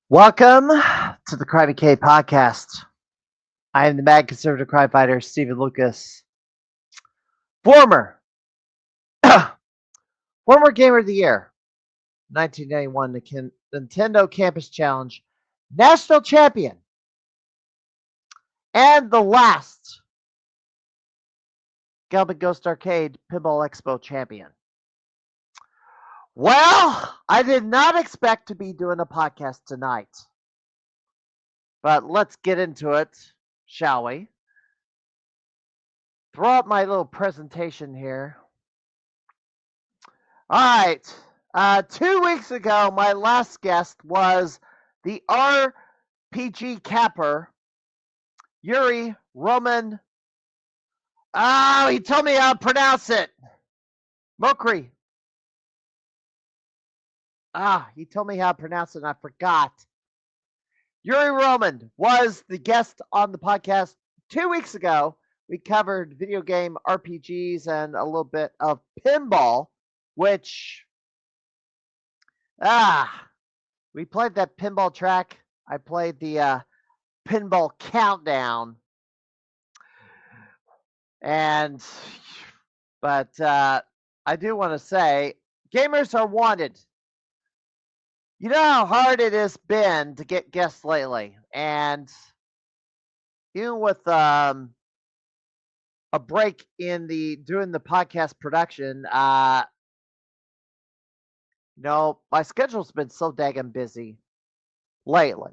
Welcome to the Crimeycade podcast. I am the mad conservative crime fighter, Stephen Lucas, former former Gamer of the Year, 1991 Nintendo Campus Challenge national champion, and the last Galvin Ghost Arcade Pinball Expo champion. Well, I did not expect to be doing a podcast tonight, but let's get into it, shall we? Throw up my little presentation here. All right. 2 weeks ago, my last guest was the RPG capper, Yuri Roman. Oh, he told me how to pronounce it. Mokri. He told me how to pronounce it, and I forgot. Yuri Roman was the guest on the podcast 2 weeks ago. We covered video game RPGs and a little bit of pinball, which we played that pinball track. I played the pinball countdown, but I do want to say gamers are wanted. You know how hard it has been to get guests lately, and even with a break in doing the podcast production, my schedule's been so daggone busy lately.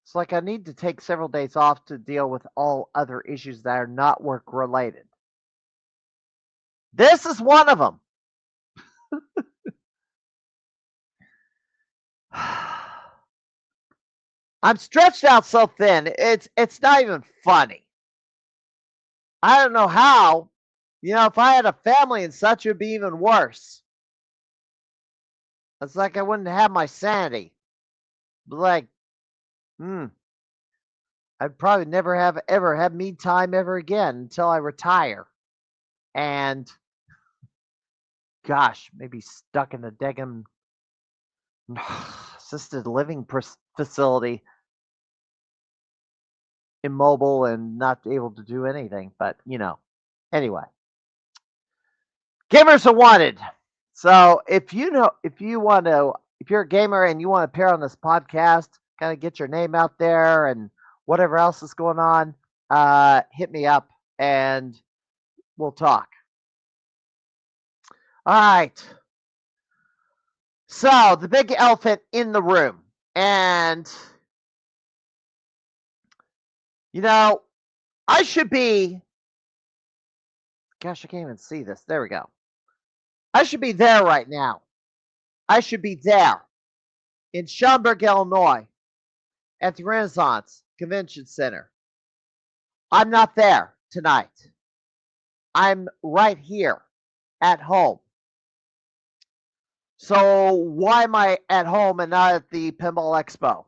It's like I need to take several days off to deal with all other issues that are not work related. This is one of them. I'm stretched out so thin, it's not even funny. I don't know how. If I had a family and such, it would be even worse. It's like I wouldn't have my sanity. Like, I'd probably never ever have me time ever again until I retire. And gosh, maybe stuck in a daggum assisted living facility, immobile and not able to do anything. But anyway, gamers are wanted. So if you're a gamer and you want to appear on this podcast, kind of get your name out there and whatever else is going on, hit me up and we'll talk. All right. So the big elephant in the room, and I should be. Gosh, I can't even see this. There we go. I should be there right now. I should be there in Schaumburg, Illinois, at the Renaissance Convention Center. I'm not there tonight. I'm right here at home. So why am I at home and not at the Pinball Expo?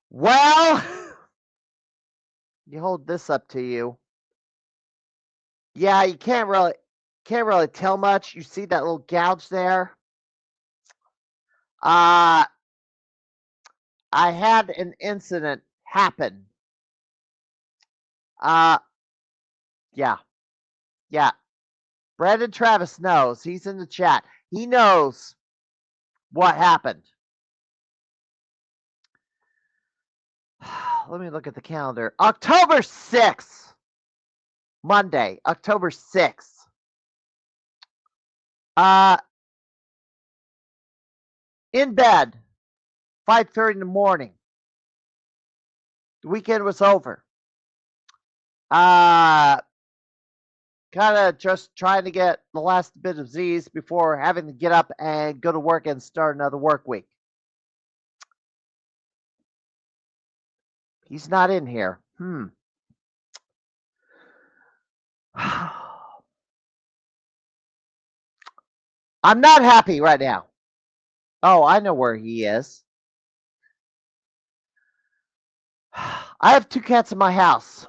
Well, you hold this up to you. Yeah, you can't really tell much. You see that little gouge there? I had an incident happen. Yeah. Brandon Travis knows. He's in the chat. He knows what happened. Let me look at the calendar. October 6th. Monday, October 6th. In bed, 5:30 in the morning. The weekend was over. Kind of just trying to get the last bit of Z's before having to get up and go to work and start another work week. He's not in here. I'm not happy right now. Oh, I know where he is. I have 2 cats in my house.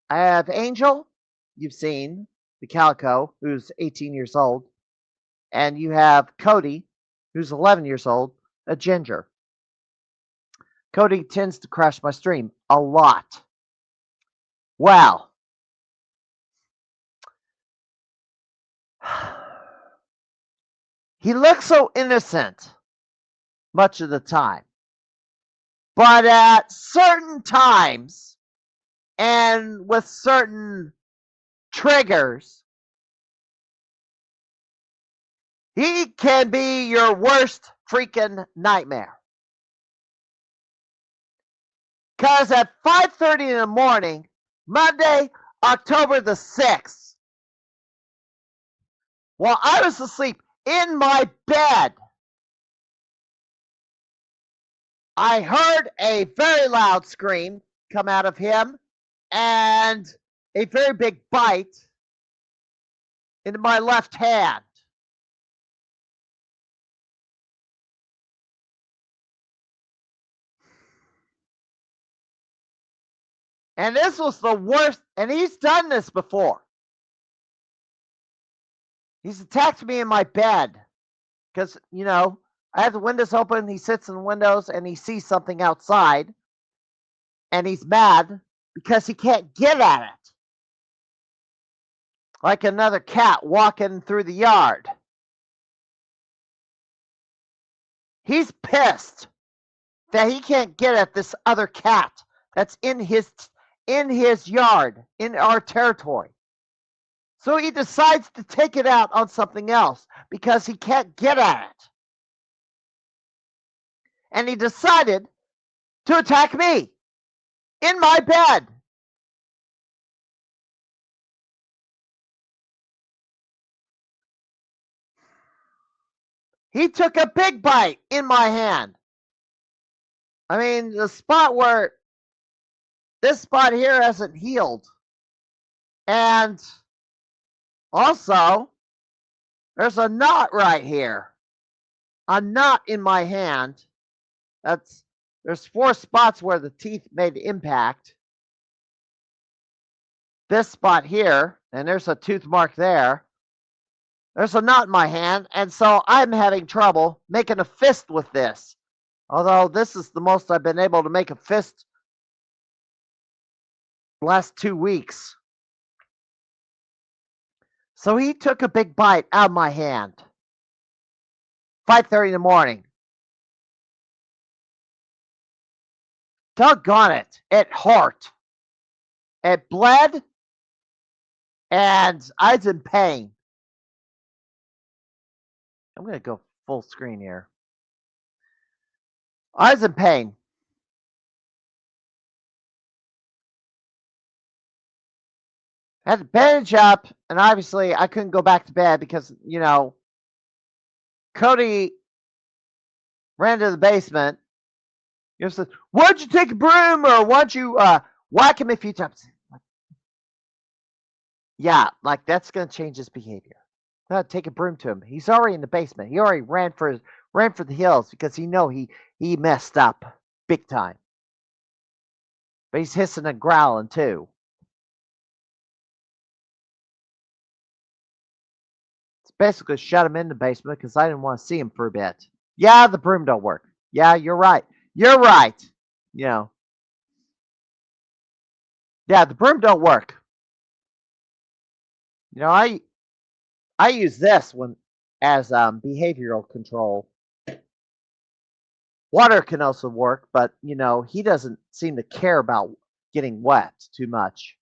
I have Angel, you've seen, the Calico, who's 18 years old, and you have Cody, who's 11 years old, a ginger. Cody tends to crash my stream a lot. Well, he looks so innocent much of the time. But at certain times and with certain triggers, he can be your worst freaking nightmare. Because at 5:30 in the morning, Monday, October the 6th, while I was asleep in my bed, I heard a very loud scream come out of him and a very big bite into my left hand. And this was the worst, and he's done this before. He's attacked me in my bed because, I have the windows open. He sits in the windows and he sees something outside and he's mad because he can't get at it. Like another cat walking through the yard. He's pissed that he can't get at this other cat that's in his yard, in our territory. So he decides to take it out on something else because he can't get at it. And he decided to attack me in my bed. He took a big bite in my hand. I mean, the spot where this spot here hasn't healed. And also, there's a knot right here. A knot in my hand. There's 4 spots where the teeth made impact. This spot here, and there's a tooth mark there. There's a knot in my hand, and so I'm having trouble making a fist with this. Although this is the most I've been able to make a fist the last 2 weeks. So he took a big bite out of my hand. 5:30 in the morning. Doggone it. It hurt. It bled. And I was in pain. I'm going to go full screen here. I was in pain. I had to bandage up, and obviously I couldn't go back to bed because, Cody ran to the basement. He said, "Why'd you take a broom, or why'd you whack him a few times?" Yeah, like that's going to change his behavior. Take a broom to him. He's already in the basement. He already ran for the hills because he messed up big time. But he's hissing and growling too. It's basically shut him in the basement because I didn't want to see him for a bit. Yeah, the broom don't work. Yeah, you're right. You're right. Yeah, the broom don't work. I use this as behavioral control. Water can also work, but he doesn't seem to care about getting wet too much.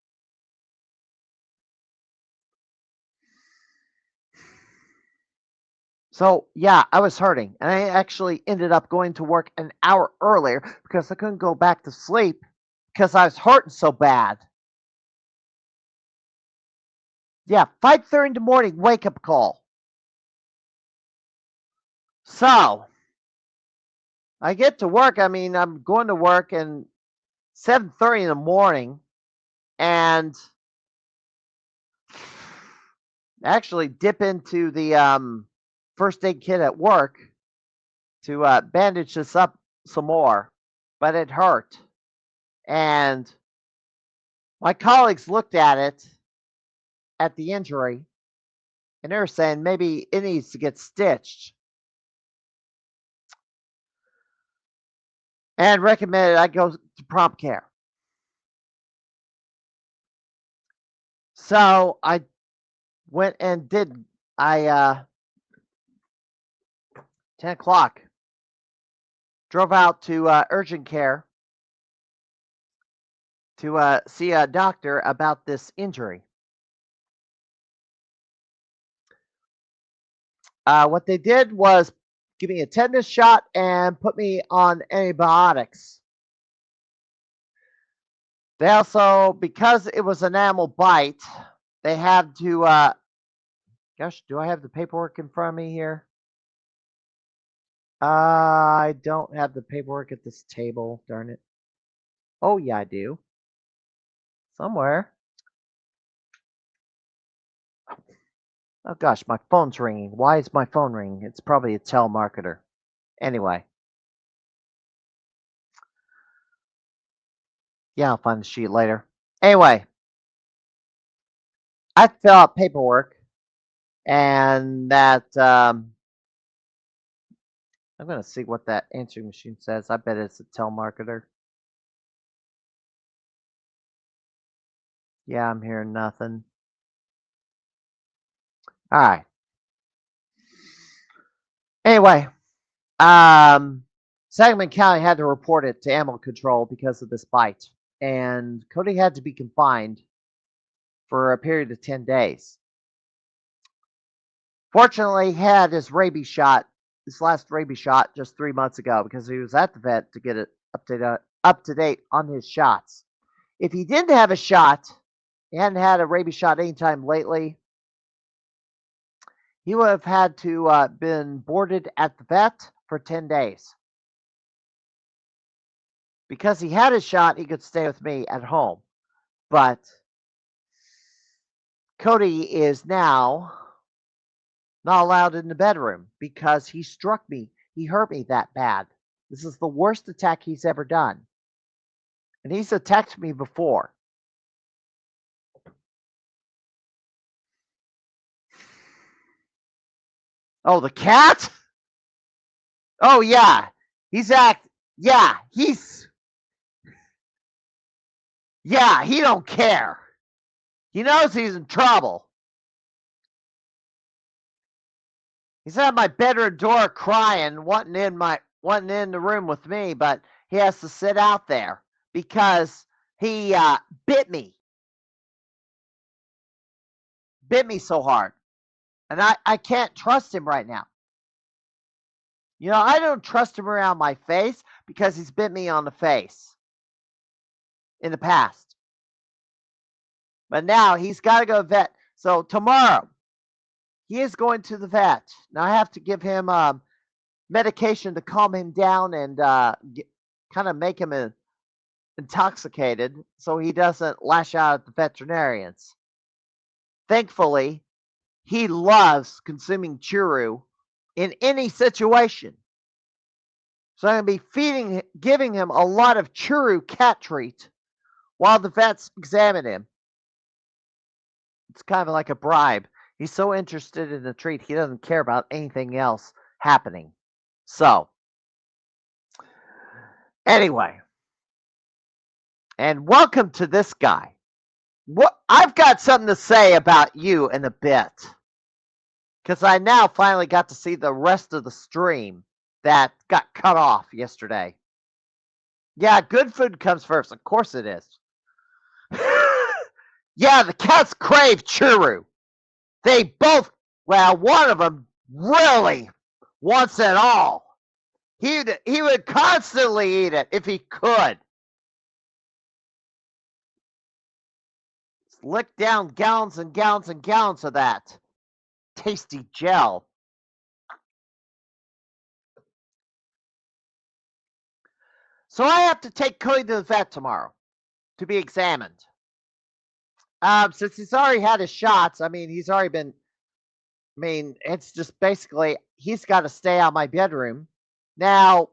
So yeah, I was hurting, and I actually ended up going to work an hour earlier because I couldn't go back to sleep because I was hurting so bad. Yeah, 5:30 in the morning wake up call. So I get to work. I mean, I'm going to work and 7:30 in the morning, and actually dip into the first aid kit at work to bandage this up some more, but it hurt. And my colleagues looked at it at the injury, and they're saying maybe it needs to get stitched, and recommended I go to prompt care. So I went and did. 10 o'clock, drove out to urgent care to see a doctor about this injury. What they did was give me a tetanus shot and put me on antibiotics. They also, because it was an animal bite, they had to, gosh, do I have the paperwork in front of me here? I don't have the paperwork at this table, darn it. Oh, yeah, I do. Somewhere. Oh, gosh, my phone's ringing. Why is my phone ringing? It's probably a telemarketer. Anyway. Yeah, I'll find the sheet later. Anyway. I fill out paperwork, and that, I'm going to see what that answering machine says. I bet it's a telemarketer. Yeah, I'm hearing nothing. All right. Anyway, Sangamon County had to report it to animal control because of this bite, and Cody had to be confined for a period of 10 days. Fortunately, he had his rabies shot, his last rabies shot, just 3 months ago because he was at the vet to get it up to date on his shots. If he didn't have a shot, he hadn't had a rabies shot anytime lately, he would have had to been boarded at the vet for 10 days. Because he had his shot, he could stay with me at home. But Cody is now not allowed in the bedroom because he struck me. He hurt me that bad. This is the worst attack he's ever done. And he's attacked me before. Oh, the cat? Oh, yeah. Yeah, he don't care. He knows he's in trouble. He's at my bedroom door crying, wanting in the room with me, but he has to sit out there because he bit me so hard, and I can't trust him right now. I don't trust him around my face because he's bit me on the face in the past, but now he's got to go to the vet. So tomorrow he is going to the vet. Now I have to give him medication to calm him down and kind of make him intoxicated so he doesn't lash out at the veterinarians. Thankfully, he loves consuming churu in any situation. So I'm going to be giving him a lot of churu cat treat while the vets examine him. It's kind of like a bribe. He's so interested in the treat, he doesn't care about anything else happening. So, anyway, and welcome to this guy. I've got something to say about you in a bit, because I now finally got to see the rest of the stream that got cut off yesterday. Yeah, good food comes first. Of course it is. Yeah, the cats crave churu. They both, well, one of them really wants it all. He would constantly eat it if he could. Lick down gallons and gallons and gallons of that tasty gel. So I have to take Cody to the vet tomorrow to be examined. Since he's already had his shots, he's already been. It's just basically he's got to stay out of my bedroom. Now,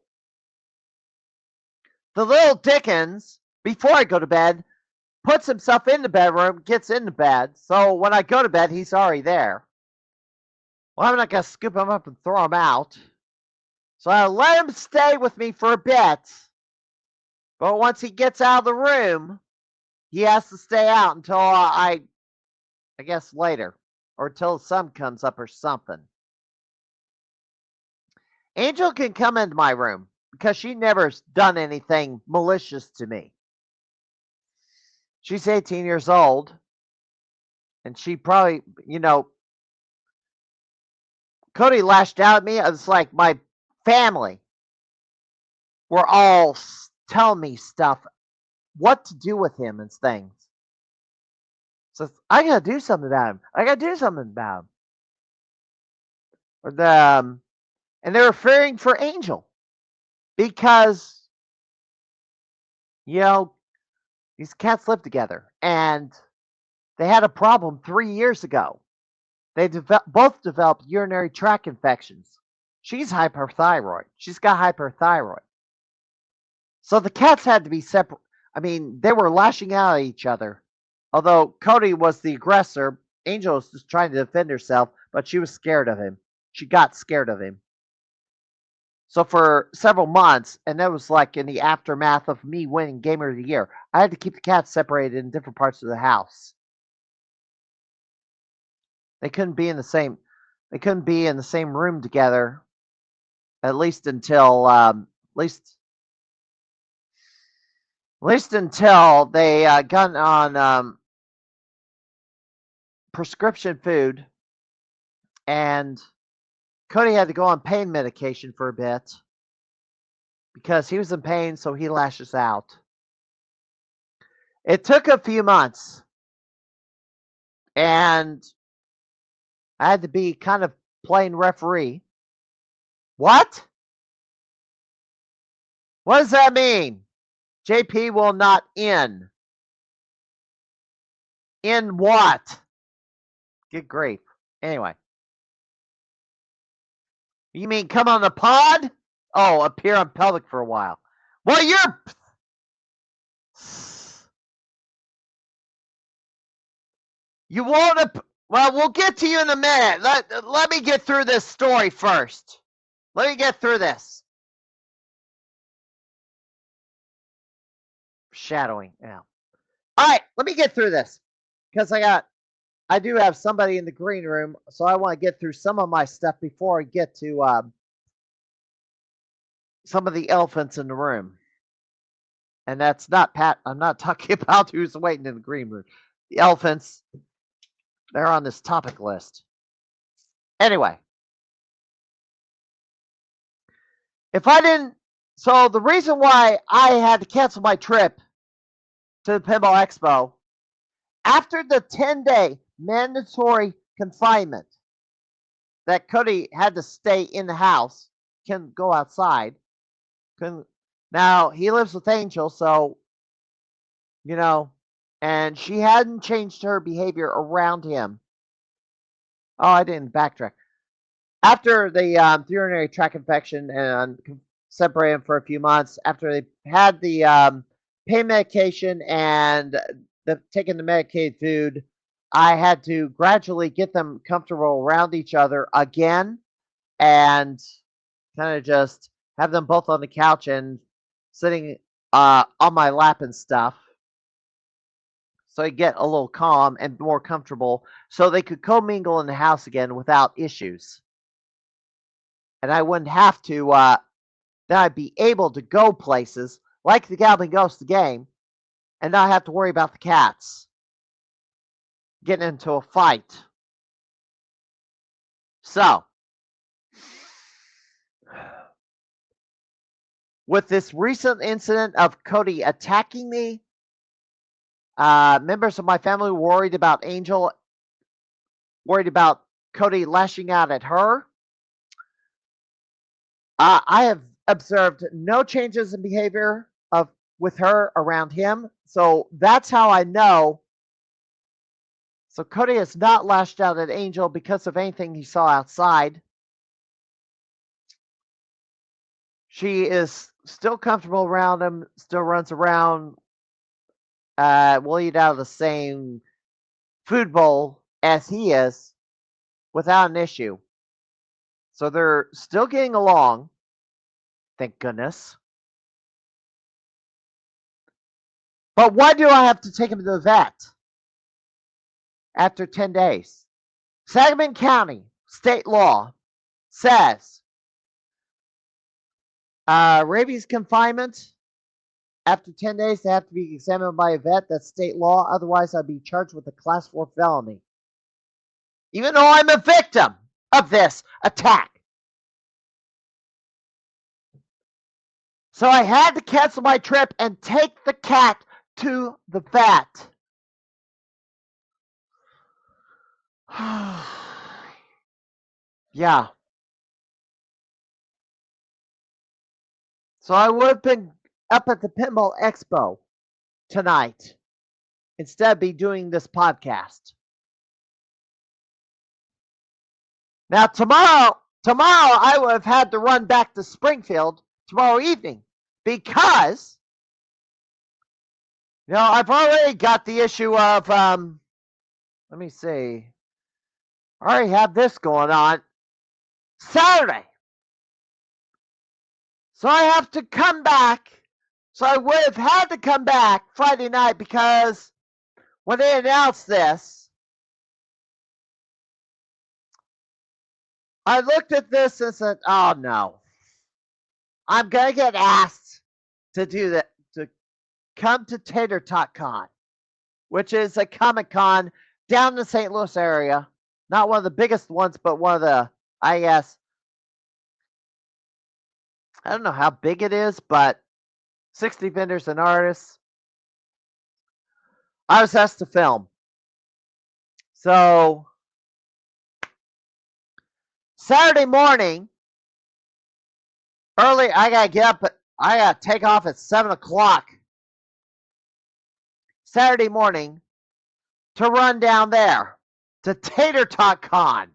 the little Dickens, before I go to bed, puts himself in the bedroom, gets into bed. So when I go to bed, he's already there. Well, I'm not going to scoop him up and throw him out. So I let him stay with me for a bit. But once he gets out of the room, he has to stay out until I guess later. Or until the sun comes up or something. Angel can come into my room because she never's done anything malicious to me. She's 18 years old. And she probably, Cody lashed out at me. It's like my family were all telling me stuff, what to do with him and things. So I gotta do something about him. I gotta do something about him. And they were fearing for Angel because these cats live together and they had a problem 3 years ago. They both developed urinary tract infections. She's hyperthyroid. She's got hyperthyroid. So the cats had to be separate. I mean, they were lashing out at each other. Although Cody was the aggressor, Angel was just trying to defend herself, but she was scared of him. She got scared of him. So for several months, and that was like in the aftermath of me winning Gamer of the Year, I had to keep the cats separated in different parts of the house. They couldn't be in the same room together, at least until until they got on prescription food, and Cody had to go on pain medication for a bit because he was in pain, so he lashes out. It took a few months, and I had to be kind of playing referee. What? What does that mean? JP will not in. In what? Good grief. Anyway. You mean come on the pod? Oh, appear in public for a while. Well, you won't. Well, we'll get to you in a minute. Let me get through this story first. Let me get through this. Shadowing. Yeah. All right. Let me get through this because I do have somebody in the green room, so I want to get through some of my stuff before I get to some of the elephants in the room. And that's not Pat. I'm not talking about who's waiting in the green room. The elephants, they're on this topic list. Anyway, so the reason why I had to cancel my trip to the Pinball Expo, after the 10-day mandatory confinement that Cody had to stay in the house, couldn't go outside. Now, he lives with Angel, so, and she hadn't changed her behavior around him. Oh, I didn't backtrack. After the urinary tract infection and separated for a few months, after they had the pain medication and taking the medicated food, I had to gradually get them comfortable around each other again and kind of just have them both on the couch and sitting on my lap and stuff. So they get a little calm and more comfortable so they could commingle in the house again without issues. And I wouldn't have to, then I'd be able to go places like the Goblin Ghost game and not have to worry about the cats getting into a fight. So, with this recent incident of Cody attacking me, members of my family were worried about Angel, worried about Cody lashing out at her. I have observed no changes in behavior with her around him, so that's how I know. So Cody has not lashed out at Angel because of anything he saw outside. She is still comfortable around him, still runs around, will eat out of the same food bowl as he is without an issue. So they're still getting along, thank goodness. But why do I have to take him to the vet after 10 days? Sangamon County state law says rabies confinement after 10 days they have to be examined by a vet. That's state law. Otherwise, I'd be charged with a class 4 felony. Even though I'm a victim of this attack. So I had to cancel my trip and take the cat to the vet. Yeah. So I would have been up at the Pinball Expo tonight instead of be doing this podcast. Now tomorrow I would have had to run back to Springfield tomorrow evening because I've already got the issue of let me see. I already have this going on Saturday. So I have to come back. So I would have had to come back Friday night because when they announced this, I looked at this and said, oh no. I'm going to get asked to do that, to come to Tater Tot Con, which is a Comic Con down in the St. Louis area. Not one of the biggest ones, but one of the, I guess, I don't know how big it is, but 60 vendors and artists. I was asked to film. So, Saturday morning, early, I got to get up, I got to take off at 7 o'clock Saturday morning to run down there to Tater Tot Con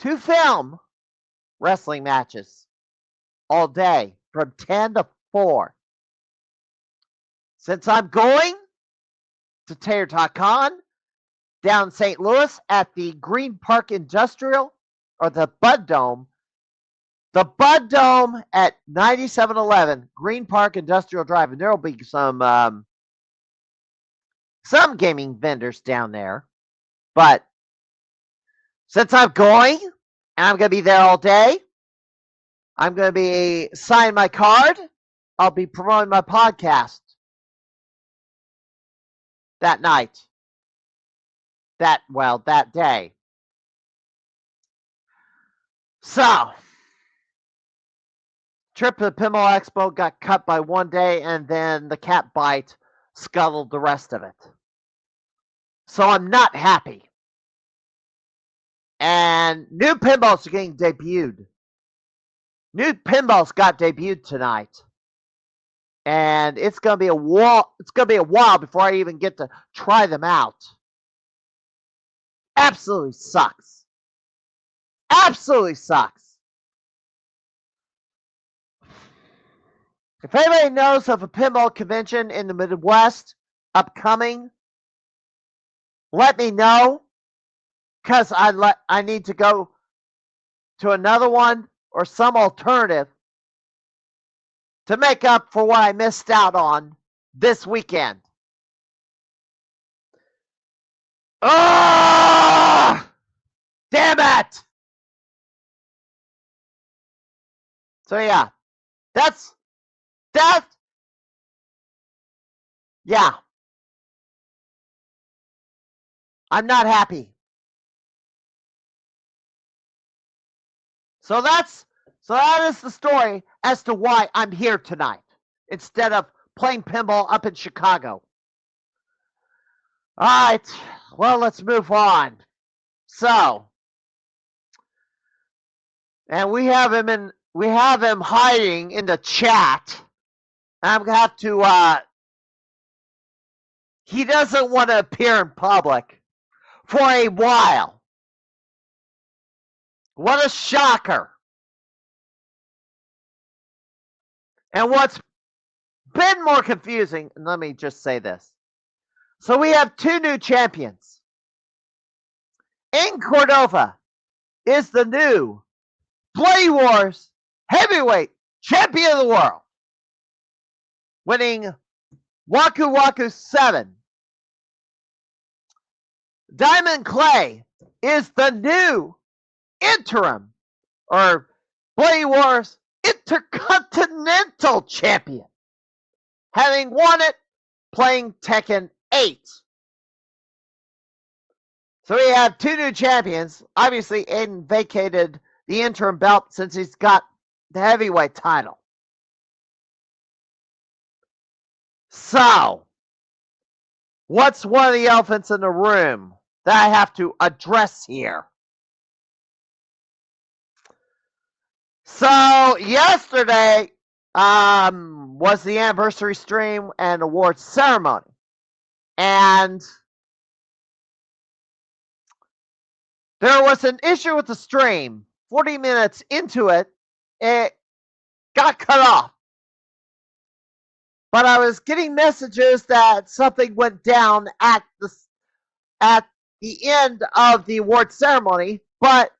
to film wrestling matches all day from 10 to 4. Since I'm going to Tater Tot Con down in St. Louis at the Green Park Industrial, or the Bud Dome at 9711 Green Park Industrial Drive, and there will be some gaming vendors down there. But since I'm going, and I'm going to be there all day, I'm going to be signing my card. I'll be promoting my podcast that night. That day. So, trip to the Pinball Expo got cut by one day, and then the cat bite scuttled the rest of it. So I'm not happy. And new pinballs are getting debuted. New pinballs got debuted tonight. And it's gonna be a while before I even get to try them out. Absolutely sucks. Absolutely sucks. If anybody knows of a pinball convention in the Midwest upcoming, let me know, because I need to go to another one or some alternative to make up for what I missed out on this weekend. Oh, damn it! So yeah, yeah. I'm not happy. So that is the story as to why I'm here tonight instead of playing pinball up in Chicago. All right, well, let's move on. So, and we have him hiding in the chat. I'm gonna have to. He doesn't want to appear in public for a while. What a shocker! And what's been more confusing, and let me just say this. So we have two new champions. In Cordova is the new Play Wars heavyweight champion of the world, winning Waku Waku 7. Diamond Clay is the new interim or Play Wars Intercontinental Champion, having won it playing Tekken 8. So we have two new champions. Obviously, Aiden vacated the interim belt since he's got the heavyweight title. So, what's one of the elephants in the room that I have to address here? So, yesterday was the anniversary stream and awards ceremony. And there was an issue with the stream. 40 minutes into it, it got cut off. But I was getting messages that something went down at the end of the award ceremony, but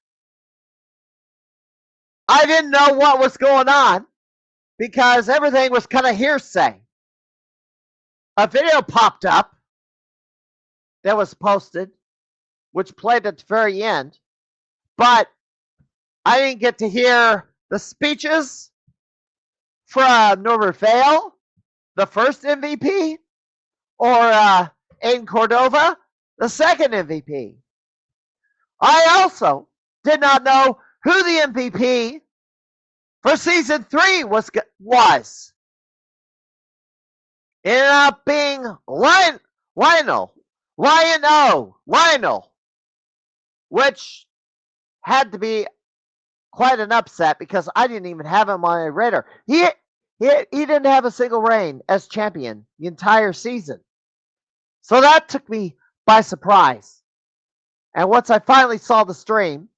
I didn't know what was going on because everything was kind of hearsay. A video popped up that was posted, which played at the very end, but I didn't get to hear the speeches from Norbert Vale, the first MVP, or Aiden Cordova, the second MVP. I also did not know who the MVP for season 3 was. It ended up being Lionel, which had to be quite an upset because I didn't even have him on my radar. He didn't have a single reign as champion the entire season. So that took me by surprise. And once I finally saw the stream,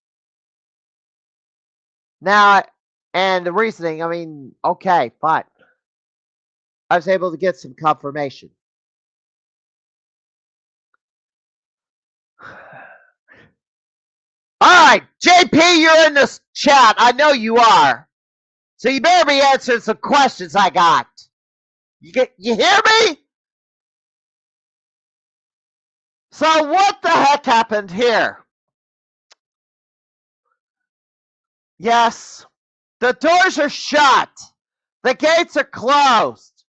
and the reasoning, I mean, okay, fine. I was able to get some confirmation. All right, JP, you're in this chat. I know you are. So you better be answering some questions I got. You hear me? So what the heck happened here? Yes, the doors are shut. The gates are closed.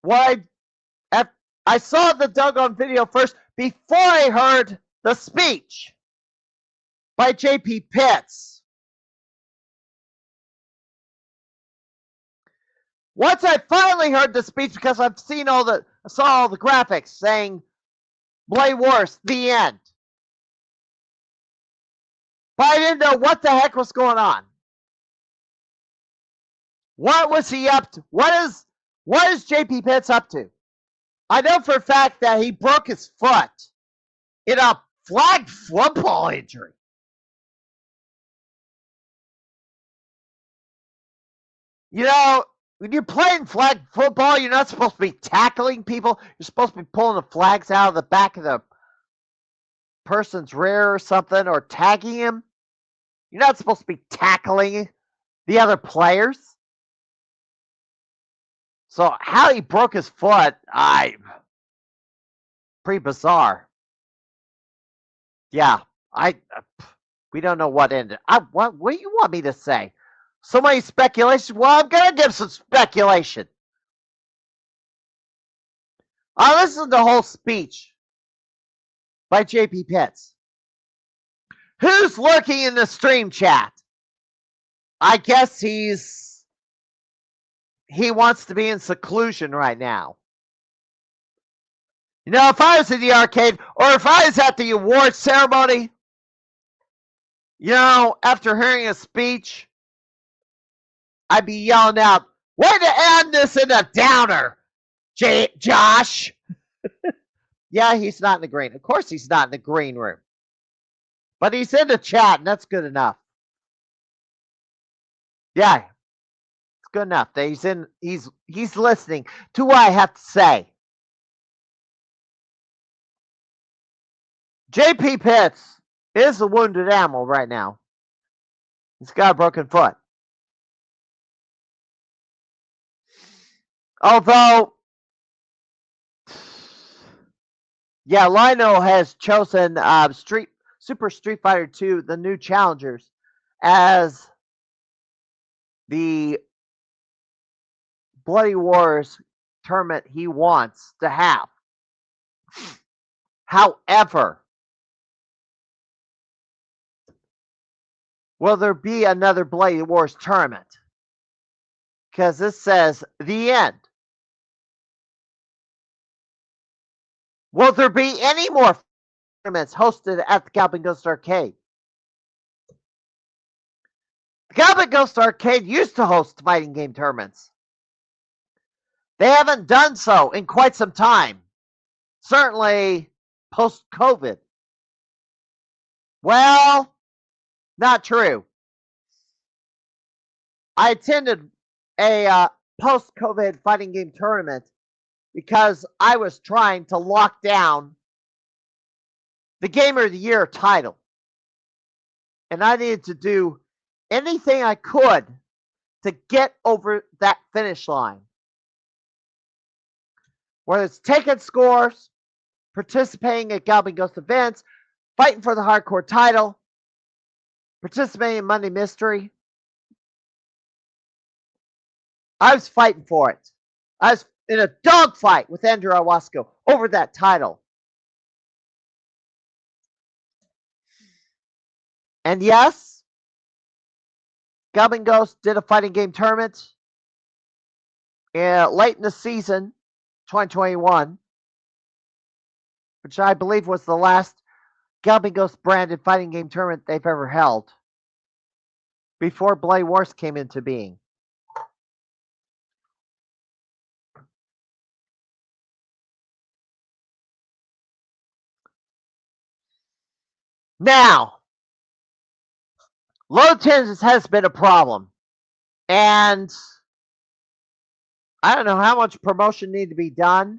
Why? I saw the doggone video first before I heard the speech by JP Pitts. Once I finally heard the speech, because I've seen saw all the graphics saying Blade Wars, the end. But I didn't know what the heck was going on. What was he up to? What is JP Pitts up to? I know for a fact that he broke his foot in a flag football injury. You know, when you're playing flag football, you're not supposed to be tackling people. You're supposed to be pulling the flags out of the back of the person's rear or something, or tagging him. You're not supposed to be tackling the other players. So how he broke his foot, pretty bizarre. Yeah, we don't know what ended. What do you want me to say? So many speculations. Well, I'm gonna give some speculation. I listened to the whole speech by JP Pitts. Who's lurking in the stream chat? I guess he wants to be in seclusion right now. You know, if I was in the arcade or if I was at the award ceremony, you know, after hearing a speech, I'd be yelling out, way to end this in a downer, Josh. Yeah, he's not in the green. Of course he's not in the green room. But he's in the chat, and that's good enough. Yeah. good enough. That he's listening to what I have to say. JP Pitts is a wounded animal right now. He's got a broken foot. Although, yeah, Lionel has chosen Super Street Fighter 2, the new challengers, as the Bloody Wars tournament he wants to have. However, will there be another Bloody Wars tournament? Because this says the end. Will there be any more tournaments hosted at the Galloping Ghost Arcade? The Galloping Ghost Arcade used to host fighting game tournaments. They haven't done so in quite some time. Certainly post-COVID. Well, not true. I attended a post-COVID fighting game tournament because I was trying to lock down the Gamer of the Year title. And I needed to do anything I could to get over that finish line. Whether it's taking scores, participating at Galloping Ghost events, fighting for the hardcore title, participating in Monday Mystery. I was fighting for it. I was in a dogfight with Andrew Awasco over that title. And yes, Galloping Ghost did a fighting game tournament late in the season, 2021, which I believe was the last Galloping Ghost branded fighting game tournament they've ever held before Bloody Wars came into being. Now, low attendance has been a problem, and I don't know how much promotion needed to be done.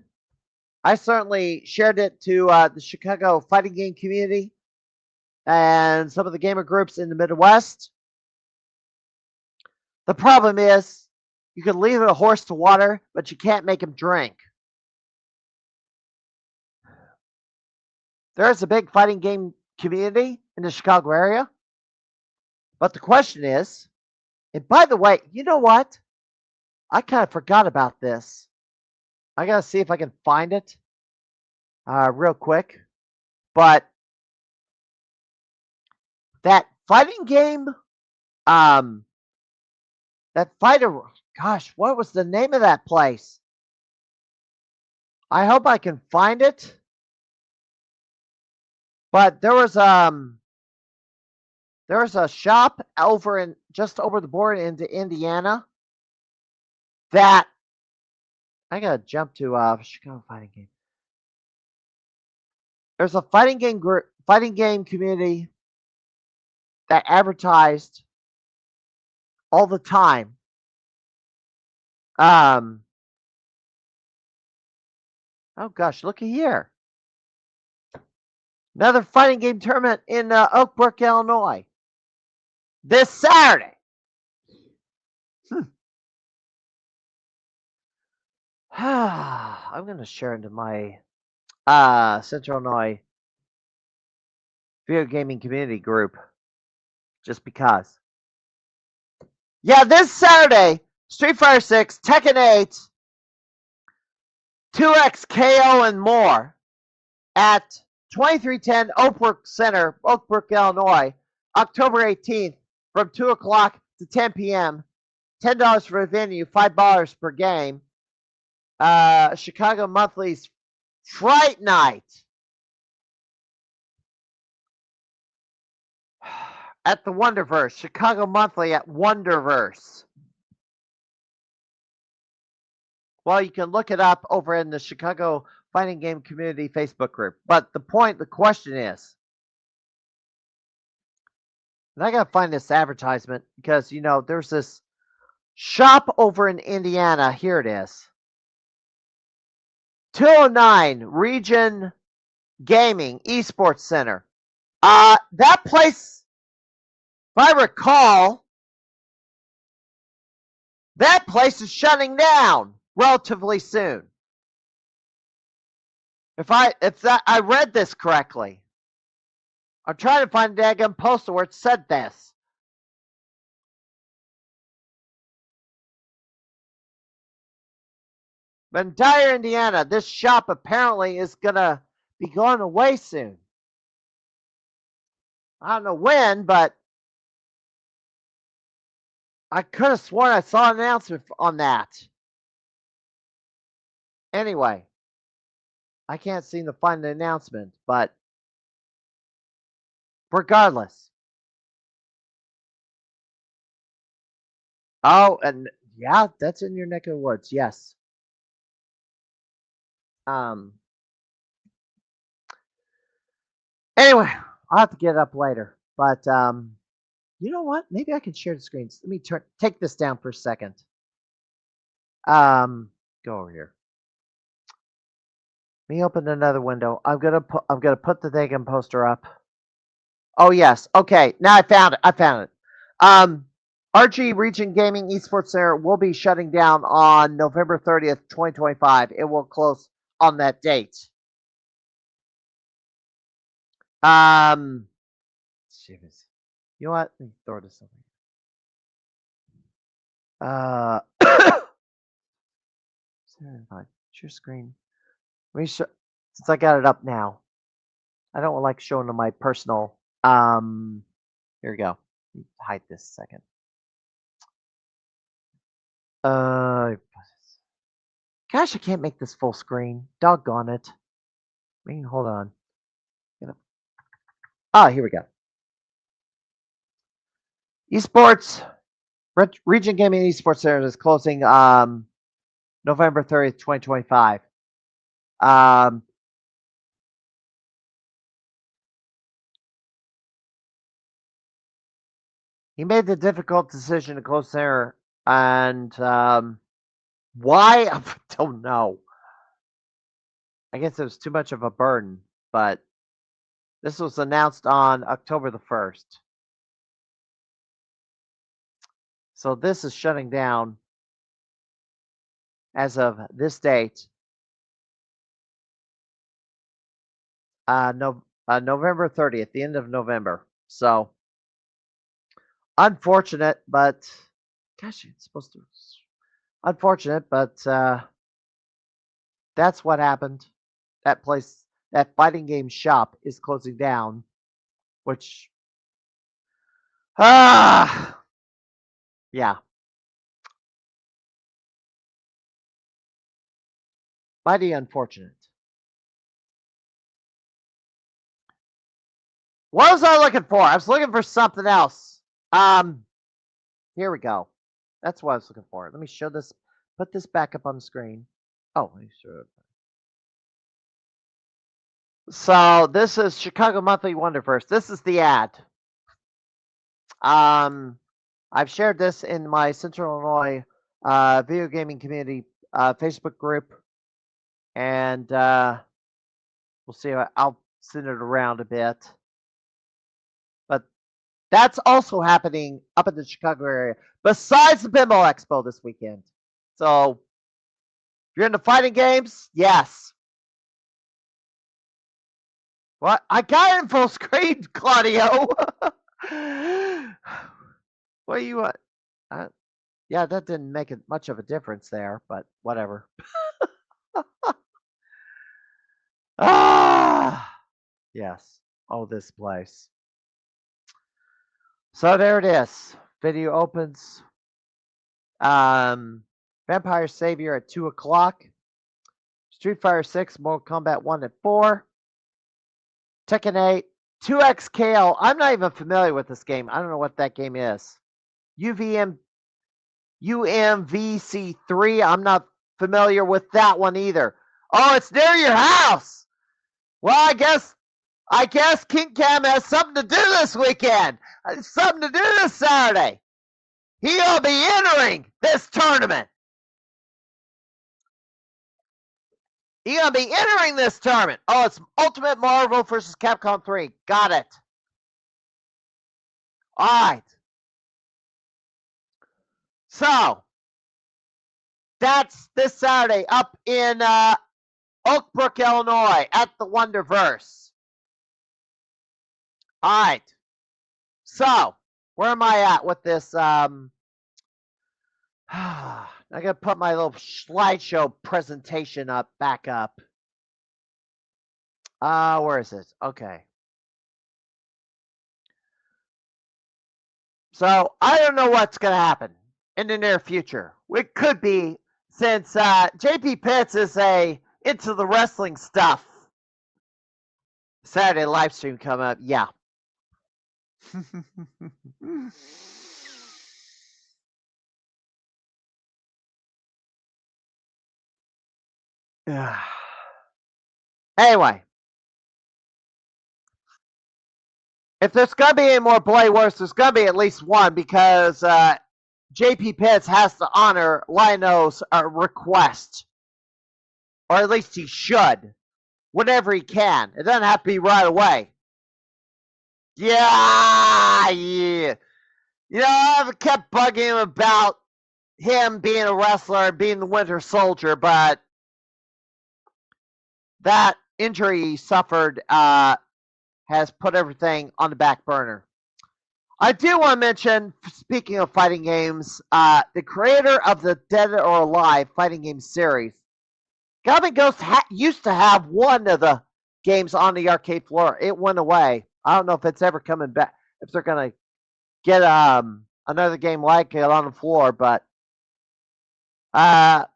I certainly shared it to the Chicago fighting game community and some of the gamer groups in the Midwest. The problem is you can lead a horse to water, but you can't make him drink. There's a big fighting game community in the Chicago area. But the question is, and by the way, you know what? I kind of forgot about this. I got to see if I can find it real quick. But that fighting game, that fighter, gosh, what was the name of that place? I hope I can find it. But there was a shop over in just over the border into Indiana that I gotta jump to Chicago fighting game. There's a fighting game community that advertised all the time. Oh gosh, looky here. Another fighting game tournament in Oak Brook, Illinois. This Saturday. I'm going to share into my Central Illinois video gaming community group just because. Yeah, this Saturday, Street Fighter 6, Tekken 8, 2X KO, and more at 2310 Oak Brook Center, Oak Brook, Illinois, October 18th from 2 o'clock to 10 p.m. $10 for a venue, $5 per game. Chicago Monthly's Fright Night at the Wonderverse. Chicago Monthly at Wonderverse. Well, you can look it up over in the Chicago Fighting Game Community Facebook group. But the question is, and I gotta find this advertisement because there's this Shop over in Indiana. Here it is. 209 Region Gaming Esports Center. That place, if I recall, that place is shutting down relatively soon. If I read this correctly. I'm trying to find a daggum poster where it said this. But in Dyer, Indiana, this shop apparently is gonna be going away soon. I don't know when, but I could have sworn I saw an announcement on that. Anyway, I can't seem to find the announcement, but regardless. Oh, and yeah, that's in your neck of the woods. Yes. Anyway, I'll have to get it up later. But you know what? Maybe I can share the screens. Let me take this down for a second. Go over here. Let me open another window. I'm gonna put the daggum poster up. Oh yes. Okay. Now I found it. RG Region Gaming Esports Center will be shutting down on November 30th, 2025. It will close on that date. You know what? Let me throw this over. Share screen. Let me show, since I got it up now. I don't like showing them my personal. Here we go. Hide this a second. Gosh, I can't make this full screen. Doggone it. Hold on. Here we go. Esports Region Gaming Esports Center is closing November 30th, 2025. He made the difficult decision to close there, and why? I don't know. I guess it was too much of a burden, but this was announced on October the 1st. So this is shutting down as of this date. November 30th, the end of November. So unfortunate, but gosh, it's supposed to. Unfortunate, but that's what happened. That place, that fighting game shop, is closing down, which yeah. Mighty unfortunate. What was I looking for? I was looking for something else. Here we go. That's what I was looking for. Let me show this. Put this back up on the screen. Oh, let me show it. So this is Chicago Monthly Wonderverse. This is the ad. I've shared this in my Central Illinois video gaming community Facebook group, and we'll see. I'll send it around a bit. But that's also happening up in the Chicago area, besides the Pinball Expo this weekend. So if you're into fighting games, yes. What? I got it in full screen, Claudio. What do you want? Yeah, that didn't make it much of a difference there, but whatever. Yes. Oh, this place. So there it is. Video opens. Vampire Savior at 2 o'clock. Street Fighter 6, Mortal Kombat 1 at 4. Tekken 8, 2XKL. I'm not even familiar with this game. I don't know what that game is. UMVC3. I'm not familiar with that one either. Oh, it's near your house. Well, I guess King Cam has something to do this weekend. Something to do this Saturday. He gonna be entering this tournament. He gonna be entering this tournament. Oh, it's Ultimate Marvel versus Capcom 3. Got it. All right. So that's this Saturday up in Oak Brook, Illinois, at the Wonderverse. All right. So where am I at with this? I gotta put my little slideshow presentation back up. Where is it? Okay. So I don't know what's gonna happen in the near future. It could be, since JP Pitts is into the wrestling stuff. Saturday live stream coming up, yeah. Anyway, if there's gonna be any more Blade Wars, there's gonna be at least one, because JP Pitts has to honor Lionel's request, or at least he should, whenever he can. It doesn't have to be right away. Yeah. You know, I've kept bugging him about him being a wrestler, being the Winter Soldier, but that injury he suffered has put everything on the back burner. I do want to mention, speaking of fighting games, the creator of the Dead or Alive fighting game series, Gummy Ghost used to have one of the games on the arcade floor. It went away. I don't know if it's ever coming back, if they're going to get another game like it on the floor, but Tomonobu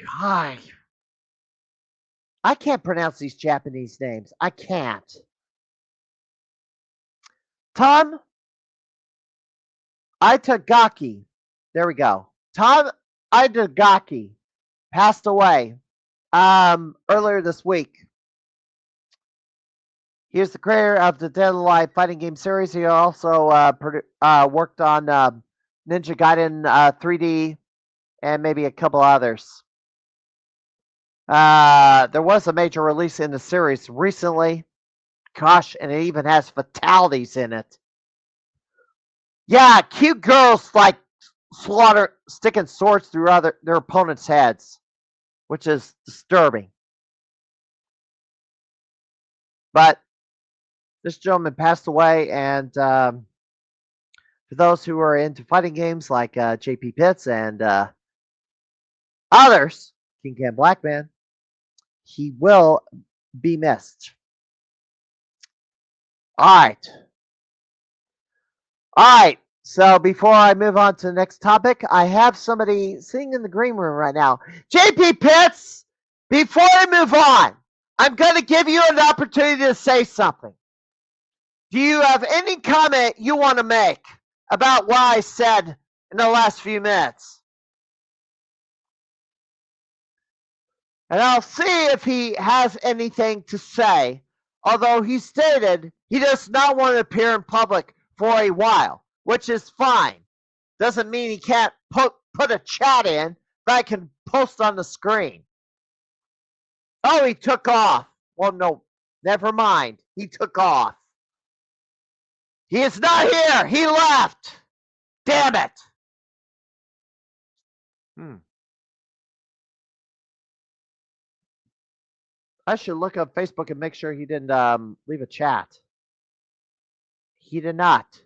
God, I can't pronounce these Japanese names. I can't. Tom Itagaki. There we go. Tom Itagaki passed away earlier this week. He is the creator of the Dead or Alive fighting game series. He also worked on Ninja Gaiden 3D and maybe a couple others. There was a major release in the series recently. Gosh, and it even has fatalities in it. Yeah, cute girls like sticking swords through their opponents' heads, which is disturbing. But this gentleman passed away, and for those who are into fighting games like JP Pitts and others, King Can Blackman, he will be missed. All right. So before I move on to the next topic, I have somebody sitting in the green room right now. JP Pitts, before I move on, I'm going to give you an opportunity to say something. Do you have any comment you want to make about what I said in the last few minutes? And I'll see if he has anything to say, although he stated he does not want to appear in public for a while, which is fine. Doesn't mean he can't put a chat in that I can post on the screen. Oh, he took off. Well, no, never mind. He took off. He is not here. He left. Damn it. I should look up Facebook and make sure he didn't leave a chat. He did not.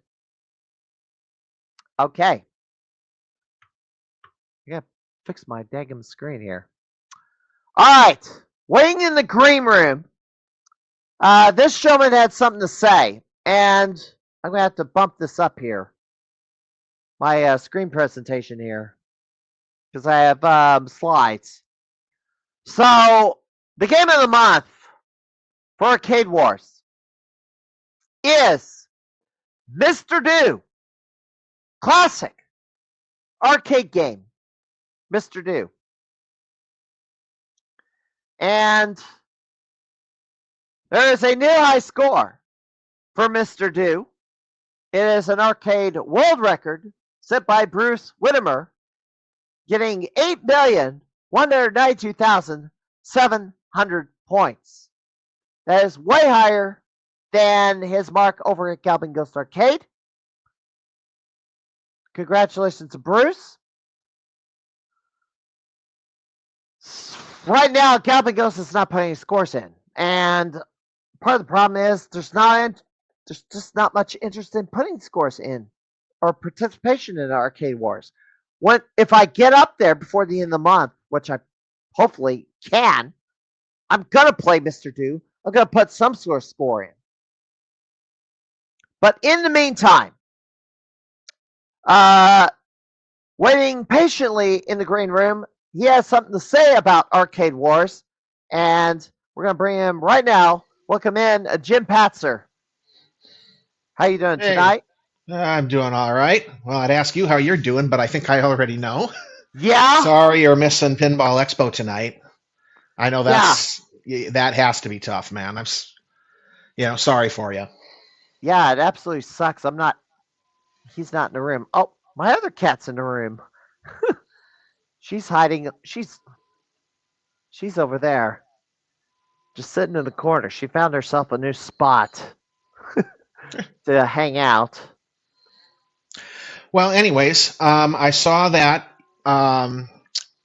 Okay. I gotta fix my daggum screen here. All right. Waiting in the green room. This gentleman had something to say, and I'm gonna have to bump this up here. My screen presentation here, because I have slides. So the game of the month for Arcade Wars is Mr. Do. classic arcade game, Mr. Do. And there is a new high score for Mr. Do. It is an arcade world record set by Bruce Whittemer, getting 8,192,700 points. That is way higher than his mark over at Galvin Ghost Arcade. Congratulations to Bruce. Right now, Galvin Ghost is not putting scores in. And part of the problem is there's just not much interest in putting scores in or participation in Arcade Wars. If I get up there before the end of the month, which I hopefully can, I'm going to play Mr. Do. I'm going to put some sort of score in. But in the meantime, waiting patiently in the green room, he has something to say about Arcade Wars, and we're going to bring him right now. Welcome in, Jim Patzer. How you doing tonight? I'm doing all right. Well, I'd ask you how you're doing, but I think I already know. Yeah? Sorry you're missing Pinball Expo tonight. I know that has to be tough, man. I'm sorry for you. Yeah, it absolutely sucks. He's not in the room. Oh, my other cat's in the room. She's hiding. She's over there. Just sitting in the corner. She found herself a new spot to hang out. Well, anyways, I saw that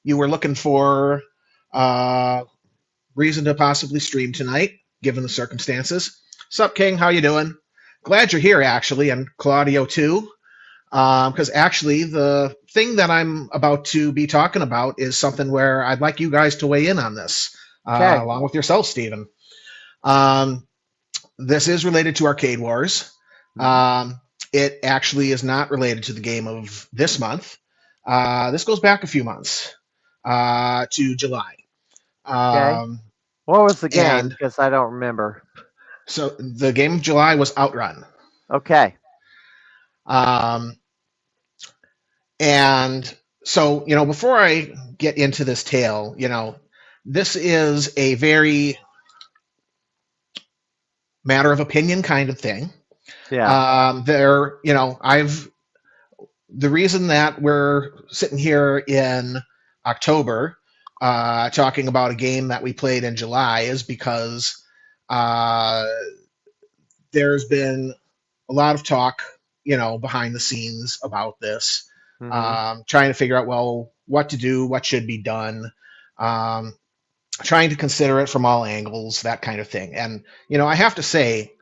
you were looking for reason to possibly stream tonight, given the circumstances. Sup, King? How you doing? Glad you're here, actually, and Claudio too. Because actually, the thing that I'm about to be talking about is something where I'd like you guys to weigh in on this, Okay. along with yourself, Stephen. This is related to Arcade Wars. It actually is not related to the game of this month. This goes back a few months to July. Okay. What was the game? Because I don't remember. So the game of July was Outrun. Okay. And so, before I get into this tale, this is a very matter of opinion kind of thing. Yeah. The reason that we're sitting here in October talking about a game that we played in July is because there's been a lot of talk, behind the scenes about this, trying to figure out, well, what to do, what should be done, trying to consider it from all angles, that kind of thing. And, I have to say,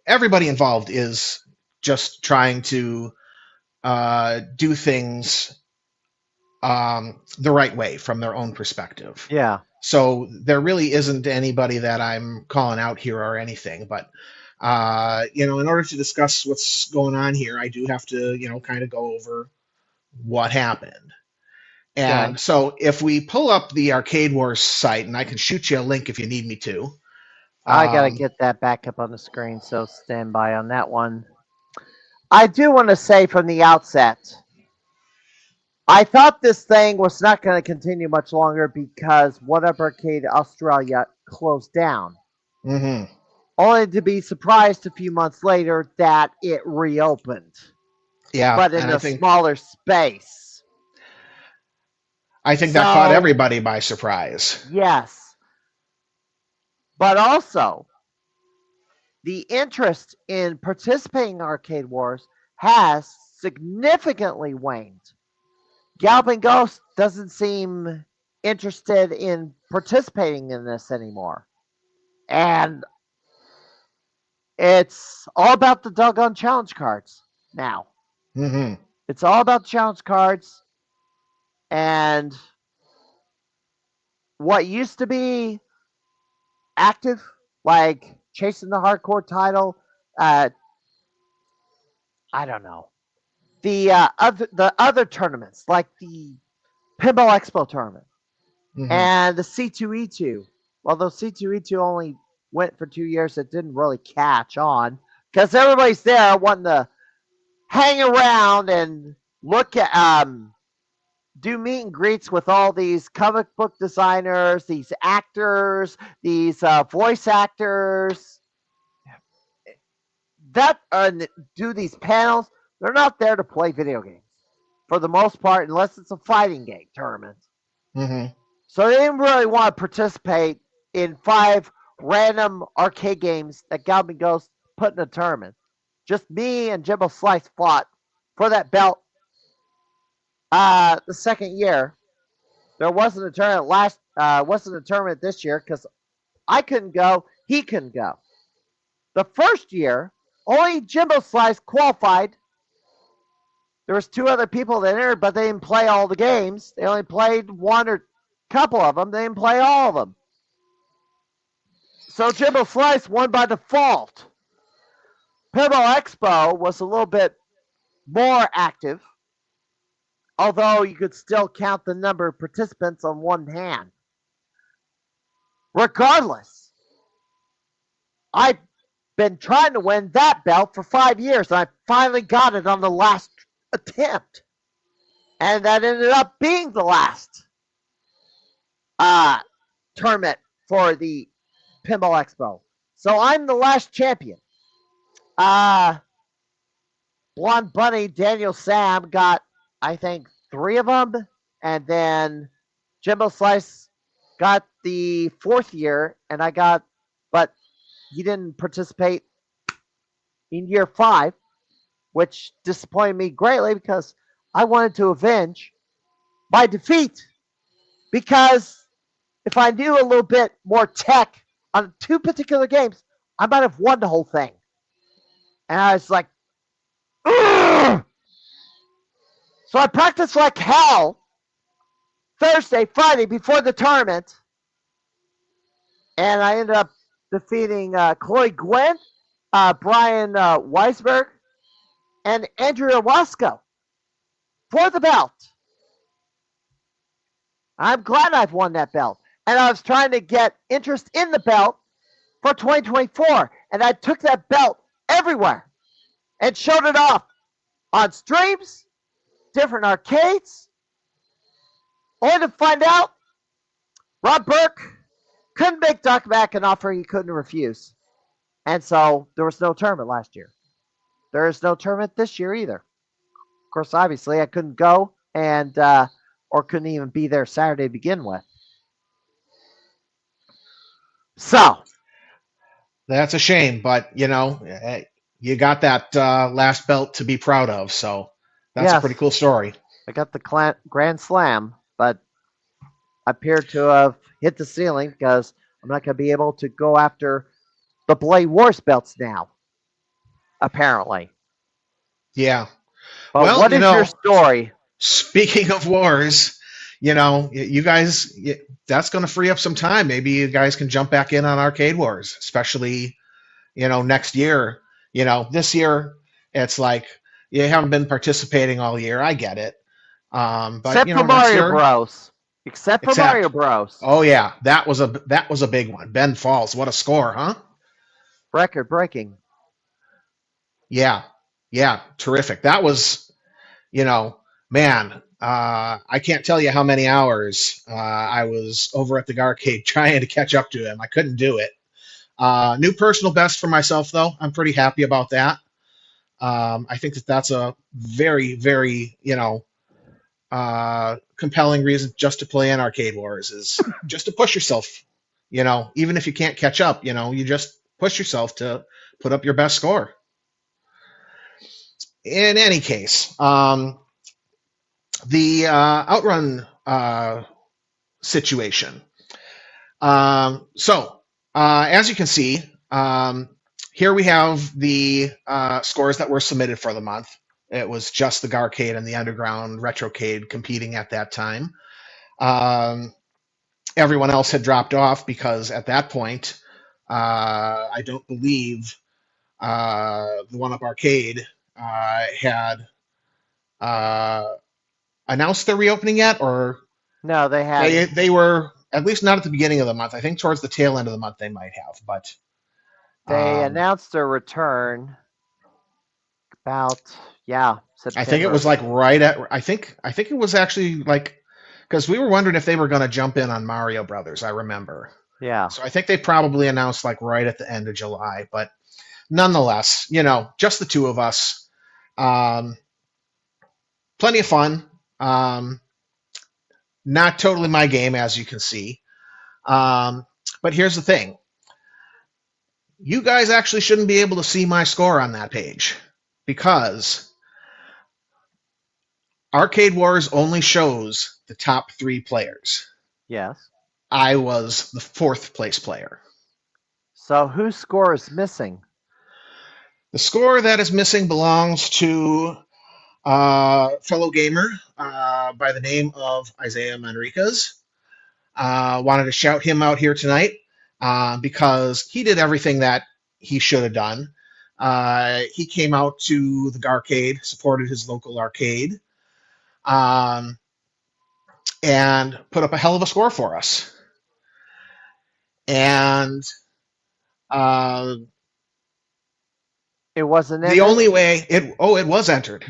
everybody involved is just trying to do things the right way from their own perspective. Yeah. So there really isn't anybody that I'm calling out here or anything, but in order to discuss what's going on here, I do have to, kind of go over what happened. And so if we pull up the Arcade Wars site, and I can shoot you a link if you need me to. I got to get that back up on the screen, so stand by on that one. I do want to say from the outset, I thought this thing was not going to continue much longer because What Up Arcade Australia closed down. Mm-hmm. Only to be surprised a few months later that it reopened. Yeah, but in a smaller space. I think that caught everybody by surprise. Yes. But also, the interest in participating in Arcade Wars has significantly waned. Galvin Ghost doesn't seem interested in participating in this anymore. And it's all about the doggone challenge cards now. Mm-hmm. It's all about challenge cards. And what used to be active, like chasing the hardcore title, I don't know. The other tournaments, like the Pinball Expo tournament and the C2E2. Although C2E2 only went for 2 years, it didn't really catch on because everybody's there wanting to hang around and look at do meet and greets with all these comic book designers, these actors, these voice actors that do these panels. They're not there to play video games for the most part, unless it's a fighting game tournament. Mm-hmm. So they didn't really want to participate in 5 random arcade games that Galvin Ghost put in a tournament. Just me and Jimbo Slice fought for that belt the second year. There wasn't a tournament wasn't a tournament this year because I couldn't go, he couldn't go. The first year, only Jimbo Slice qualified. There was 2 other people that entered, but they didn't play all the games. They only played one or couple of them. They didn't play all of them. So Jimbo Slice won by default. Pinball Expo was a little bit more active, although you could still count the number of participants on one hand. Regardless, I've been trying to win that belt for 5 years, and I finally got it on the last attempt. And that ended up being the last tournament for the Pinball Expo. So I'm the last champion. Blonde Bunny, Daniel Sam got, I think, 3 of them. And then Jimbo Slice got the 4th year, and I got, but he didn't participate in year 5, which disappointed me greatly because I wanted to avenge my defeat. Because if I knew a little bit more tech on 2 particular games, I might have won the whole thing. And I was like, ugh! So I practiced like hell Thursday, Friday before the tournament. And I ended up defeating Chloe Gwen, Brian Weisberg, and Andrea Wasco for the belt. I'm glad I've won that belt. And I was trying to get interest in the belt for 2024. And I took that belt everywhere and showed it off on streams, different arcades, only to find out Rob Burke couldn't make Doc Mack an offer he couldn't refuse. And so there was no tournament last year. There is no tournament this year either. Of course, obviously, I couldn't go and or couldn't even be there Saturday to begin with. So That's a shame, but you got that last belt to be proud of, so that's a yes, pretty cool story. I got the Grand Slam, but I appear to have hit the ceiling because I'm not going to be able to go after the Blade Wars belts now, apparently. Yeah. But Well, what is your story? speaking of wars, you guys, that's going to free up some time. Maybe you guys can jump back in on Arcade Wars, especially, next year. This year, it's like you haven't been participating all year. I get it. But, Except for next Mario year, Bros. Except for Mario Bros. oh yeah, that was a big one. Ben Falls, what a score, huh? Record breaking. Yeah, yeah, terrific. That was, man, I can't tell you how many hours I was over at the arcade trying to catch up to him. I couldn't do it. New personal best for myself, though. I'm pretty happy about that. I think that's a very, very, compelling reason just to play in Arcade Wars is just to push yourself. Even if you can't catch up, you just push yourself to put up your best score. In any case, the outrun situation. So, as you can see, here we have the scores that were submitted for the month. It was just the Garcade and the Underground Retrocade competing at that time. Everyone else had dropped off because at that point, I don't believe the One Up Arcade had announced their reopening yet, or No, they had. they were at least not at the beginning of the month. I think towards the tail end of the month they might have, but They announced their return about Yeah, I think it was September. like right at. I think it was actually like because we were wondering if they were going to jump in on Mario Brothers. I remember. Yeah. So I think they probably announced like right at the end of July. But nonetheless, just the two of us. Um, Plenty of fun. Um, Not totally my game, as you can see. Um, but here's the thing: you guys actually shouldn't be able to see my score on that page because Arcade Wars only shows the top 3 players. Yes. I was the 4th place player. So whose score is missing? The score that is missing belongs to fellow gamer by the name of Isaiah Manriquez. Wanted to shout him out here tonight because he did everything that he should have done. He came out to the Garcade, supported his local arcade, um, and put up a hell of a score for us. And uh, It wasn't the entered? only way it was entered.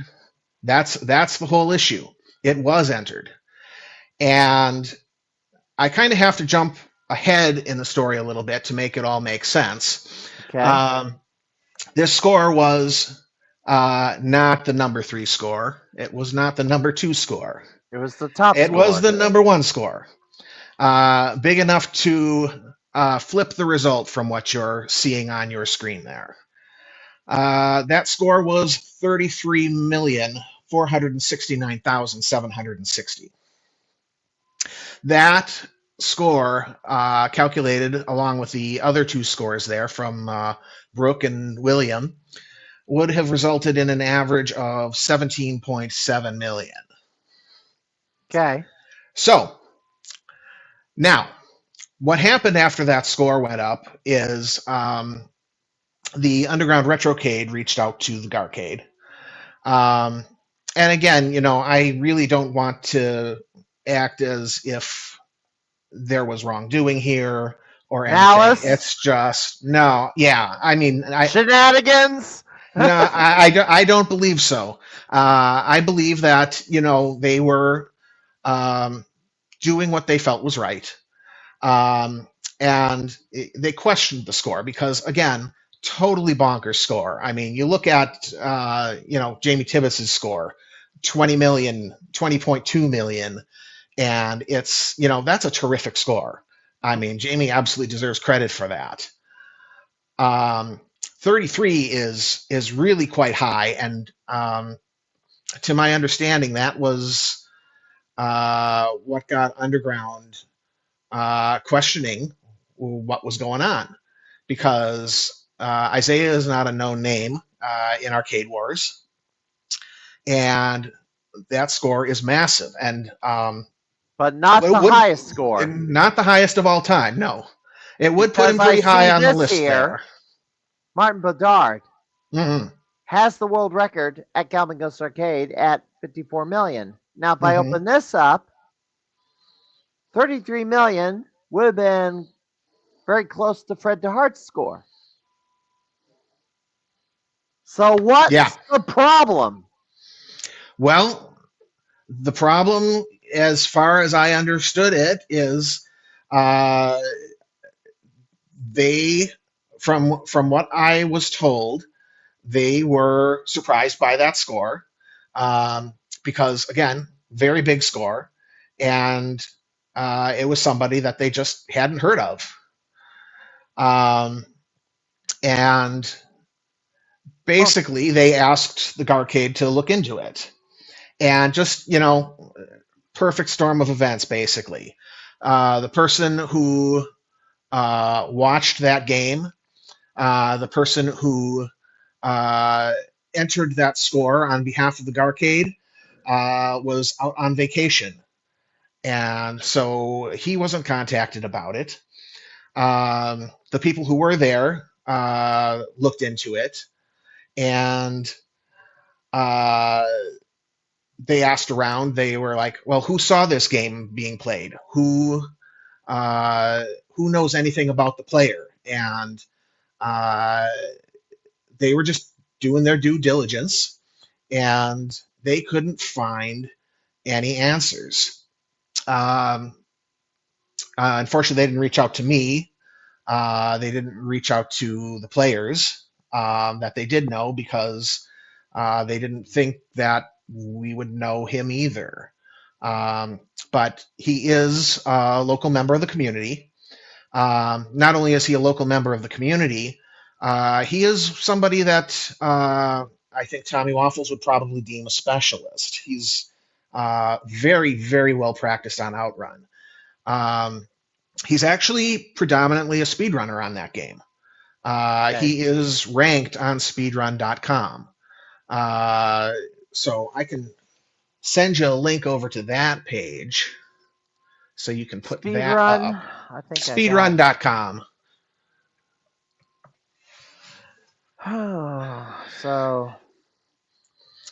That's the whole issue. It was entered, and I kind of have to jump ahead in the story a little bit to make it all make sense. Okay. This score was not the number 3 score. It was not the number 2 score. It was the top It was score. the number 1 score. Big enough to flip the result from what you're seeing on your screen there. That score was 33,469,760. That score, calculated along with the other 2 scores there from Brooke and William, would have resulted in an average of 17.7 million. Okay. So now, what happened after that score went up is the Underground Retrocade reached out to the Garcade. And again, I really don't want to act as if there was wrongdoing here or anything. Malice? It's just no. Yeah, I mean, Shenanigans? no, I don't believe so. I believe that they were doing what they felt was right, and they questioned the score because again, totally bonkers score. I mean, you look at Jamie Tibbets's score, 20 million, 20.2 million, and it's that's a terrific score. I mean, Jamie absolutely deserves credit for that. 33 is really quite high, and to my understanding, that was what got Underground questioning what was going on, because Isaiah is not a known name in Arcade Wars, and that score is massive, and but not the highest score. Not the highest of all time, no. It would put him Because pretty I high see on the this list here. there. Martin Bedard Mhm. has the world record at Galvin Ghost Arcade at 54 million. Now, if I Mhm. open this up, 33 million would have been very close to Fred DeHart's score. So what's Yeah. the problem? Well, the problem, as far as I understood it, is uh, they, from what I was told, they were surprised by that score because, again, very big score, and it was somebody that they just hadn't heard of. And basically, they asked the Garcade to look into it. And just, perfect storm of events, basically. The person who watched that game, the person who entered that score on behalf of the Garcade, was out on vacation. And so he wasn't contacted about it. The people who were there looked into it, and they asked around. They were like, "Well, who saw this game being played? Who knows anything about the player?" And uh, they were just doing their due diligence, and they couldn't find any answers. Um, Unfortunately, they didn't reach out to me. They didn't reach out to the players that they did know because they didn't think that we would know him either. Um, but he is a local member of the community. Not only is he a local member of the community, he is somebody that I think Tommy Waffles would probably deem a specialist. He's very, very well practiced on Outrun. Um, he's actually predominantly a speedrunner on that game. Okay. He is ranked on speedrun.com. So I can send you a link over to that page so you can put Speed that run. up. I think I Speedrun.com. got. So,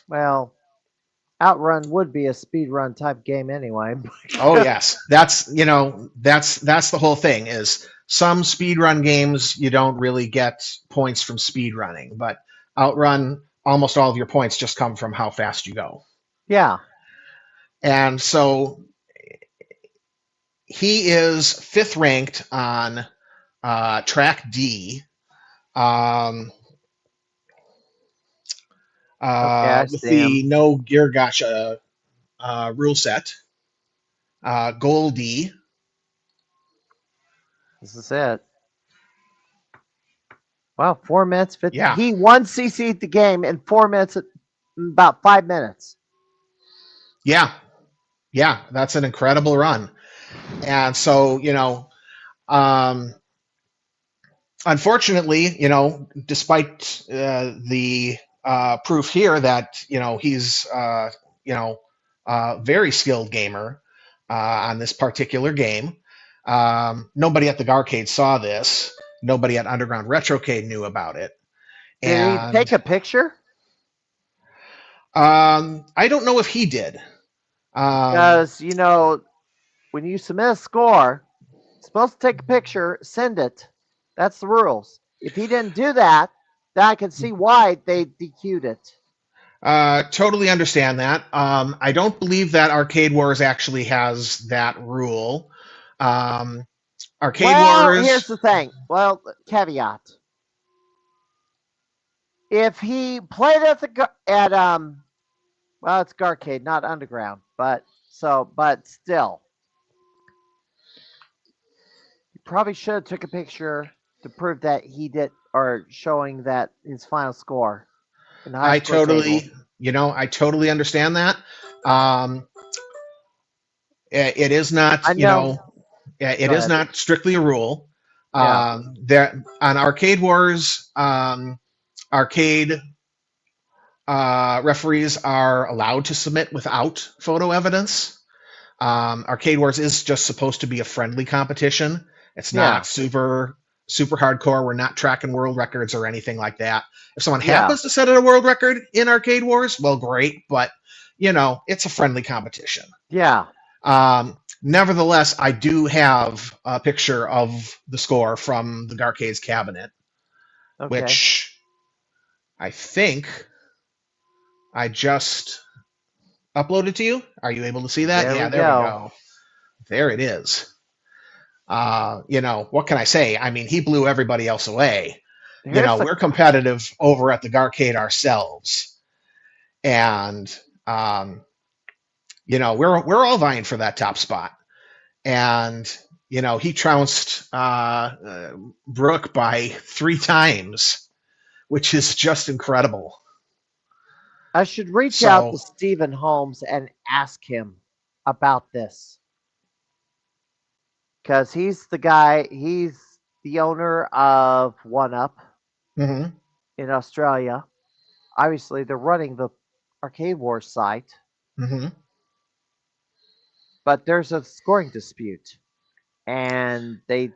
well, Outrun would be a speed run type game anyway. Oh yes, that's the whole thing. Is some speedrun games you don't really get points from speedrunning, but Outrun, almost all of your points just come from how fast you go. Yeah. And so he is fifth ranked on track D. Um, Okay, I with see the him. no gear gotcha rule set. Goal D. This is it. Wow, 4 minutes 50. Yeah, He won CC'd the game in 4 minutes, about 5 minutes. yeah, yeah. That's an incredible run. And so, um, unfortunately, despite the proof here that, he's, a very skilled gamer on this particular game, nobody at the Garcade saw this. Nobody at Underground Retrocade knew about it. Did he And take a picture? I don't know if he did. Because, when you submit a score, it's supposed to take a picture, send it. That's the rules. If he didn't do that, then I can see why they DQ'd it. Totally understand that. I don't believe that Arcade Wars actually has that rule. Arcade Well, here's Wars. the thing. Well, caveat. If he played at well, it's Garcade, not Underground, but still, you probably should have took a picture to prove that he did, or showing that his final score in the high I score table. I totally understand that. Um, it is not, I know. it Go is ahead. not strictly a rule. Yeah. There on Arcade Wars, arcade referees are allowed to submit without photo evidence. Arcade Wars is just supposed to be a friendly competition. It's Yeah. not super hardcore. We're not tracking world records or anything like that. If someone Yeah. happens to set a world record in Arcade Wars, well, great. But it's a friendly competition. Yeah. Nevertheless, I do have a picture of the score from the Garcade's cabinet, Okay. which I think I just uploaded to you. Are you able to see that? There Yeah, we there we go. go. There it is. What can I say? I mean, he blew everybody else away. We're competitive over at the Garcade ourselves, and we're all vying for that top spot. And he trounced Brooke by 3 times, which is just incredible. I should reach out to Stephen Holmes and ask him about this. Because he's the guy, he's the owner of One Up Mm-hmm. in Australia. Obviously, they're running the Arcade Wars site. Mm-hmm. But there's a scoring dispute. And they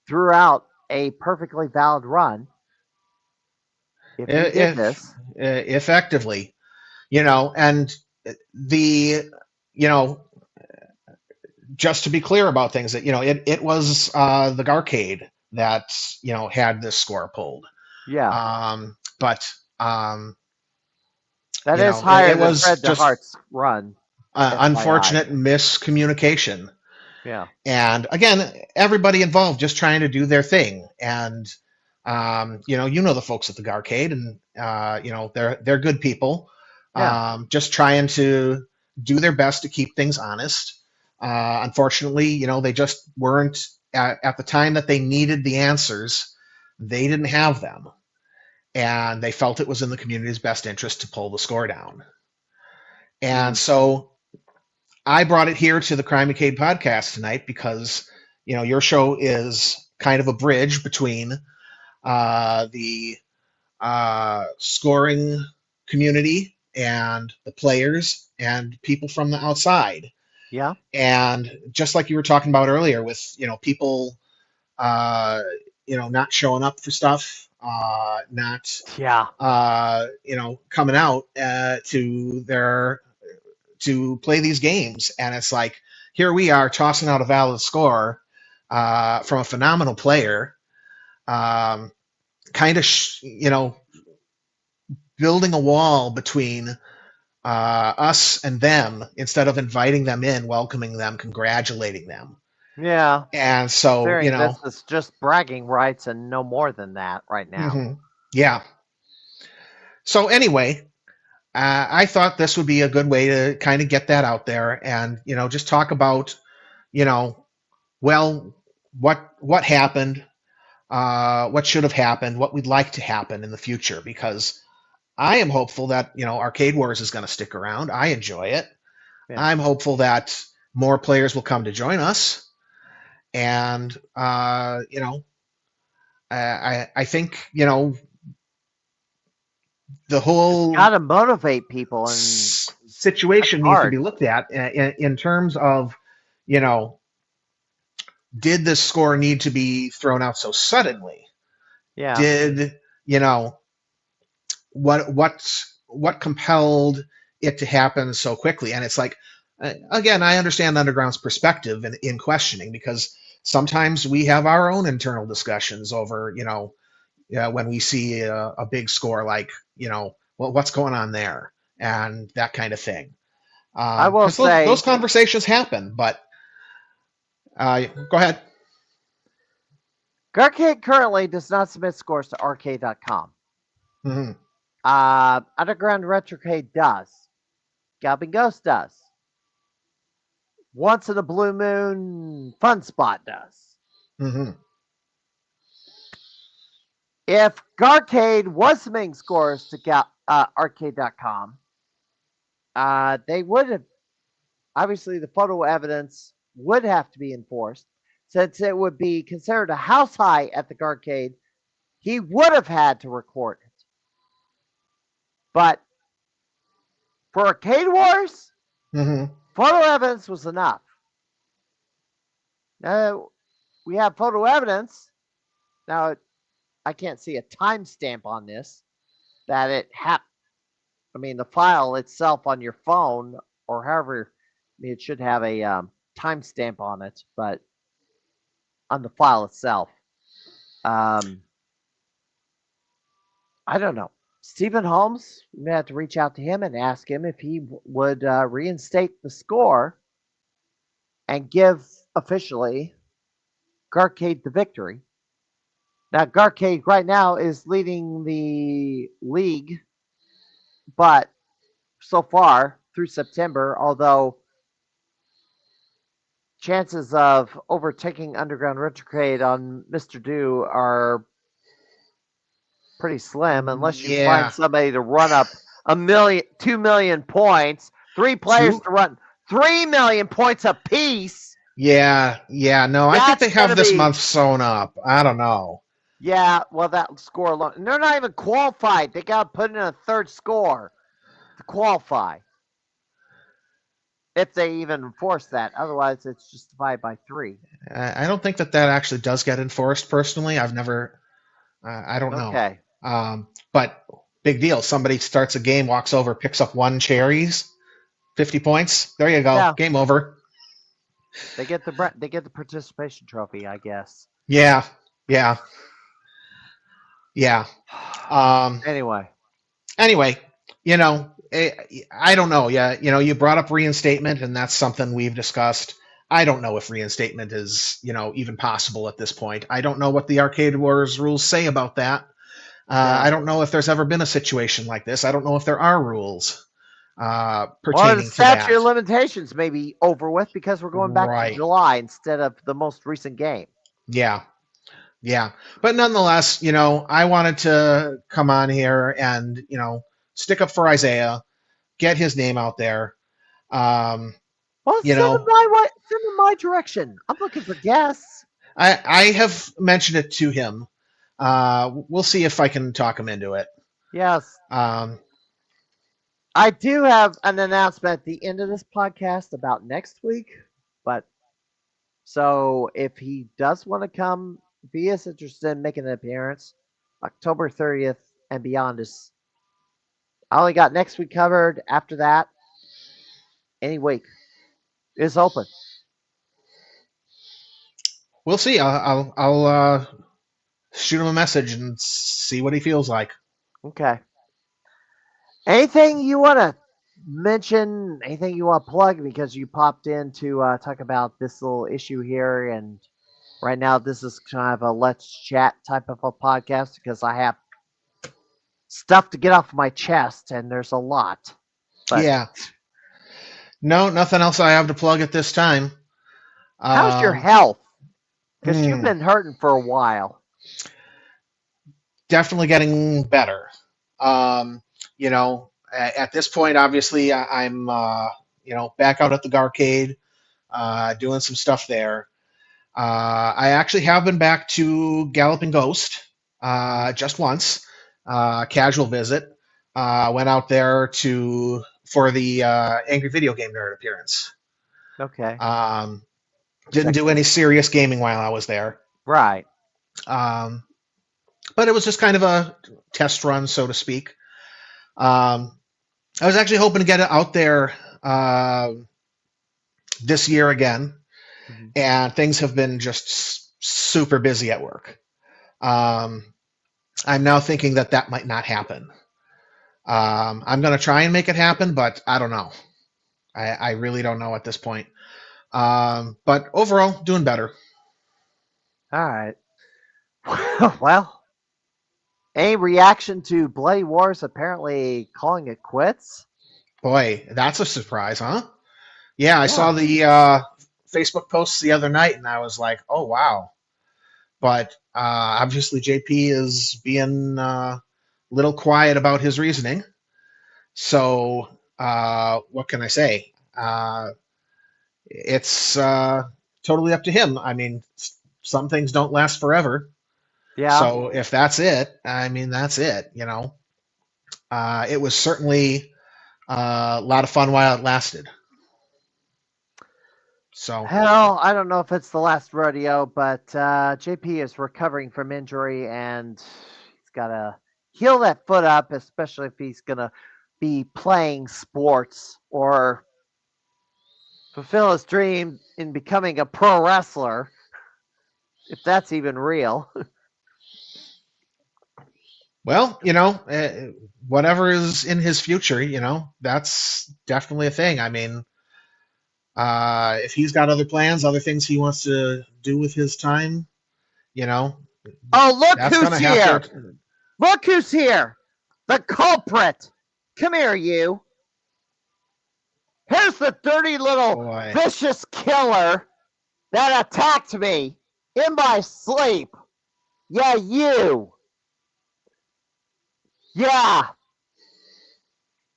threw out a perfectly valid run. If he did this. Effectively. And the, just to be clear about things, that it was the Garcade that had this score pulled. Yeah. But That You is know, higher it than was Fred just DeHart's run, FYI. unfortunate miscommunication. Yeah. And again, everybody involved just trying to do their thing. And you know the folks at the Garcade, and you know they're good people, Yeah. just trying to do their best to keep things honest. Unfortunately, you know they just weren't at the time that they needed the answers. They didn't have them, and they felt it was in the community's best interest to pull the score down. And Mm. so I brought it here to the Crimeycade podcast tonight because you know your show is kind of a bridge between the scoring community and the players and people from the outside. Yeah. And just like you were talking about earlier, with you know people, uh, you know, not showing up for stuff, not Yeah. you know coming out to play these games, and it's like here we are tossing out a valid score from a phenomenal player, um, kind of you know building a wall between us and them instead of inviting them in, welcoming them, congratulating them. Yeah. And so, you Considering this know, is just bragging rights and no more than that right now. yeah. So anyway, I thought this would be a good way to kind of get that out there, and you know, just talk about, you know, well, what happened, what should have happened, what we'd like to happen in the future, because I am hopeful that you know Arcade Wars is going to stick around. I enjoy it. Yeah. I'm hopeful that more players will come to join us, and you know, I think you know the It's whole got to motivate people and that's situation needs to hard. be looked at in terms of you know did this score need to be thrown out so suddenly? Yeah. Did you know what compelled it to happen so quickly? And it's like again, I understand the Underground's perspective in questioning, because sometimes we have our own internal discussions over you know when we see a big score like you know what's going on there and that kind of thing, I will because those say conversations happen. But go ahead. Garcade currently does not submit scores to arcade.com. Hmm. Underground Retrocade does. Galloping Ghost does. Once in a Blue Moon Fun Spot does. Hmm. If Garcade was submitting scores to arcade.com, they would have, obviously, the photo evidence would have to be enforced. Since it would be considered a house high at the Garcade, he would have had to record it. But for Arcade Wars, Hmm. photo evidence was enough. Now, we have photo evidence. Now, I can't see a timestamp on this that it happened. I mean, the file itself on your phone or however, I mean, it should have a timestamp on it, but on the file itself, um, I don't know. Stephen Holmes, we may have to reach out to him and ask him if he would reinstate the score and give officially Garcade the victory. Now, Garcade right now is leading the league, but so far through September, although chances of overtaking Underground Retrograde on Mr. Do are pretty slim unless you find Yeah. somebody to run up 2 million points, 3 players Two. to run 3 million points apiece. Yeah. Yeah. No, I think That's they have gonna this be, month sewn up. I don't know. yeah, well, that score alone. And they're not even qualified. They got to put in a third score to qualify. If they even enforce that. Otherwise, it's just divided by 3. I don't think that that actually does get enforced. Personally, I've never. I don't know. Okay. But big deal. Somebody starts a game, walks over, picks up one cherries, 50 points. There you go. Yeah. Game over. They get the participation trophy, I guess. Yeah. Yeah. Yeah. Um, Anyway, anyway, you know, I don't know. Yeah, you brought up reinstatement, and that's something we've discussed. I don't know if reinstatement is, even possible at this point. I don't know what the Arcade Wars rules say about that. Yeah. I don't know if there's ever been a situation like this. I don't know if there are rules Or the pertaining to statute that. of limitations may be over with because we're going back to Right. July instead of the most recent game. Yeah. Yeah. But nonetheless, I wanted to come on here and, stick up for Isaiah, get his name out there. Um, Well, you send them know, my way, send them my direction. I'm looking for guests. I have mentioned it to him. We'll see if I can talk him into it. Yes. Um, I do have an announcement at the end of this podcast about next week, but so if he does want to come, if he is interested in making an appearance, October 30th and beyond is. I only got next week covered. After that, any week is open. we'll see. I'll shoot him a message and see what he feels like. Okay. Anything you want to mention? Anything you want to plug? Because you popped in to talk about this little issue here, and right now this is kind of a let's chat type of a podcast because I have stuff to get off my chest, and there's a lot. But Yeah. No, nothing else I have to plug at this time. how's your health? Because you've Hmm, been hurting for a while. definitely getting better. At this point, obviously, I'm, back out at the Garcade, doing some stuff there. I actually have been back to Galloping Ghost just once, casual visit. Went out there for the Angry Video Game Nerd appearance. Okay. Um, didn't do any serious gaming while I was there. Right. Um, but it was just kind of a test run, so to speak. Um, I was actually hoping to get it out there this year again, Mhm. and things have been just super busy at work. Um, I'm now thinking that might not happen. I'm going to try and make it happen, but I don't know. I really don't know at this point. But overall, doing better. All right. Well, any reaction to Bloody Wars apparently calling it quits? Boy, that's a surprise, huh? Yeah, I saw Yeah. the Facebook posts the other night, and I was like, "Oh wow!" But obviously, JP is being a little quiet about his reasoning. So, what can I say? It's totally up to him. I mean, some things don't last forever. Yeah. So if that's it, I mean, that's it. It was certainly a lot of fun while it lasted. So, Hell, I don't know if it's the last rodeo, but JP is recovering from injury and he's got to heal that foot up, especially if he's going to be playing sports or fulfill his dream in becoming a pro wrestler, if that's even real. well, whatever is in his future, that's definitely a thing. I mean, if he's got other plans, other things he wants to do with his time, you know, Oh, look that's who's gonna have here! to. Look who's here! The culprit! Come here, you! Here's the dirty little Boy, vicious killer that attacked me in my sleep. Yeah, you. Yeah.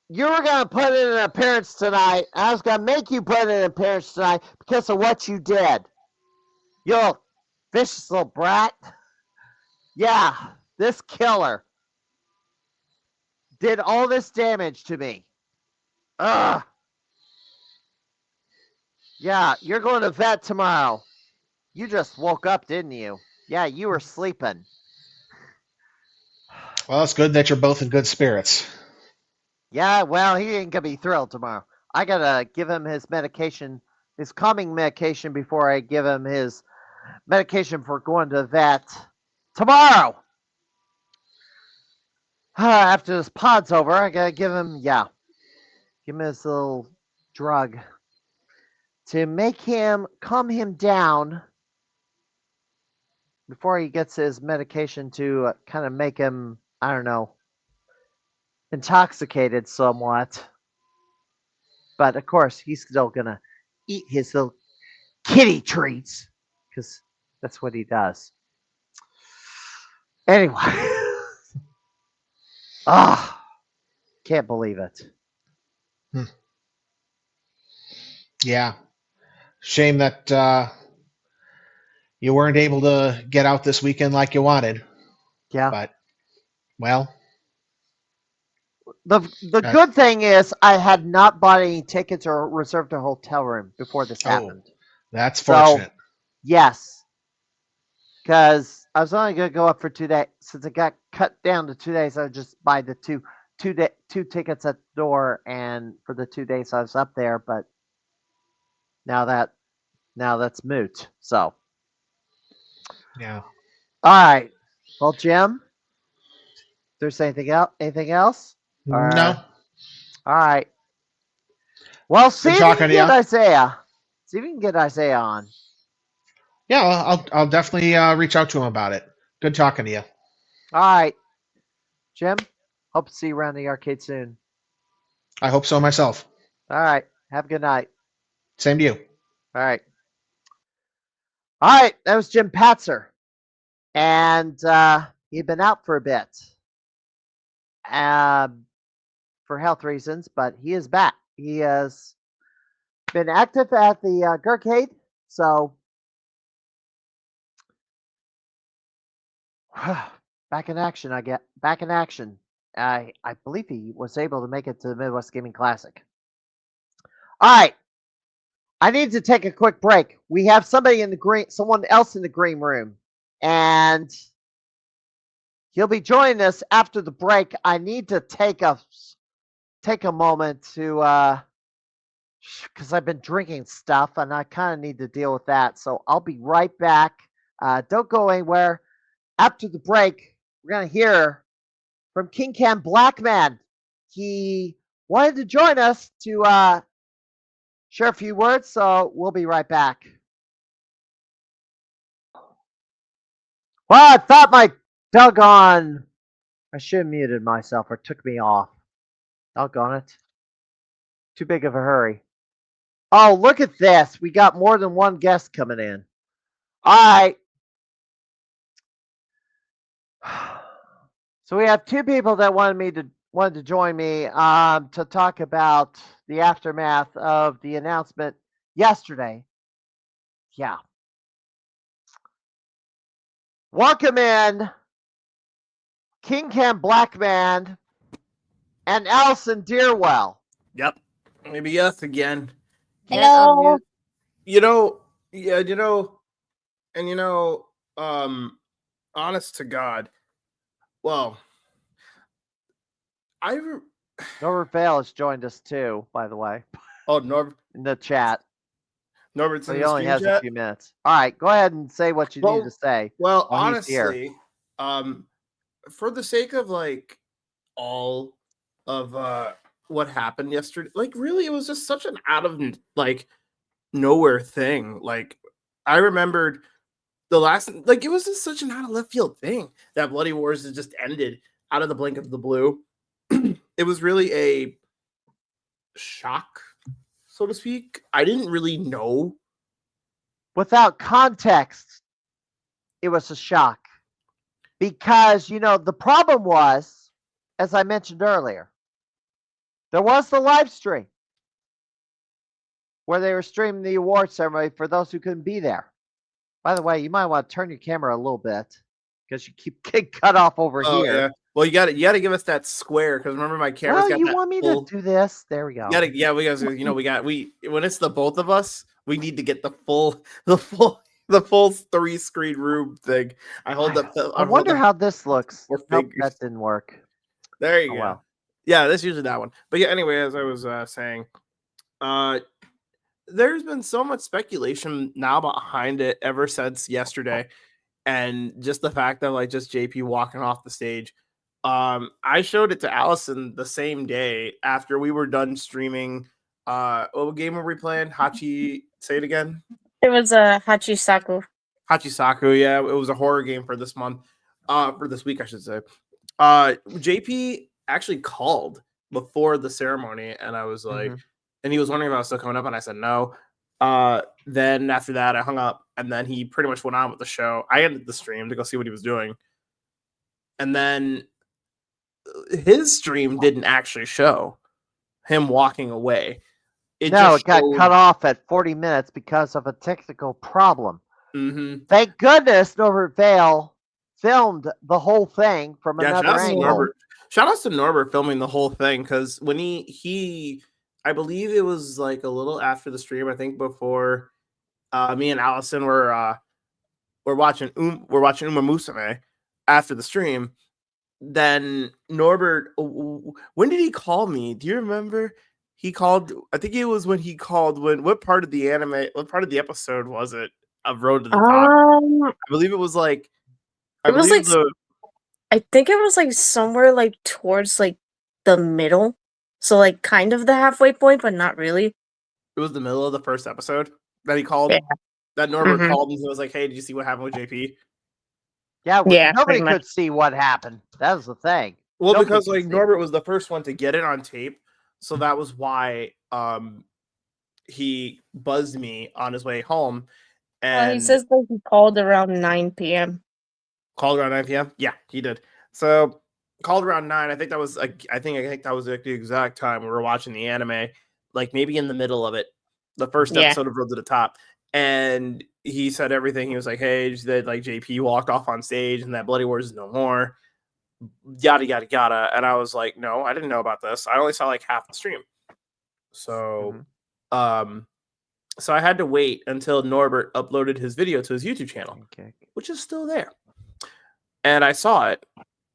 You were going to put in an appearance tonight. I was going to make you put in an appearance tonight because of what you did. You little vicious little brat. Yeah, this killer did all this damage to me. Ugh. Yeah, you're going to vet tomorrow. You just woke up, didn't you? Yeah, you were sleeping. well, it's good that you're both in good spirits. Yeah, well, he ain't gonna be thrilled tomorrow. I gotta give him his medication, his calming medication, before I give him his medication for going to the vet tomorrow. After this pod's over, I gotta give him, yeah. give him his little drug to make him calm him down before he gets his medication to kind of make him, I don't know, intoxicated somewhat. But of course, he's still gonna eat his little kitty treats because that's what he does. Anyway, can't believe it. Yeah. Shame that you weren't able to get out this weekend like you wanted. Yeah. But, well, The good thing is I had not bought any tickets or reserved a hotel room before this happened. that's fortunate. So, yes, because I was only going to go up for 2 days. Since it got cut down to 2 days, I would just buy the two tickets at the door, and for the 2 days I was up there. But now that's moot. So, Yeah. all right. Well, Jim, there's anything else? Anything else? No. All right. Well, see if you can get you. Isaiah. See if you can get Isaiah on. Yeah, I'll definitely reach out to him about it. Good talking to you. All right. Jim, hope to see you around the arcade soon. I hope so myself. All right. Have a good night. Same to you. All right. All right. That was Jim Patzer. And he'd been out for a bit for health reasons, but he is back. He has been active at the Gurkade. So, back in action, I get. Back in action. I believe he was able to make it to the Midwest Gaming Classic. All right. I need to take a quick break. We have someone else in the green room, and he'll be joining us after the break. I need to take a moment to because I've been drinking stuff, and I kind of need to deal with that. So I'll be right back. Don't go anywhere. After the break, we're gonna hear from King Cam Blackman. He wanted to join us to share a few words, so we'll be right back. Well, I thought my doggone. I should have muted myself or took me off. Doggone it. Too big of a hurry. Oh, look at this. We got more than one guest coming in. All right. So we have two people that wanted to join me to talk about the aftermath of the announcement yesterday. Yeah. Welcome in King Cam Blackman and Alison Deerwell. Yep. Maybe us again. Hello. Honest to God. Well, Norbert Vale has joined us too, by the way. Oh, Norbert in the chat. Norbert's so in he the only stream has chat? a few minutes. All right, go ahead and say what you need to say. Well, while he's here. honestly, for the sake of like all of what happened yesterday, like really, it was just such an out of like nowhere thing. Like I remembered the last, like it was just such an out of left field thing that Bloody Wars has just ended out of the blink of the blue. It was really a shock, so to speak. I didn't really know. Without context, it was a shock. Because, the problem was, as I mentioned earlier, there was the live stream where they were streaming the award ceremony for those who couldn't be there. By the way, you might want to turn your camera a little bit because you keep getting cut off over here. Yeah. Well, you got to give us that square because remember my camera's got you that want me full... to do this? There we go. When it's the both of us, we need to get the full 3-screen room thing. I wonder how this looks. Nope, that didn't work. There you go. Well. Yeah, that's usually that one. But yeah, anyway, as I was saying, there's been so much speculation now behind it ever since yesterday, and just the fact that like just JP walking off the stage, I showed it to Alison the same day after we were done streaming. What game were we playing? Say it again. It was a Hachisaku. Hachisaku, yeah, it was a horror game for this month. For this week, I should say. JP actually called before the ceremony, and I was like, and he was wondering if I was still coming up, and I said no. Then after that, I hung up, and then he pretty much went on with the show. I ended the stream to go see what he was doing, and then his stream didn't actually show him walking away. It got cut off at 40 minutes because of a technical problem. Thank goodness Norbert Vale filmed the whole thing from another angle. Shout out to Norbert filming the whole thing, because when he I believe it was like a little after the stream, I think before me and Allison were watching Uma Musume after the stream. Then Norbert, when did he call me? Do you remember? He called, I think it was when he called, what part of the episode was it of Road to the Top? I believe it was like, I think it was like somewhere like towards like the middle. So like kind of the halfway point, but not really. It was the middle of the first episode that he called, that Norbert called, and he was like, hey, did you see what happened with JP? Yeah, nobody could see what happened. That was the thing. Well, because like Norbert was the first one to get it on tape, so that was why he buzzed me on his way home. And he says that he called around 9 p.m. Called around 9 p.m. Yeah, he did. So called around 9. I think that was like the exact time we were watching the anime, like maybe in the middle of it, the first episode of Road to the Top. And he said everything. He was like, hey, that like JP walked off on stage and that Bloody Wars is no more. Yada, yada, yada. And I was like, no, I didn't know about this. I only saw like half the stream. So, so I had to wait until Norbert uploaded his video to his YouTube channel, which is still there. And I saw it.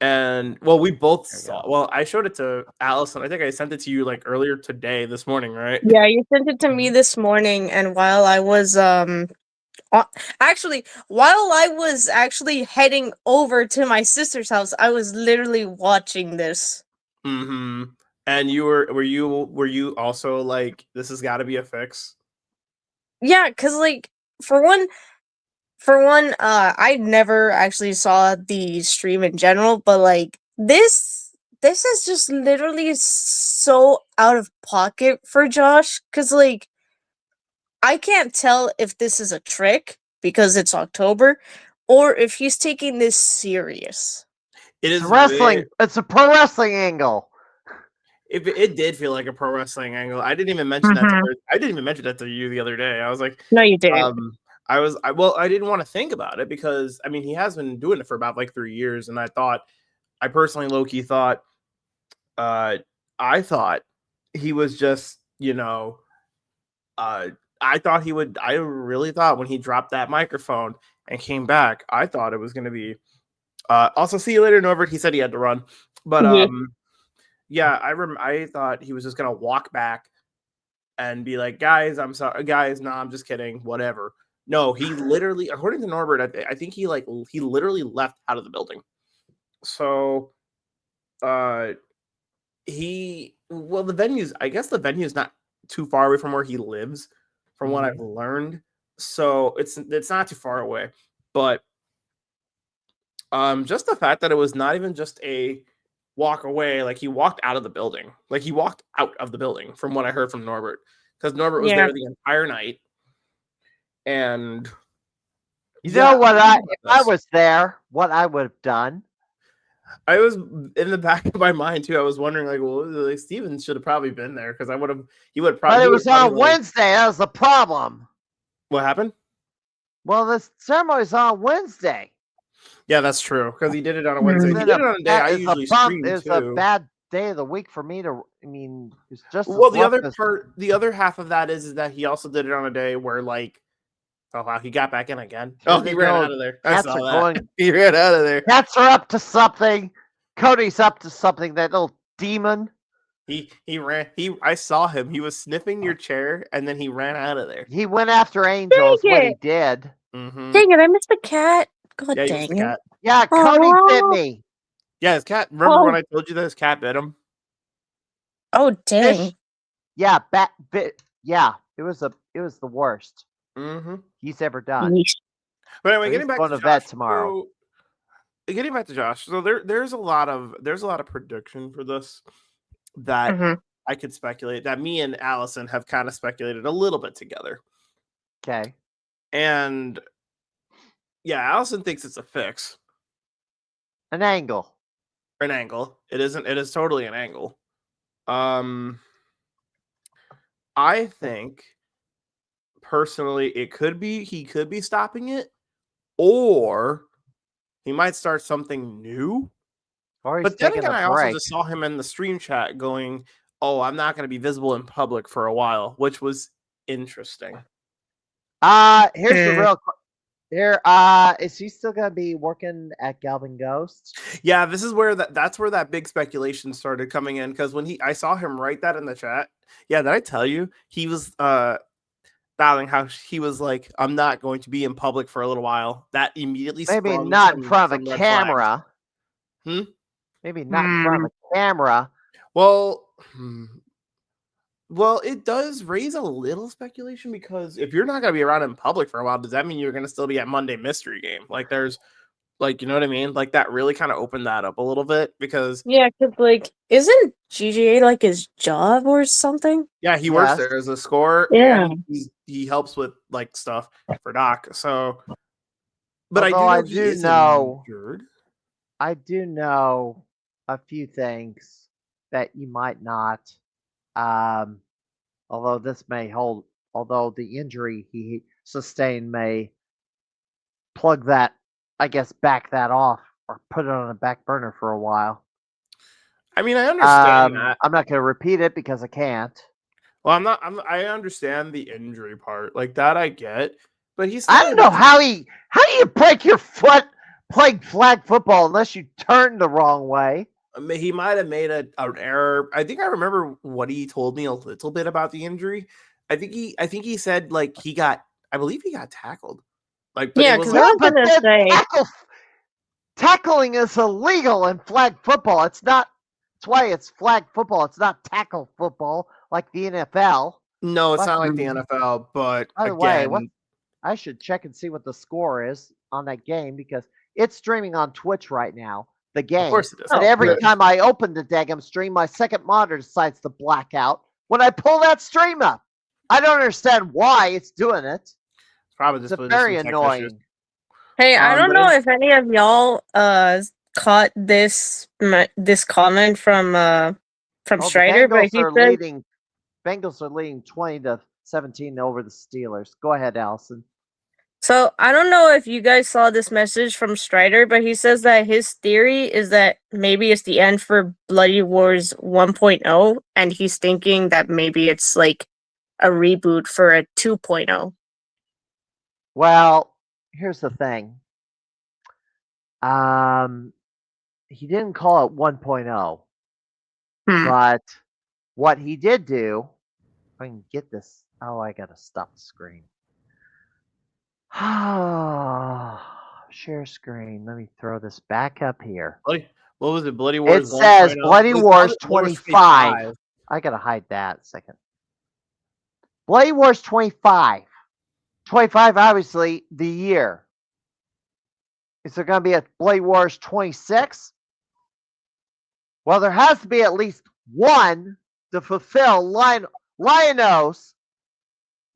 And well, we both saw. Well, I showed it to Allison. I think I sent it to you like earlier today, this morning, right? Yeah, you sent it to me this morning, and while I was actually heading over to my sister's house, I was literally watching this. And were you also like, this has got to be a fix? Yeah, because like for one, I never actually saw the stream in general, but like this is just literally so out of pocket for Josh, because like I can't tell if this is a trick because it's October, or if he's taking this serious. It is wrestling. It's a pro wrestling angle. It did feel like a pro wrestling angle. I didn't even mention that to her. I didn't even mention that to you the other day. I was like, no, you didn't. I didn't want to think about it because I mean he has been doing it for about like 3 years, and I personally low-key thought I thought he was just, I really thought when he dropped that microphone and came back, I thought it was gonna be also see you later, Norbert. He said he had to run. But yeah, I thought he was just gonna walk back and be like, guys, I'm sorry, guys, no, I'm just kidding, whatever. No, he literally, according to Norbert, I think he literally left out of the building. So, the venue's not too far away from where he lives, from what I've learned. So it's not too far away, but just the fact that it was not even just a walk away, like he walked out of the building, from what I heard from Norbert, because Norbert was there the entire night. And you know what? If I was there, what I would have done. I was in the back of my mind too. I was wondering, like, well, Steven should have probably been there because he would probably. But it was on Wednesday. That was the problem. What happened? Well, the ceremony's on Wednesday. Yeah, that's true because he did it on a Wednesday. He did it on a day I usually stream too. It's a bad day of the week for me to. I mean, it's just the other half of that is that he also did it on a day where like. Oh wow, he got back in again. Oh, he ran out of there. I saw that. He ran out of there. Cats are up to something. Cody's up to something. That little demon. He ran. I saw him. He was sniffing your chair, and then he ran out of there. He went after Angel. Is what he did. Dang it! I missed the cat. God dang it! Yeah, Cody bit me. Yeah, his cat. Remember when I told you that his cat bit him? Oh dang! Yeah, yeah, it was the worst Mm-hmm. he's ever done. Yeesh. But anyway, So getting he's back going to to vet Josh. tomorrow. Getting back to Josh. So there's a lot of prediction for this that Mhm. I could speculate, that me and Allison have kind of speculated a little bit together. Okay. And yeah, Allison thinks it's a fix. An angle. An angle. It isn't. It is totally an angle. I think personally he could be stopping it, or he might start something new. Or he's But then taking again, a I also break. just saw him in the stream chat going, "Oh, I'm not going to be visible in public for a while," which was interesting. Here's the real here. Is he still gonna be working at Galvin Ghost? Yeah, this is where that's where that big speculation started coming in, because when I saw him write that in the chat. Yeah, did I tell you he was dialing how he was like, "I'm not going to be in public for a little while." That immediately Maybe sprung not in front of a some red flags. camera. Maybe not in front of a camera. Well, well, it does raise a little speculation, because if you're not going to be around in public for a while, does that mean you're going to still be at Monday Mystery Game? Like, there's, like, you know what I mean? Like, that really kind of opened that up a little bit, because Yeah, because like, isn't GGA like his job or something? yeah, he works Yes. there as a scorer, Yeah. and he helps with like stuff for Doc. So, but Although I do know injured. I do know a few things that you might not. Although the injury he sustained may plug that, I guess, back that off or put it on a back burner for a while. I mean, I understand that. I'm not going to repeat it because I can't. Well, I understand the injury part, like that. I get, but he's. I don't know how do you break your foot playing flag football unless you turn the wrong way? He might have made an error. I think I remember what he told me a little bit about the injury. I think he said like I believe he got tackled. Like, but Yeah, it was because I was gonna say. Tackling is illegal in flag football. It's not. That's why it's flag football. It's not tackle football like the NFL. No, it's not like the NFL. But by the way, I should check and see what the score is on that game because it's streaming on Twitch right now. The game. Of course it is. But every time I open the daggum stream, my second monitor decides to black out when I pull that stream up. I don't understand why it's doing it. It's probably just very annoying. Hey, I don't know if any of y'all caught this comment from Strider, but he said Bengals are leading 20-17 over the Steelers. Go ahead, Allison. So I don't know if you guys saw this message from Strider, but he says that his theory is that maybe it's the end for Bloody Wars 1.0, and he's thinking that maybe it's like a reboot for a 2.0. Well, here's the thing. He didn't call it 1.0, but what he did do, if I can get this. Oh, I gotta stop the screen. Share screen. Let me throw this back up here. What was it? Bloody Wars. It says Bloody Wars 25. I gotta hide that a second. Bloody Wars 25. 25, obviously, the year. Is there going to be a Bloody Wars 26? Well, there has to be at least one to fulfill Lionel's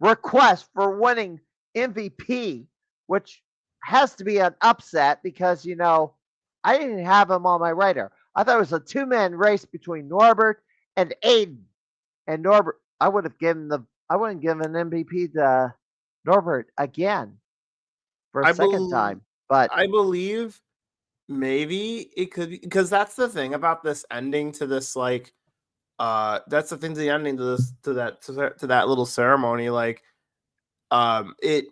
request for winning MVP, which has to be an upset because, I didn't have him on my radar. I thought it was a two-man race between Norbert and Aiden. And Norbert, I wouldn't give an MVP to Norbert again for a second time. But I believe maybe it could be, because that's the thing about this ending to this, like, that's the thing to the ending to this to that little ceremony. Like, it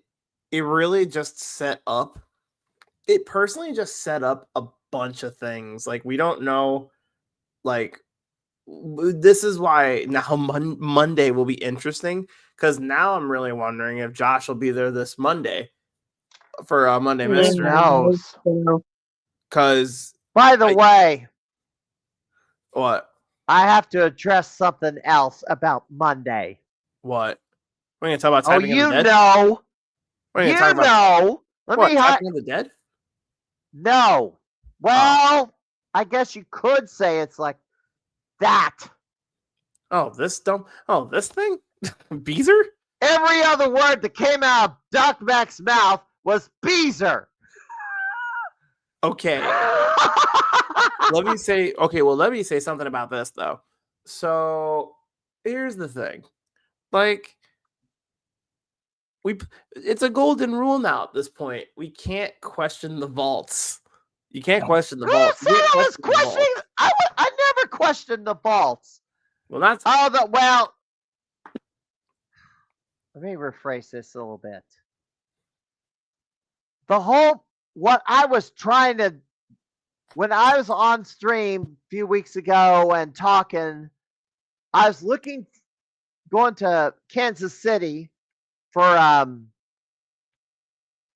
really just set up. It personally just set up a bunch of things. Like, we don't know, like, this is why now Monday will be interesting, because now I'm really wondering if Josh will be there this Monday for Monday Mystery. Who knows? Because By the way, What? I have to address something else about Monday. What? We're gonna talk about Oh, typing in the you dead. know. We're gonna You talk about know. Let what? me Typing in the dead? No. Well, I guess you could say it's like that. Oh, this dumb. Oh, this thing. Beezer. Every other word that came out of Doc Mac's mouth was Beezer. Okay. Let me say. Okay. Well, let me say something about this though. So here's the thing. Like, it's a golden rule now at this point. We can't question the vaults. You can't question the Who vault. said I was questioning? I never questioned the vaults. Well, that's well. Let me rephrase this a little bit. What I was trying to, when I was on stream a few weeks ago and talking, I was going to Kansas City for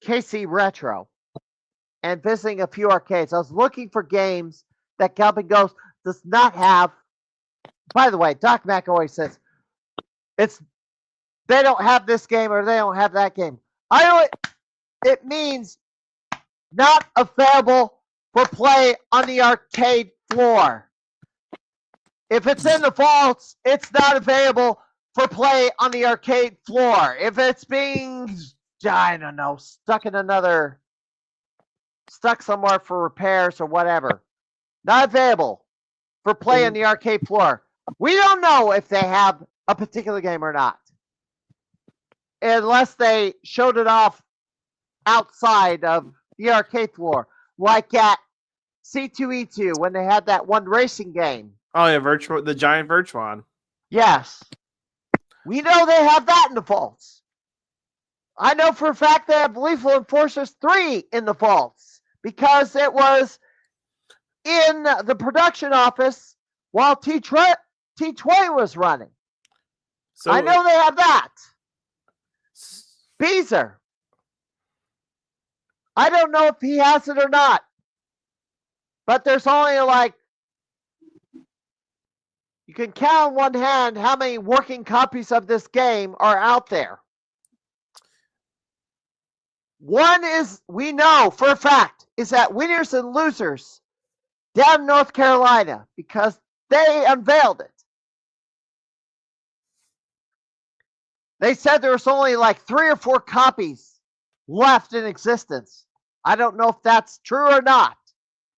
KC Retro and visiting a few arcades. I was looking for games that Galloping Ghost does not have. By the way, Doc Mac always says they don't have this game or they don't have that game. It means not available for play on the arcade floor. If it's in the vaults, it's not available for play on the arcade floor. If it's being, I don't know, stuck somewhere for repairs or whatever, not available for play on the arcade floor. We don't know if they have a particular game or not, unless they showed it off outside of the arcade floor, like at C2E2 when they had that one racing game. Oh yeah, the giant Virtuon. Yes. We know they have that in the vaults. I know for a fact they have Lethal Enforcers 3 in the vaults because it was in the production office while T20 was running. So I know they have that. Beezer. I don't know if he has it or not. But there's only you can count on one hand how many working copies of this game are out there. One is, we know for a fact, is at Winners and Losers down in North Carolina because they unveiled it. They said there was only 3 or 4 copies left in existence. I don't know if that's true or not.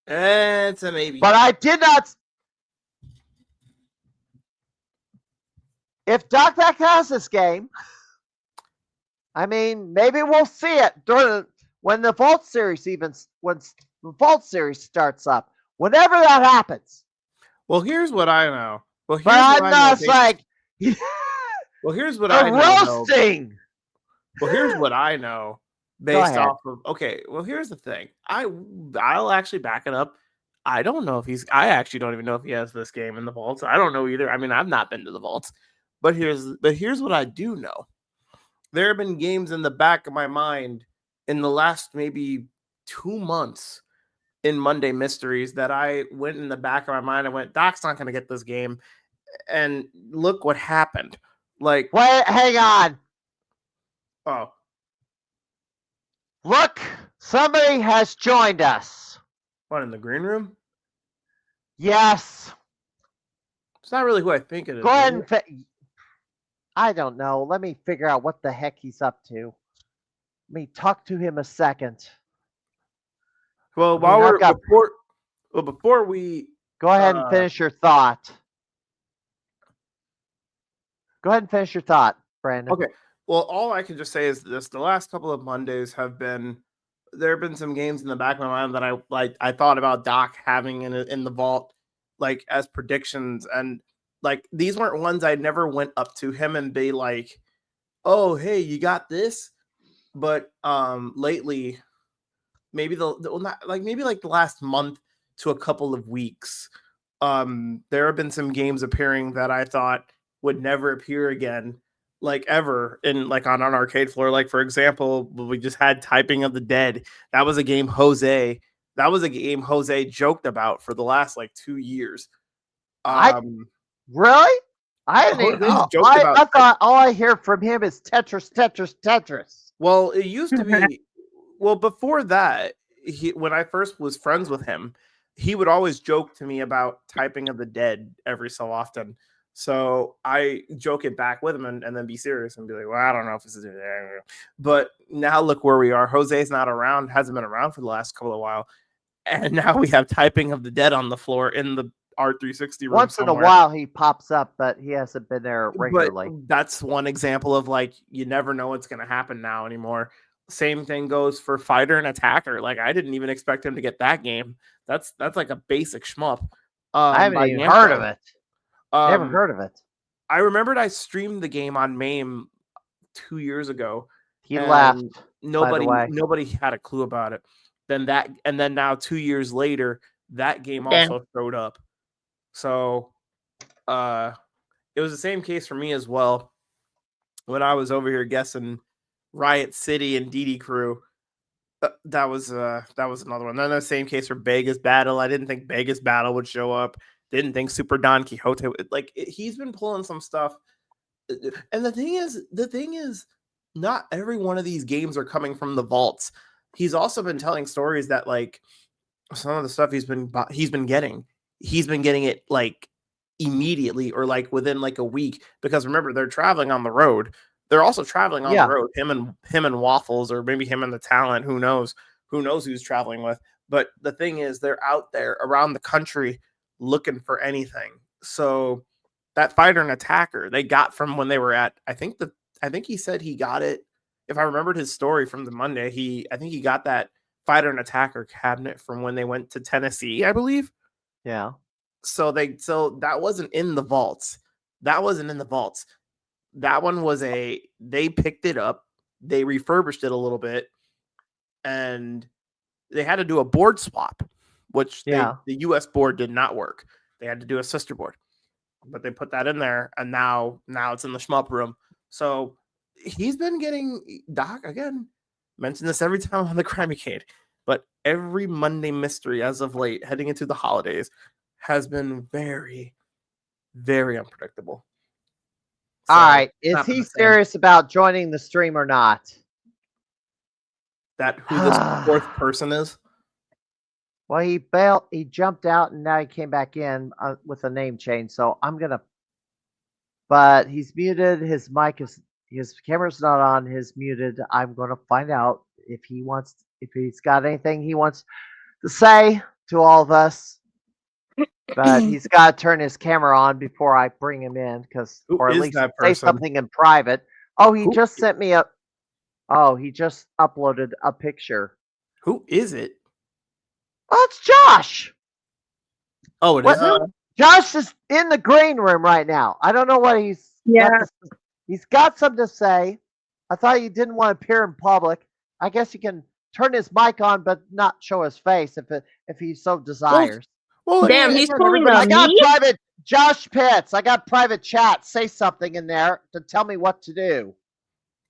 It's a maybe. But I did not. If Doc Mac has this game, I mean, maybe we'll see it when the Vault Series starts up. Whenever that happens. Well, here's what I know. Well, here's what I know. Roasting. Well, here's what I know based off of. Okay, well, here's the thing. I'll actually back it up. I don't know if I actually don't even know if he has this game in the vaults. I don't know either. I mean, I've not been to the vaults, but here's what I do know. There have been games in the back of my mind in the last maybe 2 months in Monday Mysteries that I went in the back of my mind. I went, Doc's not going to get this game, and look what happened. Wait, hang on. Oh, look, somebody has joined us. What, in the green room? Yes. It's not really who I think it is. Go ahead and I don't know. Let me figure out what the heck he's up to. Let me talk to him a second. Well, before we go ahead and finish your thought. Go ahead and finish your thought, Brandon. Okay. Well, all I can just say is this: the last couple of Mondays there have been some games in the back of my mind that I thought about Doc having in the vault, as predictions, and these weren't ones I never went up to him and be like, "Oh, hey, you got this." But lately, maybe the last month to a couple of weeks, there have been some games appearing that I thought would never appear again, ever on an arcade floor. For example, we just had Typing of the Dead. That was a game Jose That was a game Jose joked about for the last like 2 years. Really? I didn't. Jose's joked about. I thought all I hear from him is Tetris, Tetris, Tetris. Well, it used to be. Well, before that, when I first was friends with him, he would always joke to me about Typing of the Dead every so often. So I joke it back with him and then be serious and be like, well, I don't know if this is. But now look where we are. Jose's not around, hasn't been around for the last couple of while. And now we have Typing of the Dead on the floor in the R360 room. Once somewhere. in a while he pops up, but he hasn't been there regularly. But that's one example of like, you never know what's going to happen now anymore. Same thing goes for Fighter and Attacker. Like, I didn't even expect him to get that game. That's like a basic shmup. I haven't even heard of it. Never heard of it. I remembered I streamed the game on MAME 2 years ago. He left. Nobody had a clue about it. Then now 2 years later, that game also showed up. So it was the same case for me as well. When I was over here guessing Riot City and DD Crew, that was another one. Then the same case for Vegas Battle. I didn't think Vegas Battle would show up. Didn't think Super Don Quixote. He's been pulling some stuff. And the thing is, not every one of these games are coming from the vaults. He's also been telling stories that like some of the stuff he's been getting it like immediately or like within like a week, because remember, they're traveling on the road. They're also traveling on the road. Him and Waffles, or maybe him and the talent. Who knows who's traveling with. But the thing is, they're out there around the country looking for anything. So that Fighter and Attacker they got from when they were at, I think he said he got it. If I remembered his story from the Monday, I think he got that Fighter and Attacker cabinet from when they went to Tennessee, I believe. Yeah. So that wasn't in the vaults. That one was they picked it up, they refurbished it a little bit, and they had to do a board swap, which the US board did not work. They had to do a sister board, but they put that in there, and now it's in the shmup room. So he's been getting, Doc, again, mention this every time on the Crimeycade, but every Monday mystery as of late, heading into the holidays, has been very, very unpredictable. So, all right. Is he serious about joining the stream or not? That who this fourth person is? Well, he jumped out and now he came back in with a name change. So but he's muted. His camera's not on. His muted. I'm going to find out if he's got anything he wants to say to all of us. But he's got to turn his camera on before I bring him in, or at least say something in private. Oh, he just sent me he just uploaded a picture. Who is it? Oh, it's Josh. Oh, it is. Josh is in the green room right now. I don't know what he's got something to say. I thought he didn't want to appear in public. I guess he can turn his mic on but not show his face if he so desires. Well, damn, he's pulling up. I got private Josh Pitts. I got private chat. Say something in there to tell me what to do.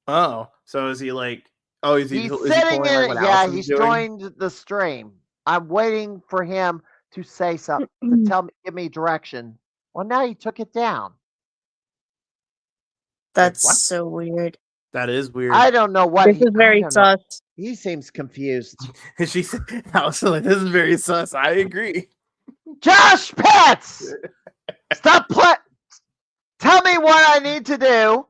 Oh, so is he like? Oh, he's sitting in. Yeah, he's joined the stream. I'm waiting for him to say something to give me direction. Well, now he took it down. That's so weird. That is weird. I don't know what. This is very sus. He seems confused. She said, "This is very sus." I agree. Josh Pitts, stop tell me what I need to do.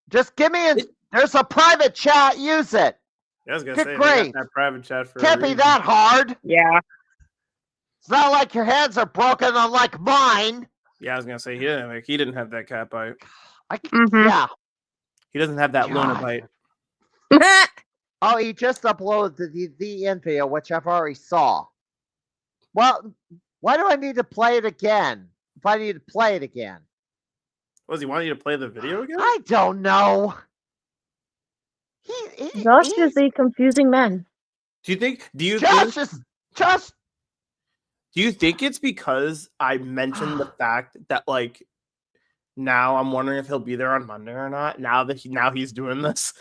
Just give me there's a private chat. Use it. I was gonna say great. That private chat for can't be that hard. Yeah. It's not like your hands are broken, unlike mine. Yeah, I was gonna say he didn't have that cat bite. Yeah. He doesn't have that Luna bite. Oh, he just uploaded the end video, which I've already saw. Well, why do I need to play it again? If I need to play it again. Does he want you to play the video again? I don't know. Josh is a confusing man. Do you think it's because I mentioned the fact that like now I'm wondering if he'll be there on Monday or not? Now he's doing this?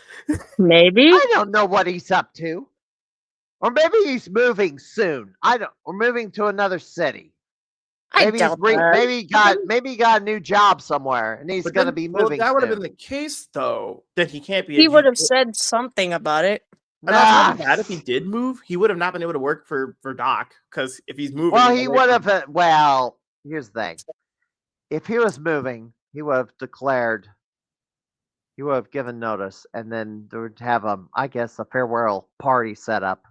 Maybe. I don't know what he's up to. Or maybe he's moving soon. Or moving to another city. I Maybe doubt that. maybe he got a new job somewhere and he's gonna be moving. That would have soon. been the case, though. That he can't be. He would have said something about it. And on top of that, if he did move, he would have not been able to work for Doc, because if he's moving, Well, he would have. Well, here's the thing: if he was moving, he would have declared. He would have given notice, and then they would have I guess, a farewell party set up,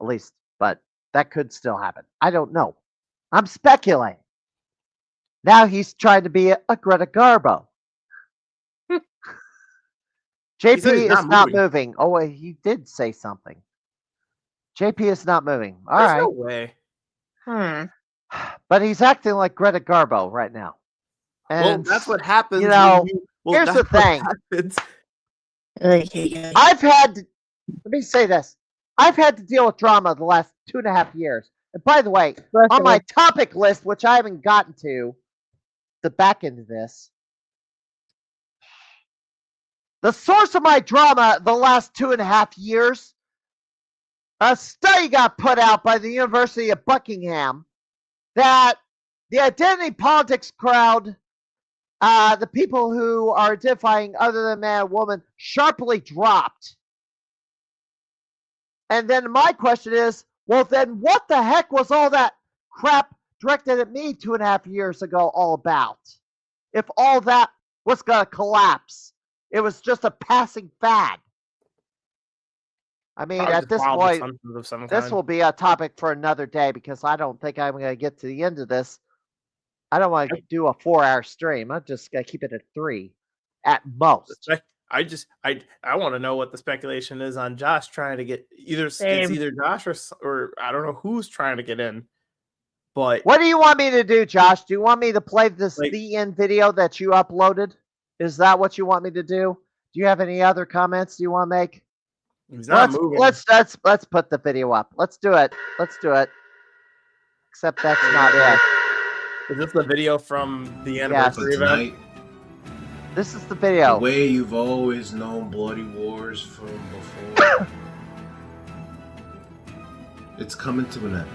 at least. But that could still happen. I don't know. I'm speculating. Now he's trying to be a Greta Garbo. JP is not moving. Oh, wait, he did say something. JP is not moving. All right. No way. But he's acting like Greta Garbo right now. And that's what happens. Here's the thing. Let me say this. I've had to deal with drama the last 2.5 years. And by the way, on my topic list, which I haven't gotten to, the back end of this, the source of my drama the last 2.5 years, a study got put out by the University of Buckingham that the identity politics crowd, the people who are identifying other than man and woman, sharply dropped. And then my question is, well, then what the heck was all that crap directed at me 2.5 years ago all about? If all that was going to collapse, it was just a passing fad. I mean, at this point, this will be a topic for another day because I don't think I'm going to get to the end of this. I don't want to do a 4-hour stream. I'm just going to keep it at 3 at most. I want to know what the speculation is on Josh trying to get it's either Josh or I don't know who's trying to get in. But what do you want me to do, Josh? Do you want me to play this the end video that you uploaded? Is that what you want me to do? Do you have any other comments you want to make? He's not moving. Let's put the video up. Let's do it. Except that's not it. Is this the video from the anniversary event? This is the video. The way you've always known Bloody Wars from before. It's coming to an end.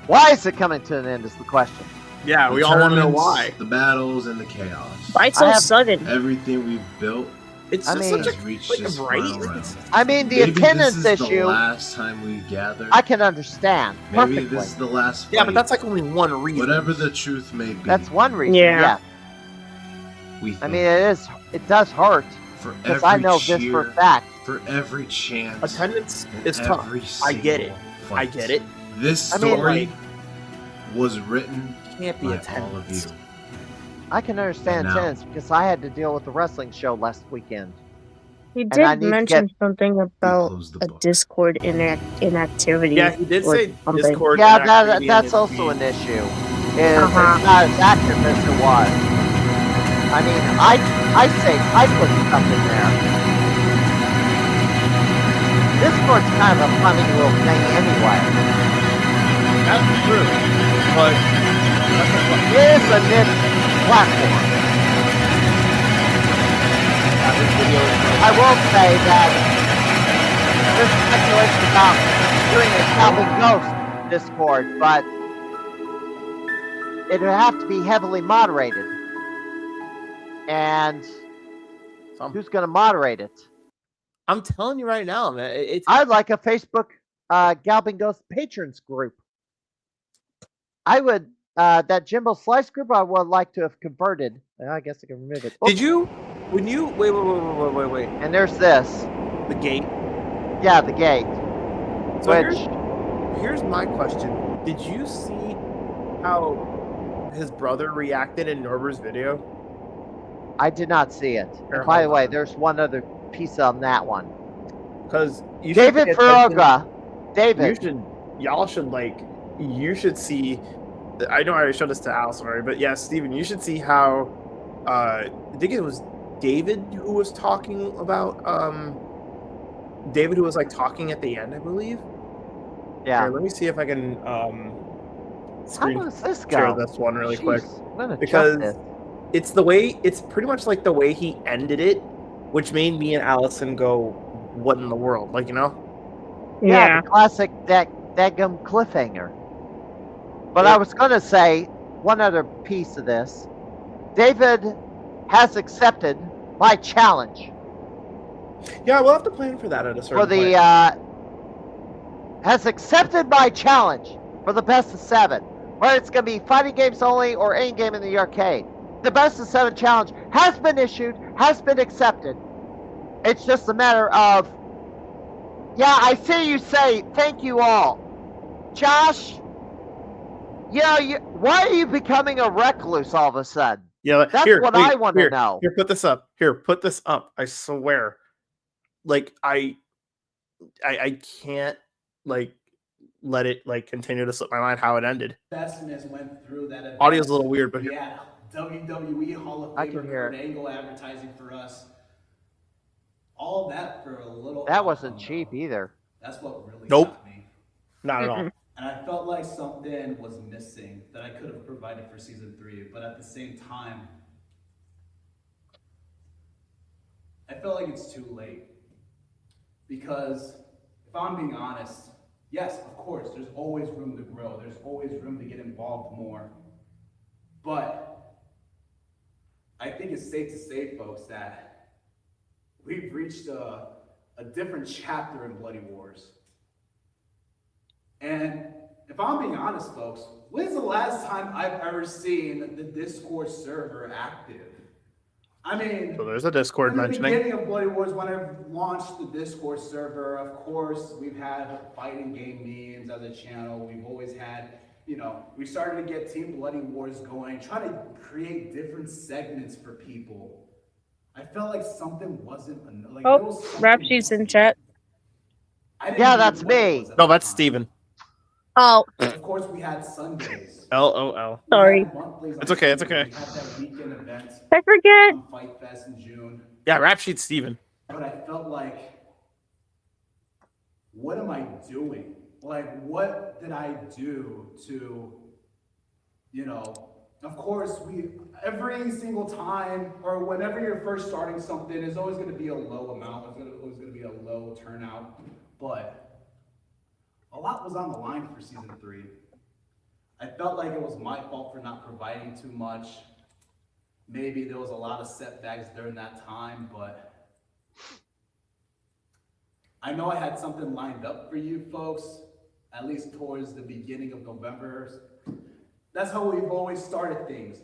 Why is it coming to an end is the question. Yeah, we all want to know why. The battles and the chaos. Why so sudden? Everything we've built. It's just such a I mean, the attendance issue. The last time we gathered. I can understand. Maybe perfectly. This is the last fight. Yeah, but that's like only one reason. Whatever the truth may be. That's one reason. Yeah. I mean, it does hurt. Because I know this for a fact. For every chance. Attendance is tough. I get it. Fight. I get it. This story was written can't be by all of you. I can understand attendance because I had to deal with the wrestling show last weekend. He did mention something about a Discord inactivity. Yeah, he did say something. Discord. Yeah, that's also an issue. It's not as active as it was. I mean, I say I put stuff in there. Discord's kind of a funny little thing anyway. That's true, but it is a niche platform. I will say that there's speculation about doing a Calvin Ghost Discord, but it would have to be heavily moderated. And who's going to moderate it? I'm telling you right now, man. I'd like a Facebook Galvin Ghost patrons group. I would that Jimbo Slice group. I would like to have converted. I guess I can remove it. Did you? When you wait. And there's this. The gate. Yeah, the gate. So here's my question. Did you see how his brother reacted in Norbert's video? I did not see it. And by the way, there's one other piece on that one. Because David Ferroga. David. You should see. I know I already showed this to Alison already, but yeah, Steven, you should see how. I think it was David who was talking about. David who was like talking at the end, I believe. Yeah. Here, let me see if I can. How does this go? Share this one really quick because it's the way. It's pretty much like the way he ended it, which made me and Allison go, "What in the world?" Like, you know. Yeah. the classic dadgum cliffhanger. But Yeah. I was going to say one other piece of this. David has accepted my challenge Yeah, we'll have to plan for that at a certain for the point. has accepted my challenge for the best of 7, whether it's going to be fighting games only or any game in the arcade. The best of 7 challenge has been issued, has been accepted. It's just a matter of, yeah, I see you say thank you all. Josh, why are you becoming a recluse all of a sudden? Yeah, That's here, what wait, I want to here, know. Here, put this up. Here, put this up. I swear. Like I can't like let it like continue to slip my mind how it ended. Investments went through that event. Audio's a little weird, but we had WWE Hall of I can Famer hear Kurt it. Angle advertising for us. All that for a little. That wasn't outcome, cheap though. either. That's what really Nope. got me. not at all. Mm-mm. And I felt like something was missing that I could have provided for season 3, but at the same time, I felt like it's too late. Because if I'm being honest, yes, of course, there's always room to grow. There's always room to get involved more. But I think it's safe to say, folks, that we've reached a different chapter in Bloody Wars. And if I'm being honest, folks, when's the last time I've ever seen the Discord server active? I mean, So there's a Discord in the mentioning. beginning of Bloody Wars, when I launched the Discord server, of course, we've had fighting game memes as a channel. We've always had, we started to get Team Bloody Wars going, trying to create different segments for people. I felt like something wasn't like. there Oh, was something rap sheets in missing. chat. I didn't Yeah, know that's what it me. was at No, the that's time. Steven. Oh, Of course, we had Sundays. LOL. We sorry. had monthlies on It's okay, it's Sundays. okay. We had that weekend event I forget. on Fight Fest in June. Yeah, rap sheet Steven. But I felt like, what am I doing? Like, what did I do to, of course, every single time, or whenever you're first starting something, it's always going to be a low amount. It's always going to be a low turnout. But a lot was on the line for season 3. I felt like it was my fault for not providing too much. Maybe there was a lot of setbacks during that time, but I know I had something lined up for you folks, at least towards the beginning of November. That's how we've always started things.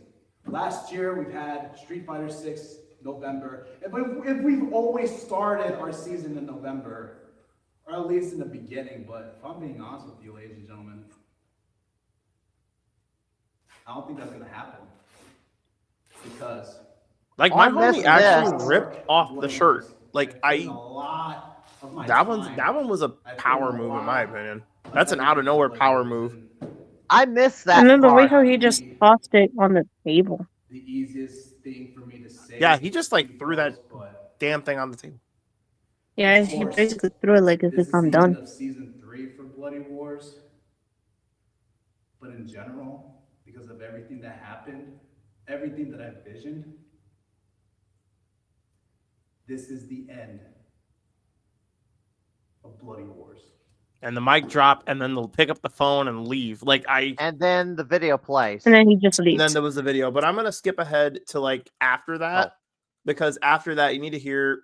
Last year, we've had Street Fighter 6 November. If we've always started our season in November, or at least in the beginning, but if I'm being honest with you, ladies and gentlemen, I don't think that's gonna happen. Because Like my I missed homie actually this. ripped off the shirt. Like a lot of my that time. one was a I put power in a move in lot my opinion. of That's an effort out of nowhere into power Bloody move. Wars, I missed that And then the way part. how he just tossed it on the table. the easiest thing for me to say. Yeah, he just like to threw that folks, but damn thing on the table. Yeah, of he course, basically threw it like as this if is I'm the end done. of season 3 for Bloody Wars. But in general, because of everything that happened, everything that I visioned, this is the end of Bloody Wars. And the mic drop, and then they'll pick up the phone and leave. Like And then the video plays. And then he just and leaves. then there was the video. But I'm gonna skip ahead to like after that, Oh. because after that you need to hear.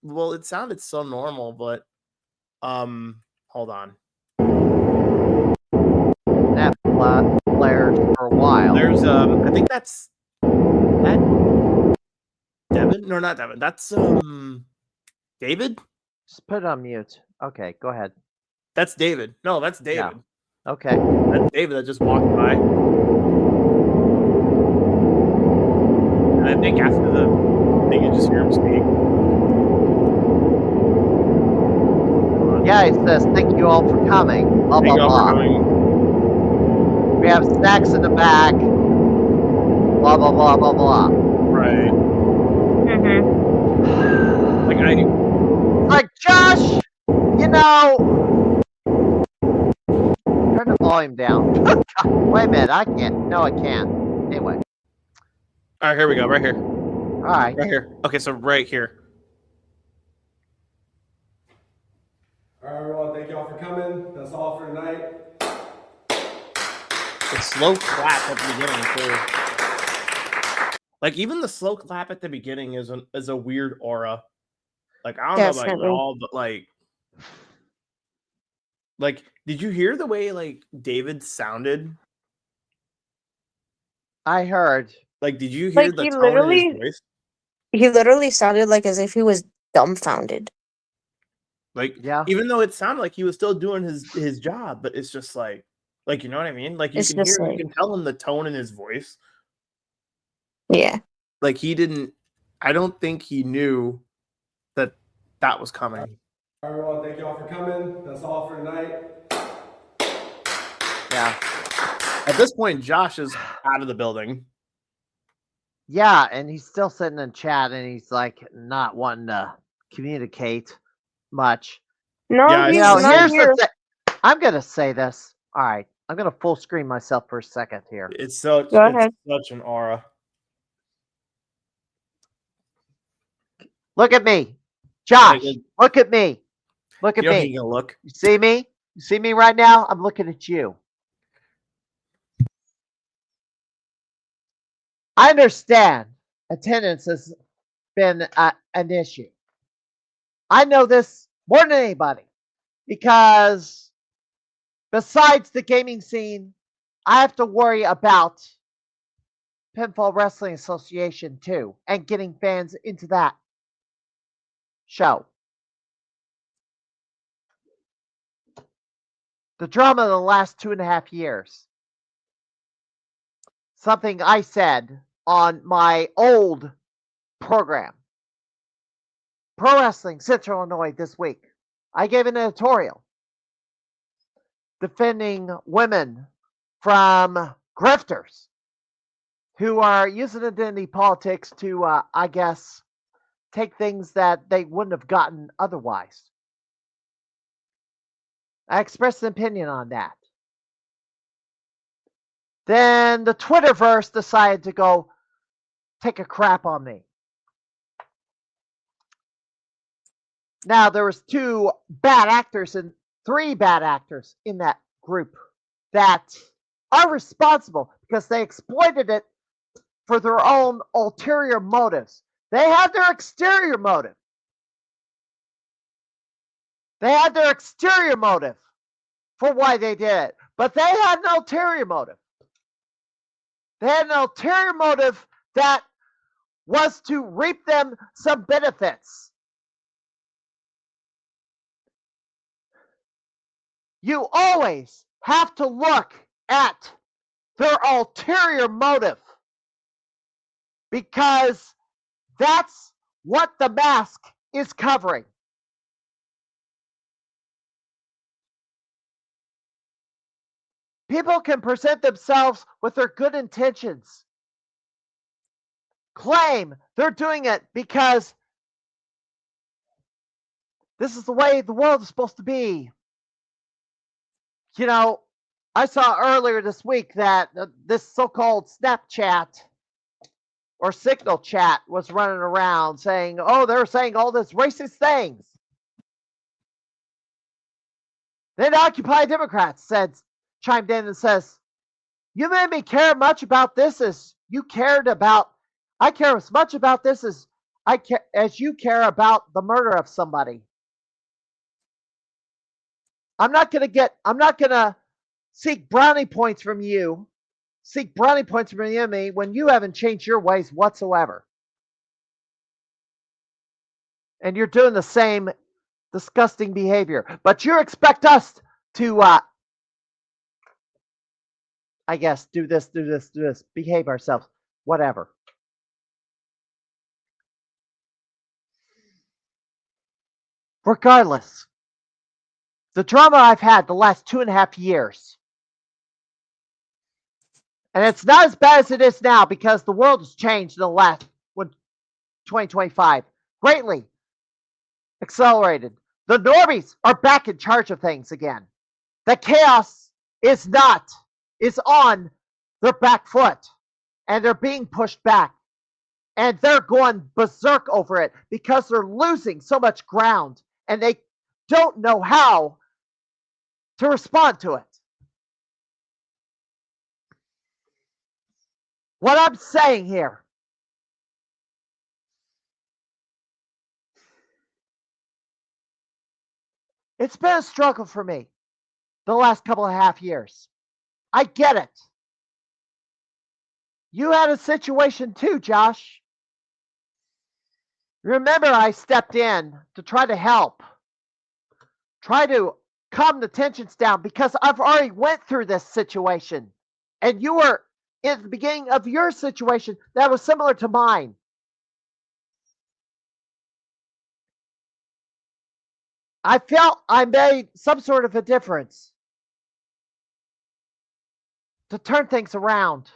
Well, it sounded so normal, but hold on. That players for a while. There's I think that's that Devin. No, not Devin. That's David. Just put it on mute. Okay, go ahead. That's David. No, that's David. Yeah. Okay. That's David that just walked by. And I think after the thing, you just hear him speak. Yeah, he says, thank you all for coming. Blah, Thank blah, you all for blah. coming. We have snacks in the back. Blah, blah, blah, blah, blah. Right. Mm-hmm. Like Like, Josh, turn the volume down. Wait a minute, I can't. No, I can't. Anyway, all right, here we go. Right here. all right. Right here. Okay, so right here. All right, everyone, thank y'all for coming. That's all for tonight. The slow clap at the beginning too. Like even the slow clap at the beginning is a weird aura. Like I don't know about Definitely. y'all, but like did you hear the way like David sounded? I heard. Like did you hear Like the tone in his voice? he literally sounded like as if he was dumbfounded. Like Yeah. even though it sounded like he was still doing his job, but it's just like you know what I mean? Like you It's can just hear, you like, can tell in the tone in his voice. yeah. Like he didn't. I don't think he knew that was coming. All right, everyone, thank y'all for coming. That's all for tonight. Yeah. At this point, Josh is out of the building. Yeah, and he's still sitting in chat, and he's like not wanting to communicate much. No, Yeah, he's it's- not Here's here. the thing. I'm gonna say this. All right, I'm gonna full screen myself for a second here. It's Go ahead. such an aura. Look at me, Yeah, Josh. you Look at me. Look at don't me. think you're gonna look. You see me? You see me right now? I'm looking at you. I understand attendance has been an issue. I know this more than anybody because besides the gaming scene, I have to worry about Pinball Wrestling Association too and getting fans into that show. The drama of the last 2.5 years. Something I said on my old program, Pro Wrestling Central Illinois, this week. I gave an editorial defending women from grifters who are using identity politics to, I guess, take things that they wouldn't have gotten otherwise. I expressed an opinion on that. Then the Twitterverse decided to go take a crap on me. Now there was 3 bad actors in that group that are responsible because they exploited it for their own ulterior motives. They had their exterior motive. They had their exterior motive for why they did it, but they had an ulterior motive. They had an ulterior motive that was to reap them some benefits. You always have to look at their ulterior motive because that's what the mask is covering. People can present themselves with their good intentions, claim they're doing it because this is the way the world is supposed to be. You know, I saw earlier this week that this so-called Snapchat or Signal chat was running around saying, oh, they're saying all this racist things. Then Occupy Democrats chimed in and says, you made me care much about this as you cared about, I care as much about this as you care about the murder of somebody. I'm not gonna seek brownie points from you, me when you haven't changed your ways whatsoever. And you're doing the same disgusting behavior. But you expect us to, I guess, do this, behave ourselves, whatever. Regardless, the drama I've had the last 2.5 years, and it's not as bad as it is now because the world has changed in the last 2025 greatly accelerated. The normies are back in charge of things again. The chaos is on their back foot, and they're being pushed back, and they're going berserk over it because they're losing so much ground, and they don't know how to respond to it. What I'm saying here, it's been a struggle for me the last couple of half years. I get it. You had a situation too, Josh. Remember, I stepped in to try to help, try to calm the tensions down because I've already went through this situation. And you were in the beginning of your situation that was similar to mine. I felt I made some sort of a difference to turn things around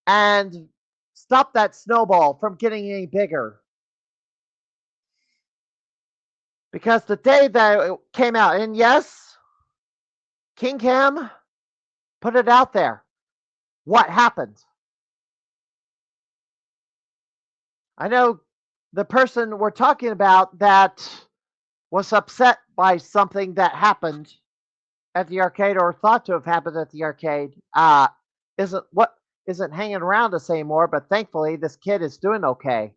and stop that snowball from getting any bigger. Because the day that it came out, and yes, King Cam put it out there. What happened? I know the person we're talking about that was upset by something that happened at the arcade or thought to have happened at the arcade isn't hanging around us anymore, but thankfully this kid is doing okay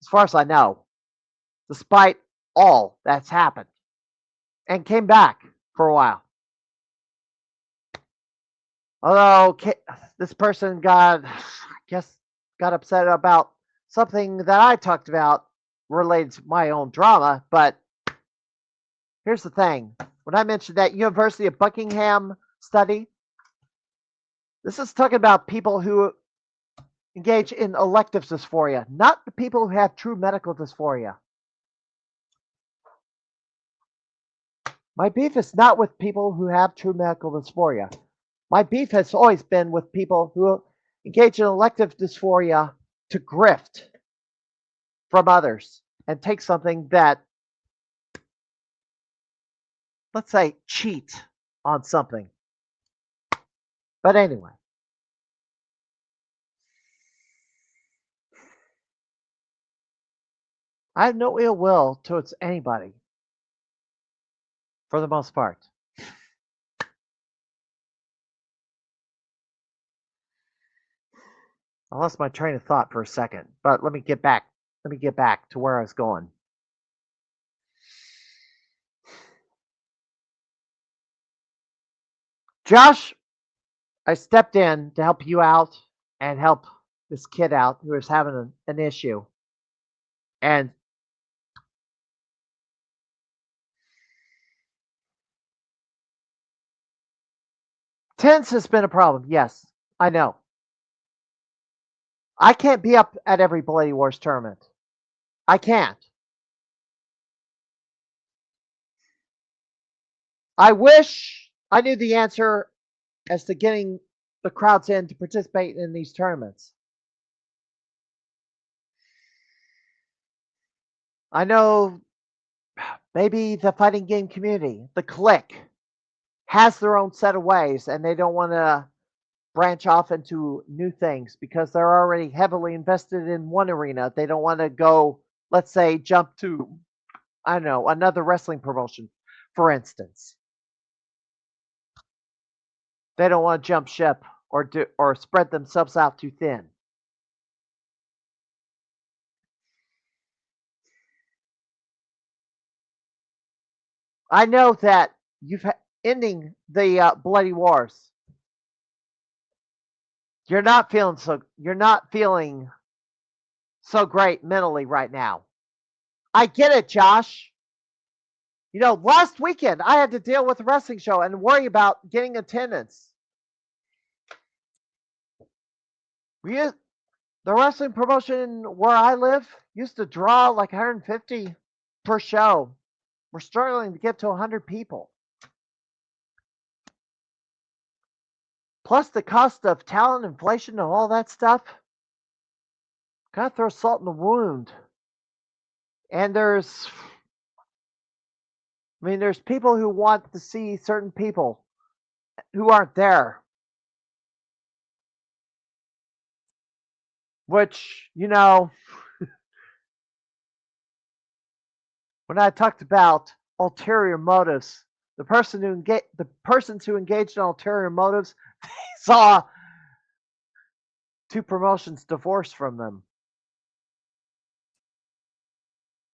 as far as I know, despite all that's happened, and came back for a while. Although this person got upset about something that I talked about related to my own drama, but here's the thing. When I mentioned that University of Buckingham study, this is talking about people who engage in elective dysphoria, not the people who have true medical dysphoria. My beef is not with people who have true medical dysphoria. My beef has always been with people who engage in elective dysphoria to grift from others and take something that, let's say, cheat on something. But anyway. I have no ill will towards anybody, for the most part. I lost my train of thought for a second, but let me get back. Let me get back to where I was going. Josh, I stepped in to help you out and help this kid out who is having an issue. And tense has been a problem. Yes, I know. I can't be up at every Bloody Wars tournament. I can't. I wish I knew the answer as to getting the crowds in to participate in these tournaments. I know maybe the fighting game community, the clique, has their own set of ways and they don't want to branch off into new things because they're already heavily invested in one arena. They don't want to go, let's say, jump to, I don't know, another wrestling promotion, for instance. They don't want to jump ship or spread themselves out too thin. I know that ending the Bloody Wars. You're not feeling so great mentally right now. I get it, Josh. You know, last weekend I had to deal with a wrestling show and worry about getting attendance. The wrestling promotion where I live used to draw like 150 per show. We're struggling to get to 100 people. Plus the cost of talent, inflation, and all that stuff. Gotta throw salt in the wound. And there's people who want to see certain people who aren't there. Which, you know, when I talked about ulterior motives. The persons who engaged in ulterior motives saw 2 promotions divorced from them.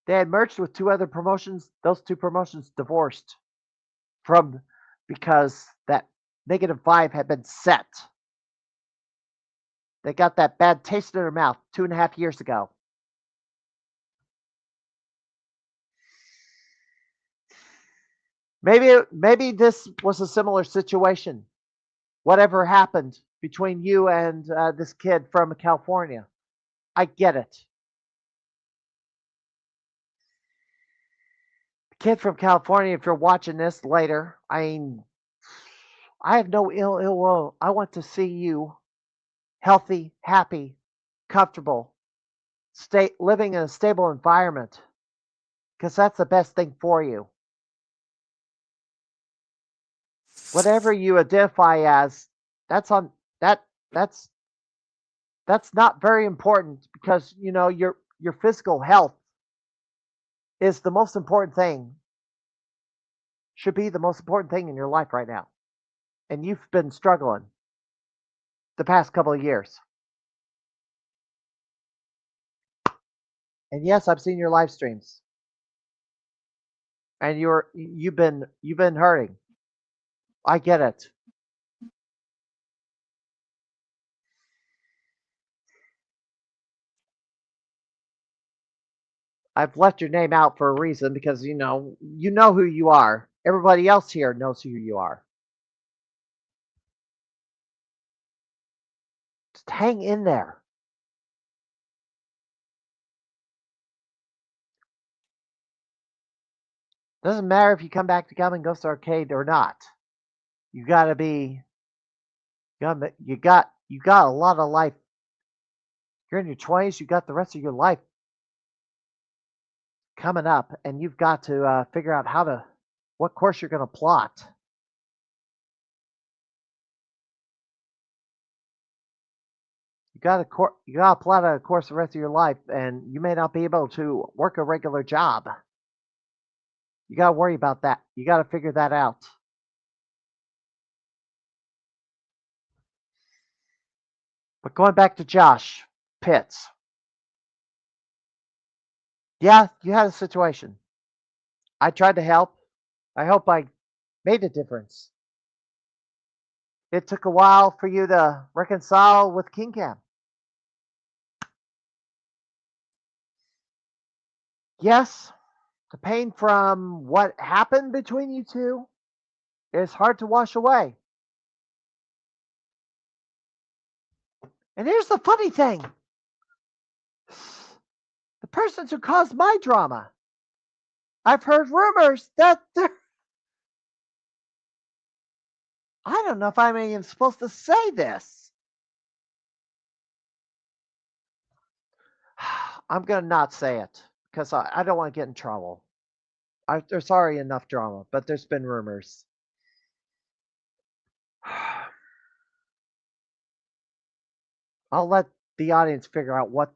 They had merged with 2 other promotions. Those 2 promotions divorced from because that -5 had been set. They got that bad taste in their mouth 2.5 years ago. Maybe this was a similar situation. Whatever happened between you and this kid from California. I get it. The kid from California, if you're watching this later, I have no ill will. I want to see you healthy, happy, comfortable, living in a stable environment, because that's the best thing for you. Whatever you identify as, that's not very important, because your physical health is the most important thing. Should be the most important thing in your life right now. And you've been struggling the past couple of years. And yes, I've seen your live streams. And you've been hurting. I get it. I've left your name out for a reason, because you know who you are. Everybody else here knows who you are. Just hang in there. Doesn't matter if you come back to Gum Ghost Arcade or not. You got a lot of life. You're in your 20s. You got the rest of your life coming up, and you've got to figure out what course you're going to plot. You got to plot out a course the rest of your life, and you may not be able to work a regular job. You got to worry about that. You got to figure that out. But going back to Josh Pitts. Yeah, you had a situation. I tried to help. I hope I made a difference. It took a while for you to reconcile with King Cam. Yes, the pain from what happened between you two is hard to wash away. And here's the funny thing. The persons who caused my drama, I've heard rumors that they're... I don't know if I'm even supposed to say this. I'm going to not say it, because I don't want to get in trouble. There's already enough drama, but there's been rumors. I'll let the audience figure out what.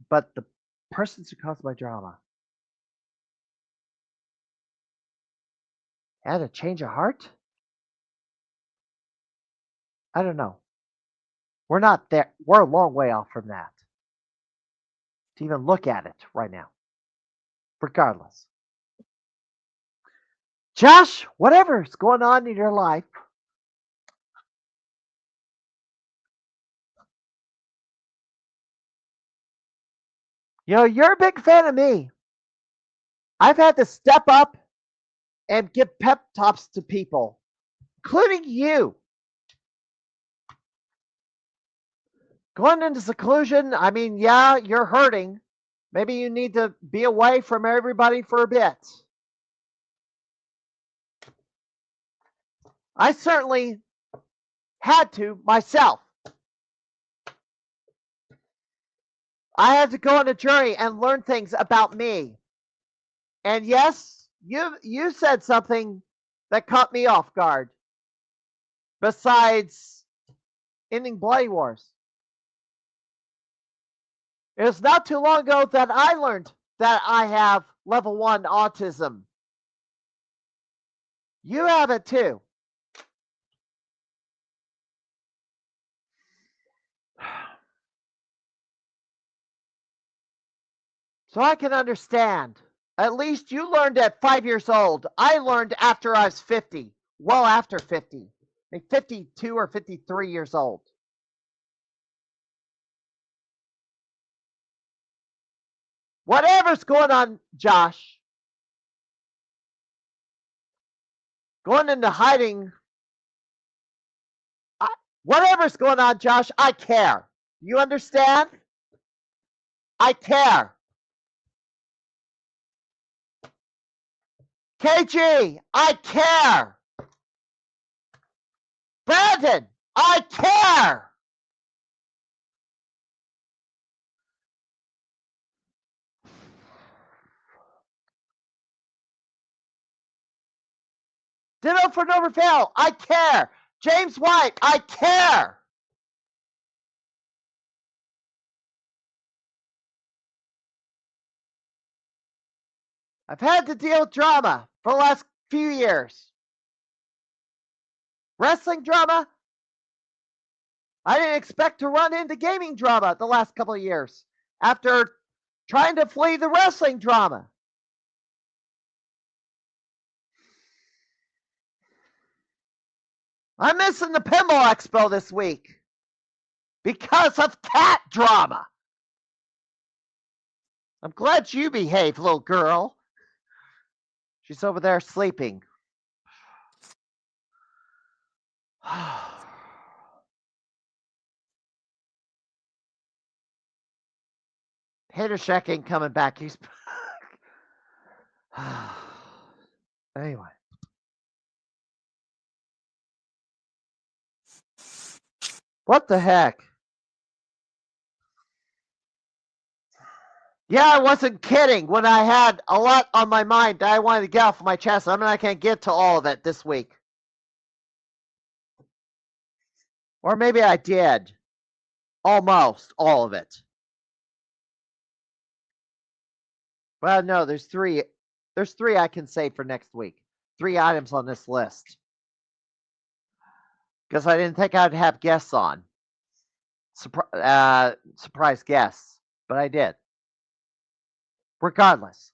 But the persons who caused my drama had a change of heart? I don't know. We're not there. We're a long way off from that, to even look at it right now. Regardless. Josh, whatever's going on in your life, you're a big fan of me. I've had to step up and give pep talks to people, including you. Going into seclusion, I mean, yeah, you're hurting. Maybe you need to be away from everybody for a bit. I certainly had to myself. I had to go on a journey and learn things about me. And yes, you said something that caught me off guard. Besides ending Bloody Wars. It was not too long ago that I learned that I have level 1 autism. You have it too. So I can understand. At least you learned at 5 years old. I learned after I was 50. Well, after 50. Like 52 or 53 years old. Whatever's going on, Josh. Going into hiding. Whatever's going on, Josh, I care. You understand? I care. KG, I care. Brandon, I care. Ditto for Norbert Vale, I care. James White, I care. I've had to deal with drama for the last few years. Wrestling drama. I didn't expect to run into gaming drama the last couple of years after trying to flee the wrestling drama. I'm missing the Pinball Expo this week because of cat drama. I'm glad you behaved, little girl. She's over there sleeping. Hater Shack ain't coming back. He's anyway. What the heck? Yeah, I wasn't kidding when I had a lot on my mind that I wanted to get off my chest. I mean, I can't get to all of it this week. Or maybe I did. Almost all of it. Well, no, there's three. There's three I can say for next week. 3 items on this list. Because I didn't think I'd have guests on. Surprise guests. But I did. Regardless.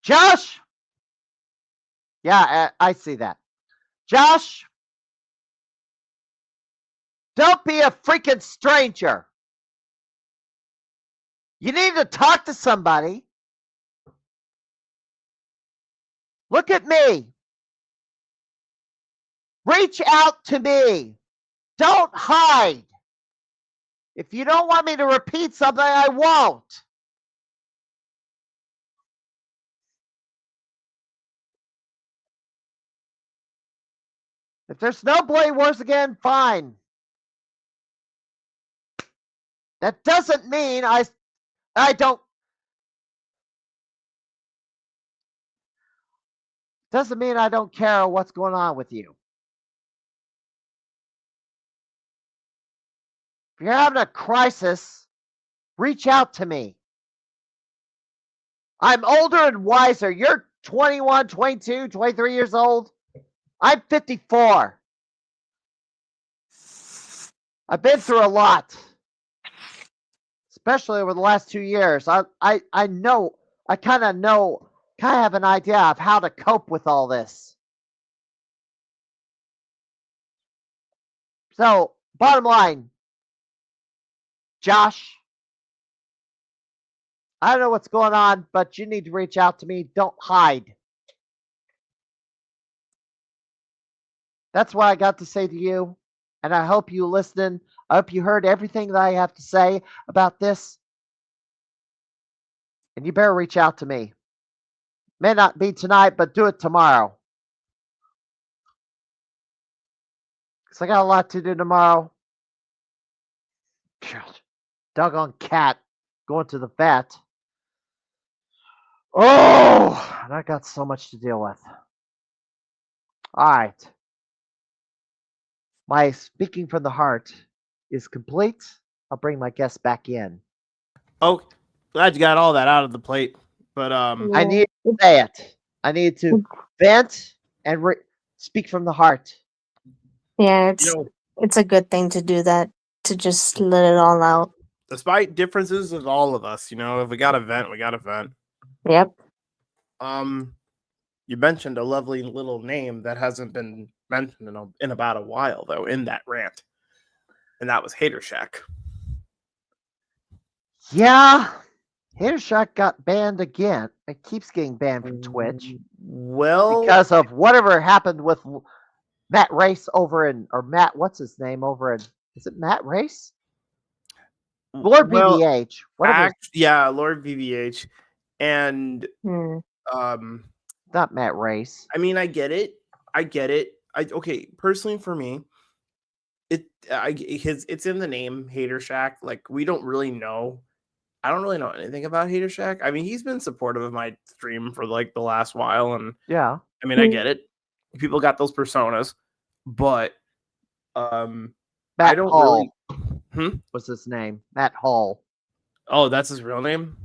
Josh! Yeah, I see that. Josh! Don't be a freaking stranger. You need to talk to somebody. Look at me. Reach out to me. Don't hide. If you don't want me to repeat something, I won't. If there's no Bloody Wars again, fine. That doesn't mean I don't. Doesn't mean I don't care what's going on with you. If you're having a crisis, reach out to me. I'm older and wiser. You're 21, 22, 23 years old. I'm 54. I've been through a lot, especially over the last 2 years. I know, I kind of have an idea of how to cope with all this. So, bottom line, Josh, I don't know what's going on, but you need to reach out to me. Don't hide. That's what I got to say to you. And I hope you listened. I hope you heard everything that I have to say about this. And you better reach out to me. May not be tonight, but do it tomorrow. Because I got a lot to do tomorrow. Doggone cat going to the vet. Oh, and I got so much to deal with. All right. My speaking from the heart is complete, I'll bring my guests back in. Oh, glad you got all that out of the plate. But I need to say it. I need to vent and speak from the heart. Yeah, you know, it's a good thing to do that, to just let it all out. despite differences of all of us, if we got a vent, we got a vent. Yep. You mentioned a lovely little name that hasn't been mentioned in about a while, though, in that rant, and that was Hater Shack. Yeah, Hatershack got banned again. It keeps getting banned from Twitch Well, because of whatever happened with Matt Race or Matt, what's his name over in? Is it Matt Race? Lord BBH. Whatever. Yeah, Lord BBH, and Not Matt Race. I mean, I get it. Okay, personally for me, it's in the name Hater Shack. Like, we don't really know. I don't really know anything about Hater Shack. I mean, he's been supportive of my stream for like the last while, and yeah, I mean, I get it. People got those personas, but Matt I don't Hall. really. What's his name? Matt Hall. Oh, that's his real name?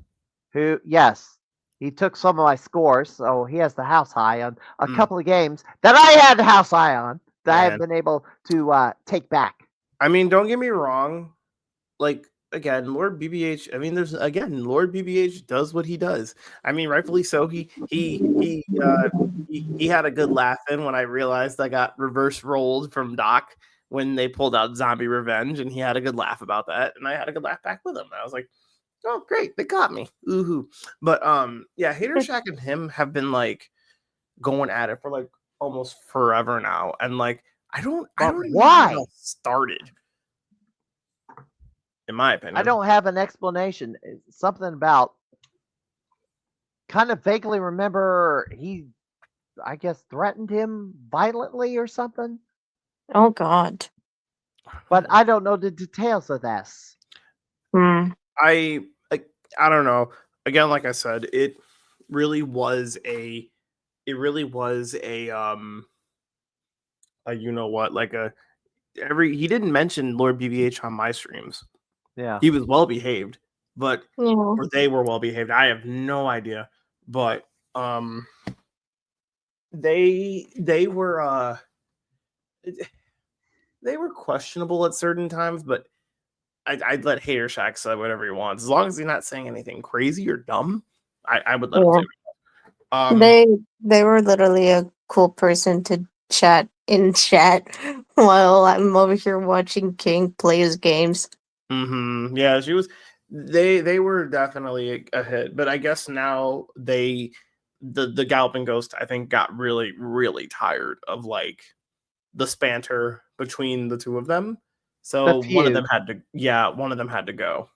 Who? Yes, he took some of my scores, so he has the house high on a couple of games that I had the house high on that I haven't been able to take back. I mean, don't get me wrong. Like, again, Lord BBH. I mean, Lord BBH does what he does. I mean, rightfully so. He had a good laugh in when I realized I got reverse rolled from Doc when they pulled out Zombie Revenge, and he had a good laugh about that, and I had a good laugh back with him. I was like, oh, great, they got me. Ooh. But yeah, Hater Shack and him have been like going at it for like almost forever now, and like I don't know how it all started. In my opinion, I don't have an explanation. It's something about kind of vaguely remember he, I guess, threatened him violently or something. Oh God. But I don't know the details of this. I don't know. Again, like I said, it really was a you know what, like he didn't mention Lord BBH on my streams. Yeah. He was well behaved, but or they were well behaved. I have no idea. But they were questionable at certain times, but I'd let Hater Shack say whatever he wants. As long as he's not saying anything crazy or dumb, I would let him say They were literally a cool person to chat while I'm over here watching King play his games. Yeah, she was. They were definitely a hit, but I guess now the Galloping Ghost, I think, got really, really tired of like the spanter between the two of them. So one of them had to go,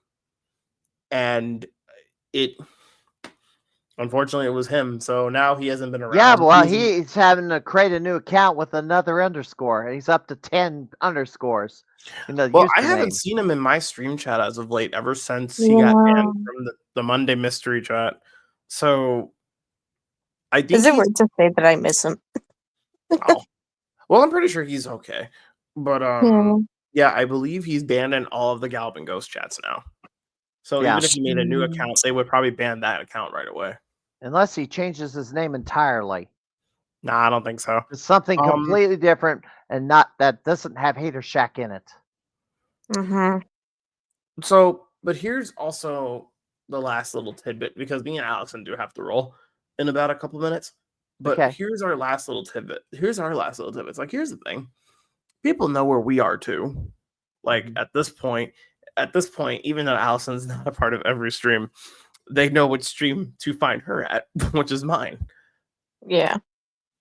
and unfortunately it was him. So now he hasn't been around. Yeah, well, he's having to create a new account with another underscore, and he's up to 10 underscores. Well, I haven't seen him in my stream chat as of late, ever since he got banned from the Monday mystery chat. So I think is it weird to say that I miss him? Oh. Well, I'm pretty sure he's okay. But yeah, I believe he's banned in all of the Galloping Ghost chats now. So even if he made a new account, they would probably ban that account right away. Unless he changes his name entirely. Nah, I don't think so. It's something completely different and not that doesn't have Hater Shack in it. So, but here's also the last little tidbit, because me and Alison do have to roll in about a couple minutes. But here's our last little tidbit. It's like, here's the thing. People know where we are too. Like at this point, even though Alison's not a part of every stream, they know which stream to find her at, which is mine. Yeah.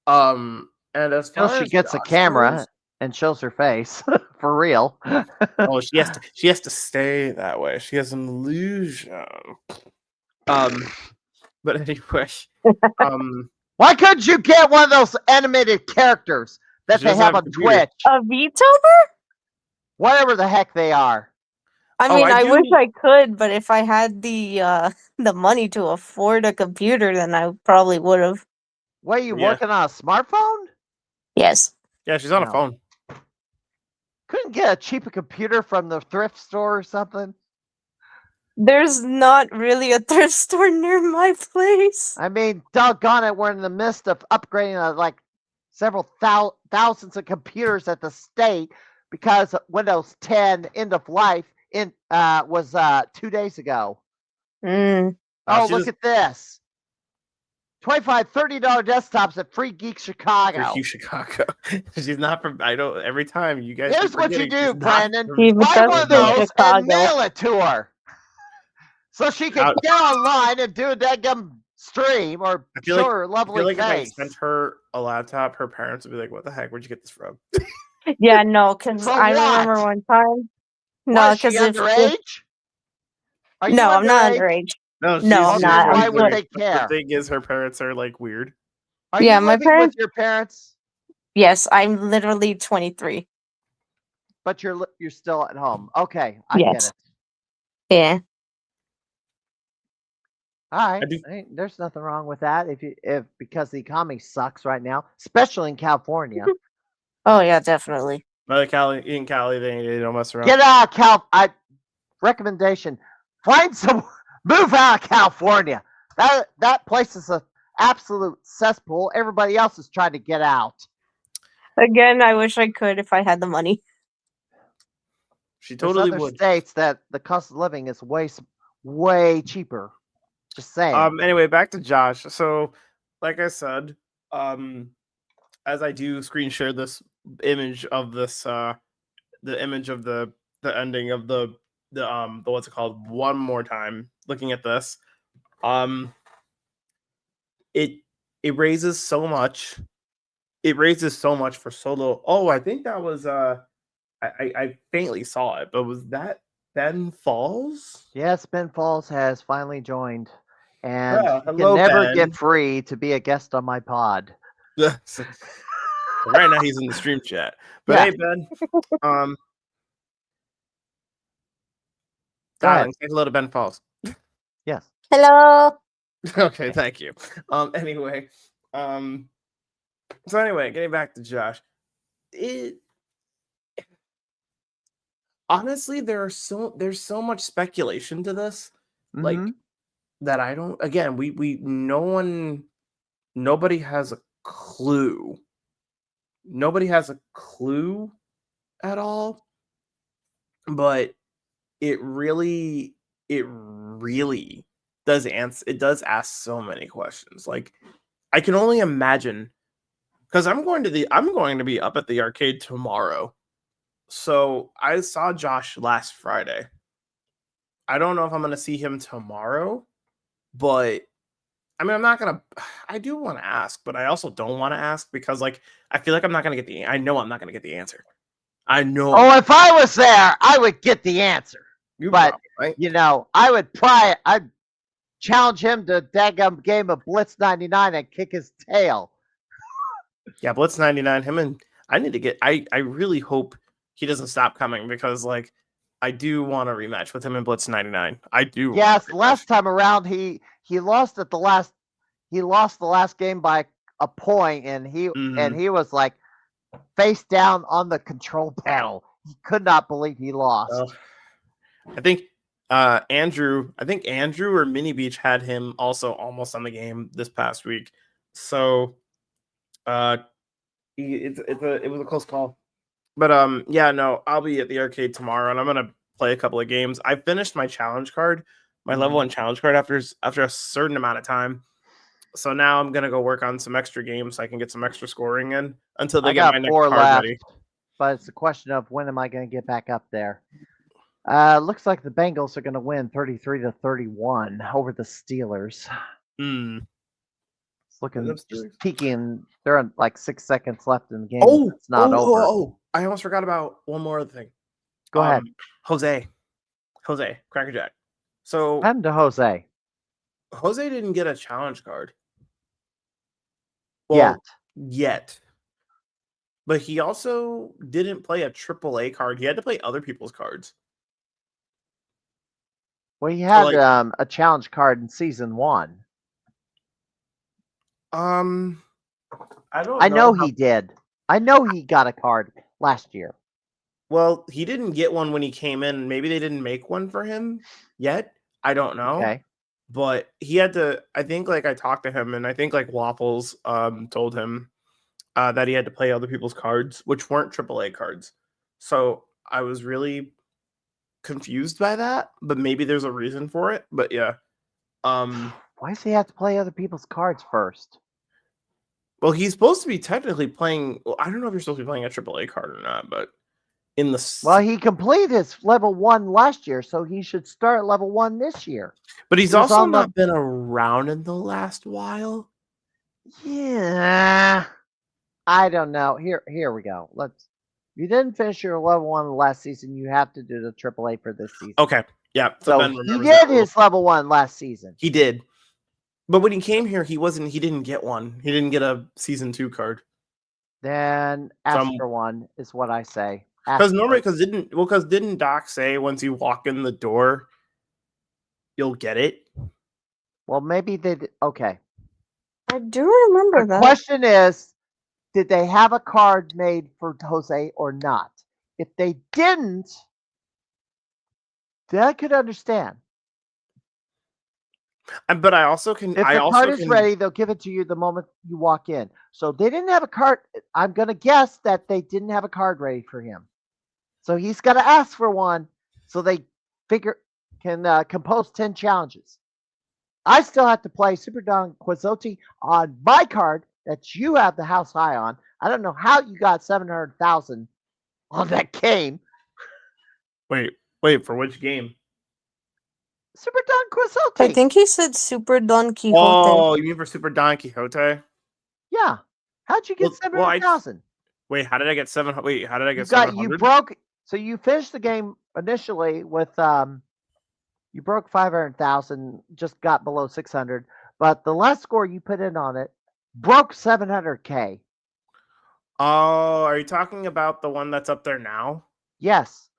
And as far as she gets a camera and shows her face for real. Oh, she has to stay that way. She has an illusion. But anyway, why couldn't you get one of those animated characters that they have on Twitch? A VTuber? Whatever the heck they are. I mean, I wish I could, but if I had the money to afford a computer, then I probably would have. What, are you working on a smartphone? Yes. Yeah, she's on a phone. Couldn't get a cheaper computer from the thrift store or something? There's not really a thrift store near my place. I mean, doggone it, we're in the midst of upgrading like several thousands of computers at the state because Windows 10 end of life was 2 days ago. Mm. Oh, she look just- at this. $25, $30 desktops at Free Geek Chicago. For Hugh Chicago. She's not from. I don't. Every time you guys. Here's keep what you forgetting do, she's not Brandon. from- He Buy does one of from those Chicago. and mail it to her. So she can Out- get online and do a daggum stream or I feel show like- her I lovely feel like if I face. sent her a laptop, her parents would be like, "What the heck? Where'd you get this from?" Yeah, no, because For I remember what? one time. What, No, is she because if underage? Are you no, I'm not underage? underage. No, No, I'm not. Why would weird. they care? The thing is, her parents are like weird. Are Yeah, you my living parents- with your parents, Yes, I'm literally 23. but you're still at home? Okay, I Yes. get it. Yeah. All right, do- there's nothing wrong with that if because the economy sucks right now, especially in California. Oh yeah, definitely. Like in Cali, they don't mess around. Get out of recommendation. Find some move out of California. That place is an absolute cesspool. Everybody else is trying to get out. Again, I wish I could if I had the money. She There's totally other would. states that the cost of living is way cheaper. Just saying. Anyway, back to Josh. So, like I said, as I do screen share this image of this, the image of the ending of the what's it called one more time. Looking at this, it raises so much. It raises so much for so little. Oh, I think that was I faintly saw it, but was that Ben Falls? Yes, Ben Falls has finally joined, and Oh, you hello, can never Ben. get free to be a guest on my pod. Right now he's in the stream chat. But Yeah. hey, Ben. Go ahead. Darling, say hello to Ben Falls. Yes. Hello. Okay, thank you. Anyway, so anyway, getting back to Josh, honestly, there's so much speculation to this, like Mhm. that I don't. Again, nobody has a clue. Nobody has a clue at all, but it really does answer. It does ask so many questions. Like I can only imagine, because I'm going to be up at the arcade tomorrow. So I saw Josh last Friday. I don't know if I'm going to see him tomorrow, but I mean, I do want to ask, but I also don't want to ask because like I feel like I'm not going to get I know I'm not going to get the answer. I know. Oh, if I was there, I would get the answer. You but probably, right? you know, I'd challenge him to a daggum game of Blitz 99 and kick his tail. Yeah, Blitz 99. Him and I need to get. I really hope he doesn't stop coming because like I do want a rematch with him in Blitz 99. I do. Yes, last time around he lost the last game by a point, and he was like face down on the control panel. He could not believe he lost. Well, I think Andrew or Mini Beach had him also almost on the game this past week. So it was a close call. But yeah, no, I'll be at the arcade tomorrow and I'm gonna play a couple of games. I finished my challenge card, my level 1 challenge card after a certain amount of time. So now I'm gonna go work on some extra games so I can get some extra scoring in until they I get got my next 4 card left, ready. but it's a question of when am I going to get back up there. Looks like the Bengals are going to win 33-31 over the Steelers. Mm. It's looking Those just Steelers? peeking. There are like 6 seconds left in the game. Oh, it's not over. Oh, I almost forgot about one more other thing. Go ahead. Jose, Crackerjack. So What happened to Jose? Jose didn't get a challenge card. Yet. But he also didn't play a AAA card. He had to play other people's cards. Well, he had like- a challenge card in season 1. I don't I know how- he did. I know he got a card last year. Well, he didn't get one when he came in. Maybe they didn't make one for him yet. I don't know. Okay. But he had to. I think like I talked to him, and I think like Waffles told him that he had to play other people's cards, which weren't AAA cards. So I was really confused by that, but maybe there's a reason for it. But yeah. Why does he have to play other people's cards first? Well, he's supposed to be technically playing. Well, I don't know if you're supposed to be playing a AAA card or not, but in the Well, he completed his level 1 last year, so he should start at level 1 this year. but he's he was also on the- not been around in the last while. Yeah. I don't know. Here we go. You didn't finish your level 1 last season. You have to do the AAA for this season. Okay, yeah. So Ben he remembers did that rule. his level 1 last season. He did, but when he came here, he didn't get one. He didn't get a season 2 card. Then ask for one is what I say. Because normally, because didn't Doc say once you walk in the door, you'll get it? Well, maybe they did. Okay. I do remember The that. question is, did they have a card made for Jose or not? If they didn't, then I could understand. But I also can. If the I also card is can, ready, they'll give it to you the moment you walk in. So they didn't have a card. I'm going to guess that they didn't have a card ready for him. So he's got to ask for one so they can compose 10 challenges. I still have to play Super Don Quixote on my card that you have the house high on. I don't know how you got 700,000 on that game. Wait, for which game? Super Don Quixote. I think he said Super Don Quixote. Oh, you mean for Super Don Quixote? Yeah. How'd you get Well, 700,000? Wait, how did I get 7? Wait, how did I get You 700? broke. So you finished the game initially with you broke 500,000, just got below 600, but the last score you put in on it broke 700K. Oh, are you talking about the one that's up there now? Yes.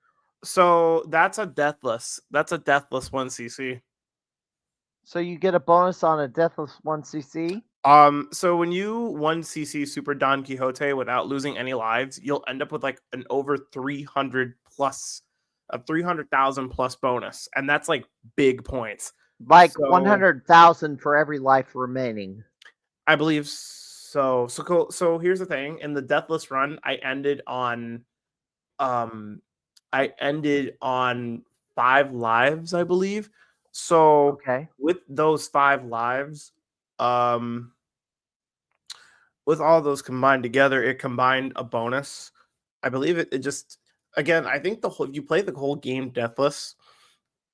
So that's a deathless. That's a deathless 1cc. So you get a bonus on a deathless 1cc. So when you 1cc Super Don Quixote without losing any lives, you'll end up with like an over 300 plus, a 300,000 plus bonus, and that's like big points. Like So- 100,000 for every life remaining. I believe so. So cool. So here's the thing: in the deathless run, I ended on 5 lives, I believe. So Okay. with those 5 lives, with all those combined together, it combined a bonus. I believe it just, again, I think if you play the whole game deathless,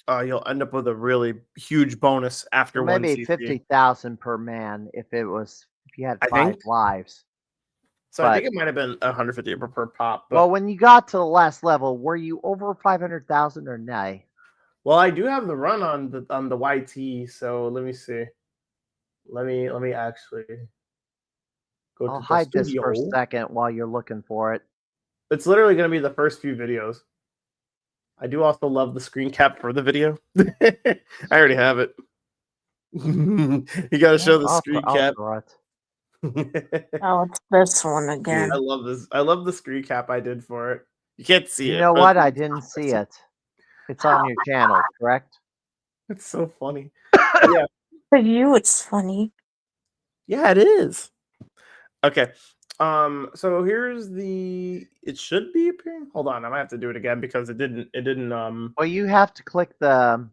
you'll end up with a really huge bonus after So maybe 1cc. 50,000 per man if you had I 5 think. lives. So I think it might have been 150 per pop. But, Well, when you got to the last level, were you over 500,000 or nay? well, I do have the run on the YT, so let me see. Let me actually go I'll to the hide this for a studio. second while you're looking for it. It's literally going to be the first few videos. I do also love the screen cap for the video. I already have it. You got to show the screen cap. Oh, it's this one again. I love this. I love the screen cap I did for it. You can't see it. You know but what? I didn't see it. It's on your channel, correct? It's so funny. For you, it's funny. Yeah, it is. Okay. So here's it should be appearing. Hold on, I might have to do it again because it didn't Well, you have to click on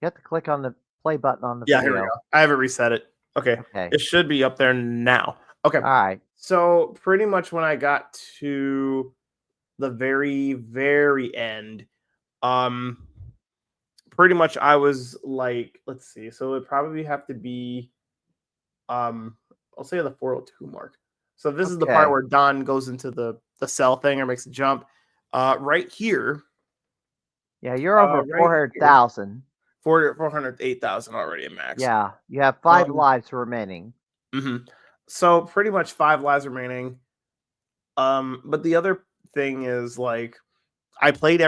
the play button on the yeah, video. here we go. I haven't reset it. Okay. Okay. It should be up there now. Okay. All right. So pretty much when I got to the very, very end, pretty much I was like, let's see. So it probably have to be I'll say the 402 mark. So this is the part Okay. where Don goes into the cell thing or makes a jump. Right here, Yeah, you're over right 400,000. 408,000 already at max. Yeah, you have 5 Um, lives remaining. So pretty much 5 lives remaining. But the other thing is like I played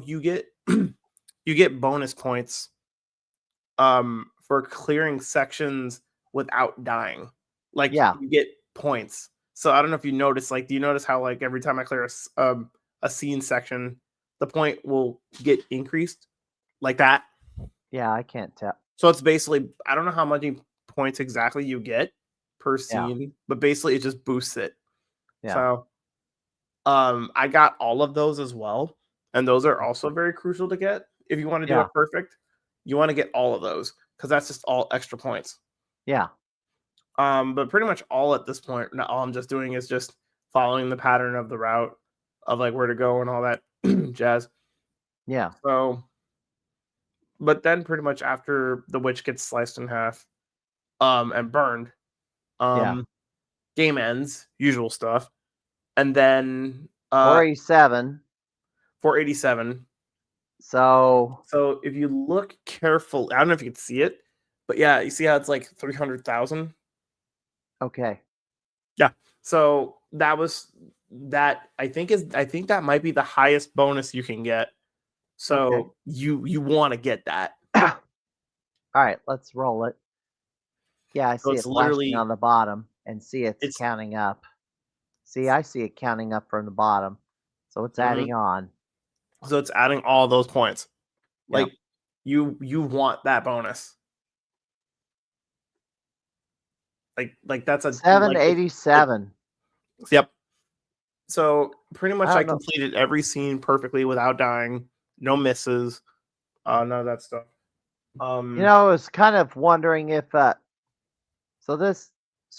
you get you get bonus points for clearing sections without dying. Like Yeah. you get points. So I don't know if you notice, like, do you notice how like every time I clear a scene section, the point will get increased like that. Yeah, I can't tell. So it's basically, I don't know how many points exactly you get per scene, but basically it just boosts it. Yeah. So I got all of those as well. And those are also very crucial to get. If you want to do Yeah. it perfect, you want to get all of those because that's just all extra points. Yeah. But pretty much all at this point, all I'm just doing is just following the pattern of the route of like where to go and all that jazz. Yeah. So, but then pretty much after the witch gets sliced in half, and burned, game ends, usual stuff, and then 487. 487. So So if you look careful, I don't know if you can see it, but yeah, you see how it's like 300,000. okay. Yeah. So that was that. I think that might be the highest bonus you can get. So Okay. you want to get that. All right, let's roll it. Yeah, I So see it's it flashing literally- on the bottom, and see it's It's- counting up. See, I see it counting up from the bottom, so it's adding on. So it's adding all those points. Yep. Like you want that bonus. Like that's a 787. Yep. So pretty much I I don't know. completed every scene perfectly without dying. No misses. None of that stuff. You know, I was kind of wondering if so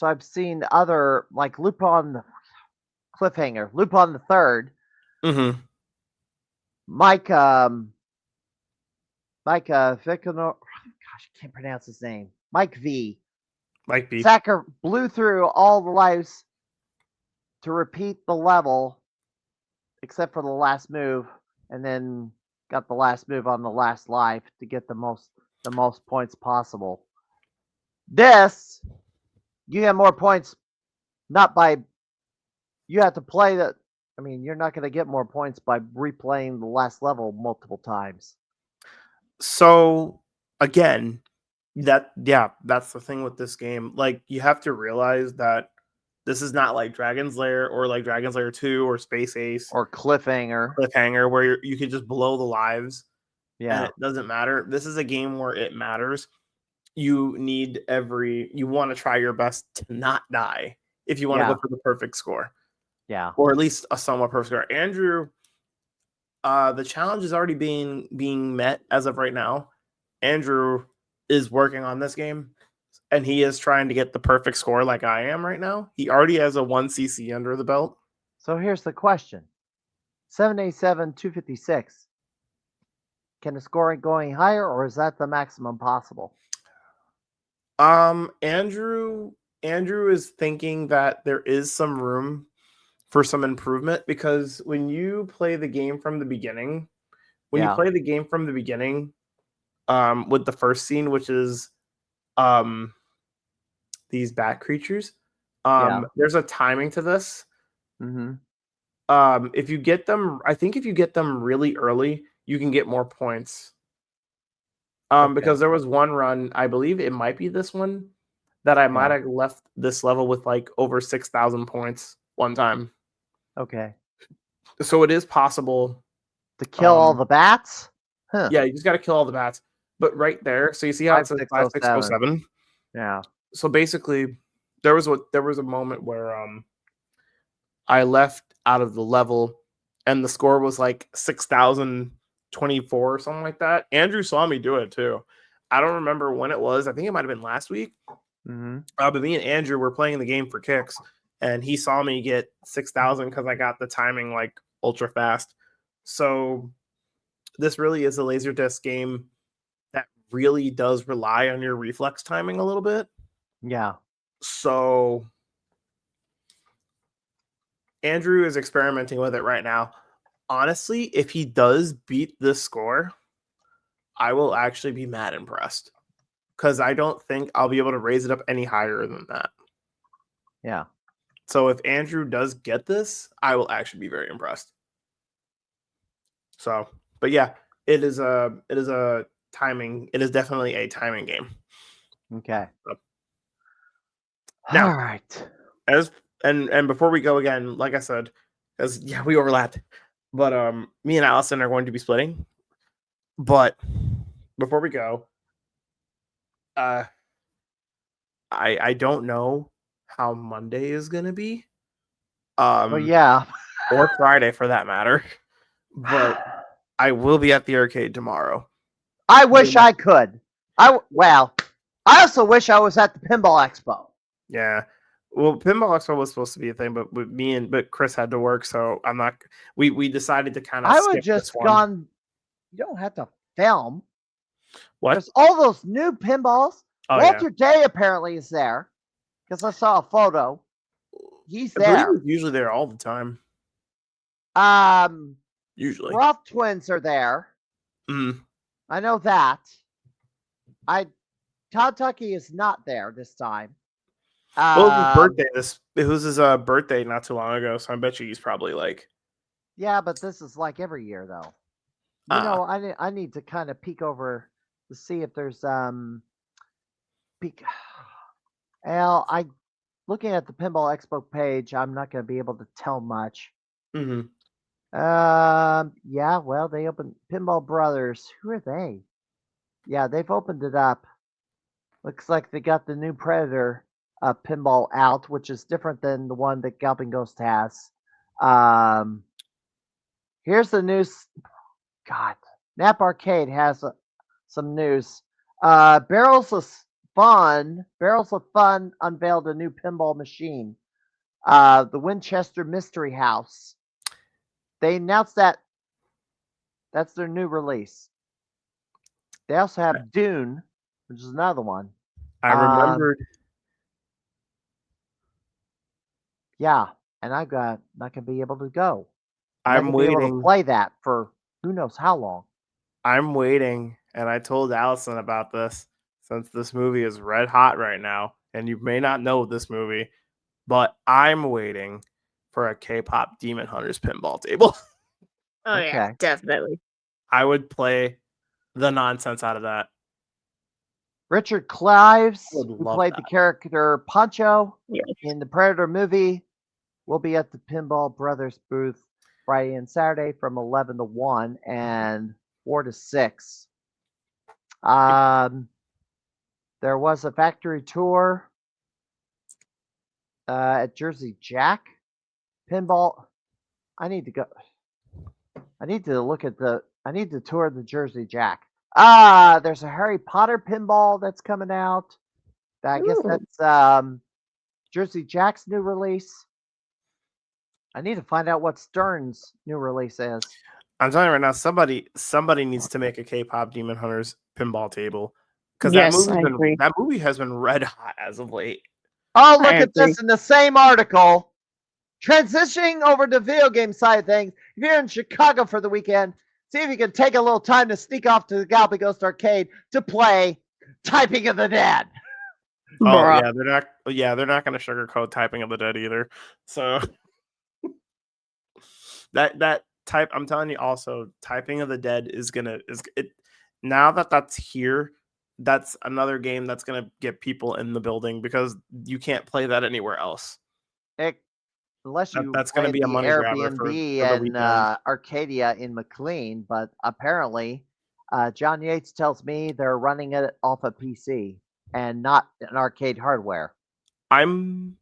I've seen other like Lupin the Cliffhanger, Lupin the Third, mhm. Mike Vicanor, gosh, I can't pronounce his name. Mike V. Like B. Sacker blew through all the lives to repeat the level, except for the last move, and then got the last move on the last life to get the most points possible. This, you get more points, not by. You have to play that. I mean, you're not going to get more points by replaying the last level multiple times. So again, that's the thing with this game. Like you have to realize that this is not like Dragon's Lair or like Dragon's Lair 2 or Space Ace Or Cliffhanger. where you could just blow the lives and Yeah. it doesn't matter. This is a game where it matters. You want to try your best to not die if you want to Yeah. go for the perfect score. Yeah. Or at least a somewhat perfect score. Andrew, the challenge is already being met as of right now. Andrew is working on this game, and he is trying to get the perfect score like I am right now. He already has a 1cc under the belt. So here's the question: 787, 256. Can the score go any higher, or is that the maximum possible? Andrew is thinking that there is some room for some improvement because when you play the game from the beginning, with the first scene, which is these bat creatures, there's a timing to this. Mm-hmm. If you get them, I think if you get them really early, you can get more points. Because there was one run, I believe it might be this one, that I might have left this level with like over 6,000 points one time. Okay. So it is possible To kill all the bats? Huh. Yeah, you just got to kill all the bats. But right there, so you see how it says 5607? Yeah. So basically, there was a moment where I left out of the level, and the score was like 6,024 or something like that. Andrew saw me do it too. I don't remember when it was. I think it might have been last week. Mm-hmm. But me and Andrew were playing the game for kicks, and he saw me get 6,000 because I got the timing like ultra fast. So this really is a Laserdisc game that really does rely on your reflex timing a little bit. Yeah. So Andrew is experimenting with it right now. Honestly, if he does beat this score, I will actually be mad impressed because I don't think I'll be able to raise it up any higher than that. Yeah. So if Andrew does get this, I will actually be very impressed. So, but yeah, it is a timing. It is definitely a timing game. Okay. So. Now, all right. And before we go again, like I said, because we overlapped. But me and Allison are going to be splitting. But before we go, I don't know how Monday is gonna be. Well, yeah. Or Friday for that matter. But I will be at the arcade tomorrow. I wish I could. I also wish I was at the Pinball Expo. Yeah. Well, Pinball Expo was supposed to be a thing, but but Chris had to work, so I'm not. We decided to kind of I skip would just this one. gone. You don't have to film. What? There's all those new pinballs. Oh, Walter Day apparently is there because I saw a photo. He's I believe there. he's usually there all the time. Usually. Roth twins are there. Mhm. I know that. Todd Tucky is not there this time. Well, it was his birthday. It was his birthday not too long ago, so I bet you he's probably like. Yeah, but this is like every year though. You know, I need to kind of peek over to see if there's Well, looking at the Pinball Expo page, I'm not going to be able to tell much. Mhm. Yeah, well, they opened Pinball Brothers. Who are they? Yeah, they've opened it up. Looks like they got the new Predator pinball out, which is different than the one that Galloping Ghost has. Here's the news. God, Nap Arcade has some news. Barrels of Fun unveiled a new pinball machine. The Winchester Mystery House. They announced that's their new release. They also have Dune, which is another one. I remembered. Yeah, and I'm not going to be able to go. I'm Be able waiting. to play that for who knows how long. I'm waiting, and I told Allison about this since this movie is red hot right now, and you may not know this movie, but I'm waiting for a K-pop Demon Hunters pinball table. Oh yeah, Okay. definitely. I would play the nonsense out of that. Richard Clives, I would who love played the that. character Poncho Yeah. in the Predator movie, will be at the Pinball Brothers booth Friday and Saturday from 11 to 1 and 4 to 6. There was a factory tour at Jersey Jack Pinball. I need to go. I need to look at I need to tour the Jersey Jack. There's a Harry Potter pinball that's coming out. I guess Ooh. that's Jersey Jack's new release. I need to find out what Stern's new release is. I'm telling you right now, somebody needs to make a K-pop Demon Hunters pinball table because Yes, I agree. that movie has been red hot as of late. Oh, look I at agree. this in the same article. Transitioning over to video game side of things. If you're in Chicago for the weekend, see if you can take a little time to sneak off to the Galloping Ghost Arcade to play Typing of the Dead. Oh Bruh. yeah, they're not going to sugarcoat Typing of the Dead either. So that type, I'm telling you, also Typing of the Dead is now that that's here. That's another game that's going to get people in the building because you can't play that anywhere else. Unless you That's going to play be a the money grabber for Airbnb the and weekend. Arcadia in McLean, but apparently John Yates tells me they're running it off a PC and not an arcade hardware. I'm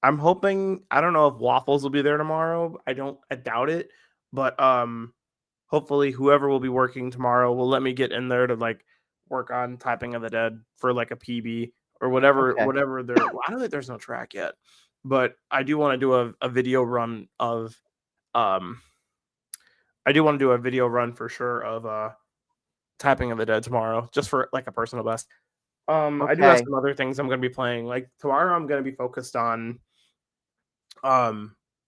hoping, I don't know if Waffles will be there tomorrow. I doubt it, but hopefully whoever will be working tomorrow will let me get in there to like work on Typing of the Dead for like a PB or whatever Okay. they're I don't think there's no track yet, but I do want to do a video run of I do want to do a video run for sure of Typing of the Dead tomorrow, just for like a personal best. I do have Okay. some other things I'm going to be playing. Like tomorrow, I'm going to be focused on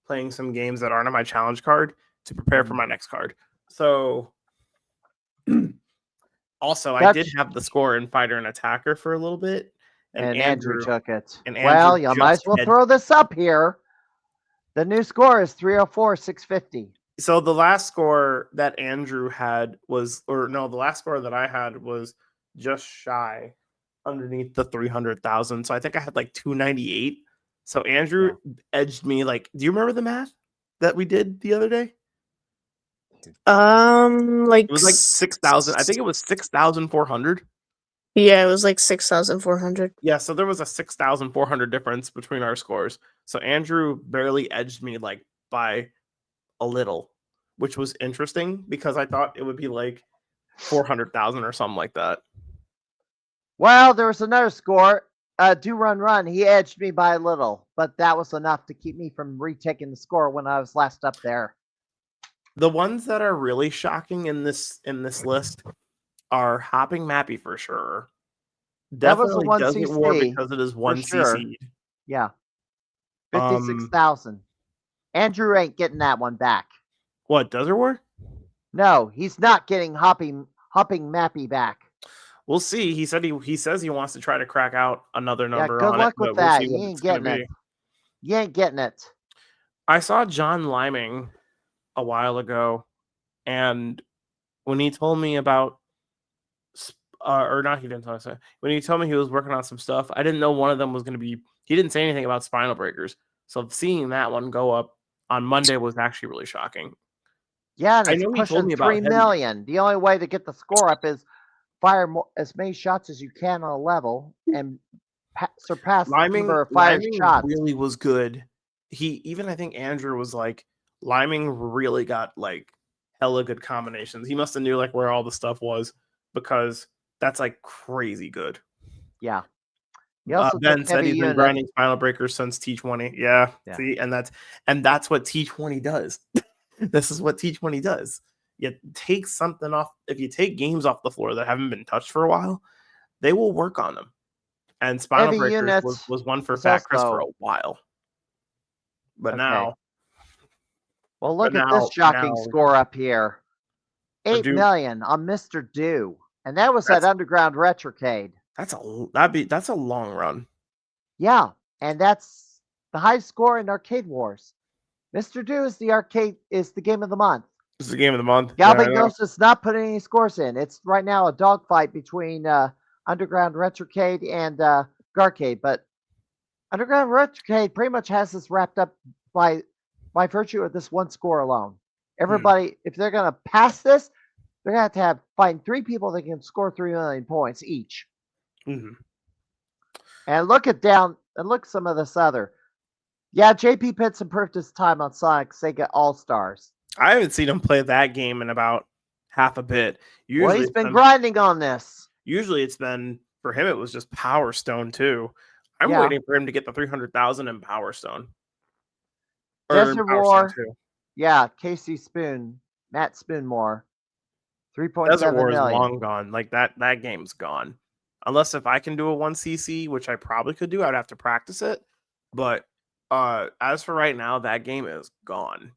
playing some games that aren't on my challenge card to prepare for my next card. So also, I did have the score in Fighter and Attacker for a little bit, And Andrew took it. and Well, Andrew you might as well just throw this up here. The new score is 304,650. So the last score that Andrew had was, or no, the last score that I had was just shy underneath the 300,000. So I think I had like 298. So Andrew edged me. Like, do you remember the math that we did the other day? Like It was like 6,000. I think it was 6,400. Yeah, it was like 6,400. Yeah, so there was a 6,400 difference between our scores. So Andrew barely edged me like by a little, which was interesting because I thought it would be like 400,000 or something like that. Well, there was another score. Do run. He edged me by a little, but that was enough to keep me from retaking the score when I was last up there. The ones that are really shocking in this list are Hopping Mappy for sure. That was a Definitely 1 Desert War CC, because it is for 1 sure. CC. Yeah. 56,000. Andrew ain't getting that one back. What, Desert War? No, he's not getting Hopping Mappy back. We'll see. He says he wants to try to crack out another Yeah, number good on luck it, with but we'll that. see You what ain't it's going to getting be. it. You ain't getting it. I saw John Liming a while ago, and when he told me about, or not, he didn't tell me. When he told me he was working on some stuff, I didn't know one of them was going to be. He didn't say anything about Spinal Breakers, so seeing that one go up on Monday was actually really shocking. Yeah, and I it's know he told pushing me 3 about million. The only way to get the score up is fire as many shots as you can on a level and surpass the number of fired shots. really was good. I think Andrew was like, Liming really got like hella good combinations. He must have knew like where all the stuff was because that's like crazy good. Yeah. He also Ben took said heavy he's been units. grinding Spinal Breakers since T20. Yeah. Yeah. See, and that's what T20 does. This is what T20 does. You take something off. If you take games off the floor that haven't been touched for a while, they will work on them. And Spinal Heavy Breakers units was one for was Fat Chris for a also- while. But Okay. now, Well, look but at this now- shocking now- score up here. For 8 Dew- million on Mr. Dew. And that was at That's- Underground Retrocade. that's a long run. Yeah, and that's the highest score in Arcade Wars. Mr. Dew is the game of the month. This is the game of the month. Galvin Yeah, Ghost is not putting any scores in. It's right now a dogfight between Underground Retrocade and Garcade, but Underground Retrocade pretty much has this wrapped up by virtue of this one score alone. Everybody, if they're gonna pass this, they're gonna have to find 3 people that can score 3 million points each. Mhm. And look at some of this other. Yeah, JP Pitts improved his time on Sonic Sega All Stars. I haven't seen him play that game in about half a bit. Well, he's been grinding on this. Usually it's been, for him, it was just Power Stone too. I'm Yeah. waiting for him to get the 300,000 in Power Stone. Desert Power War. Stone 2. Yeah, Casey Spoon, Matt Spoonmore, Desert 3.7 War is million. long gone. Like that game's gone. Unless if I can do a 1cc, which I probably could do, I'd have to practice it. But as for right now, that game is gone.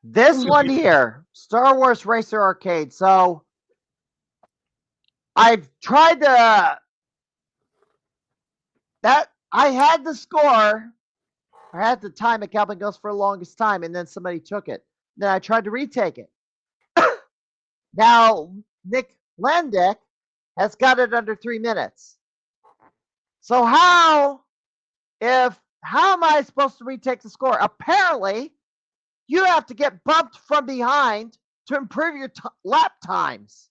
This one here, Star Wars Racer Arcade. So I've tried I had the score. I had the time at Galvin Ghost for the longest time, and then somebody took it. Then I tried to retake it. Now, Nick Landick has got it under 3 minutes. So how am I supposed to retake the score? Apparently, you have to get bumped from behind to improve your lap times,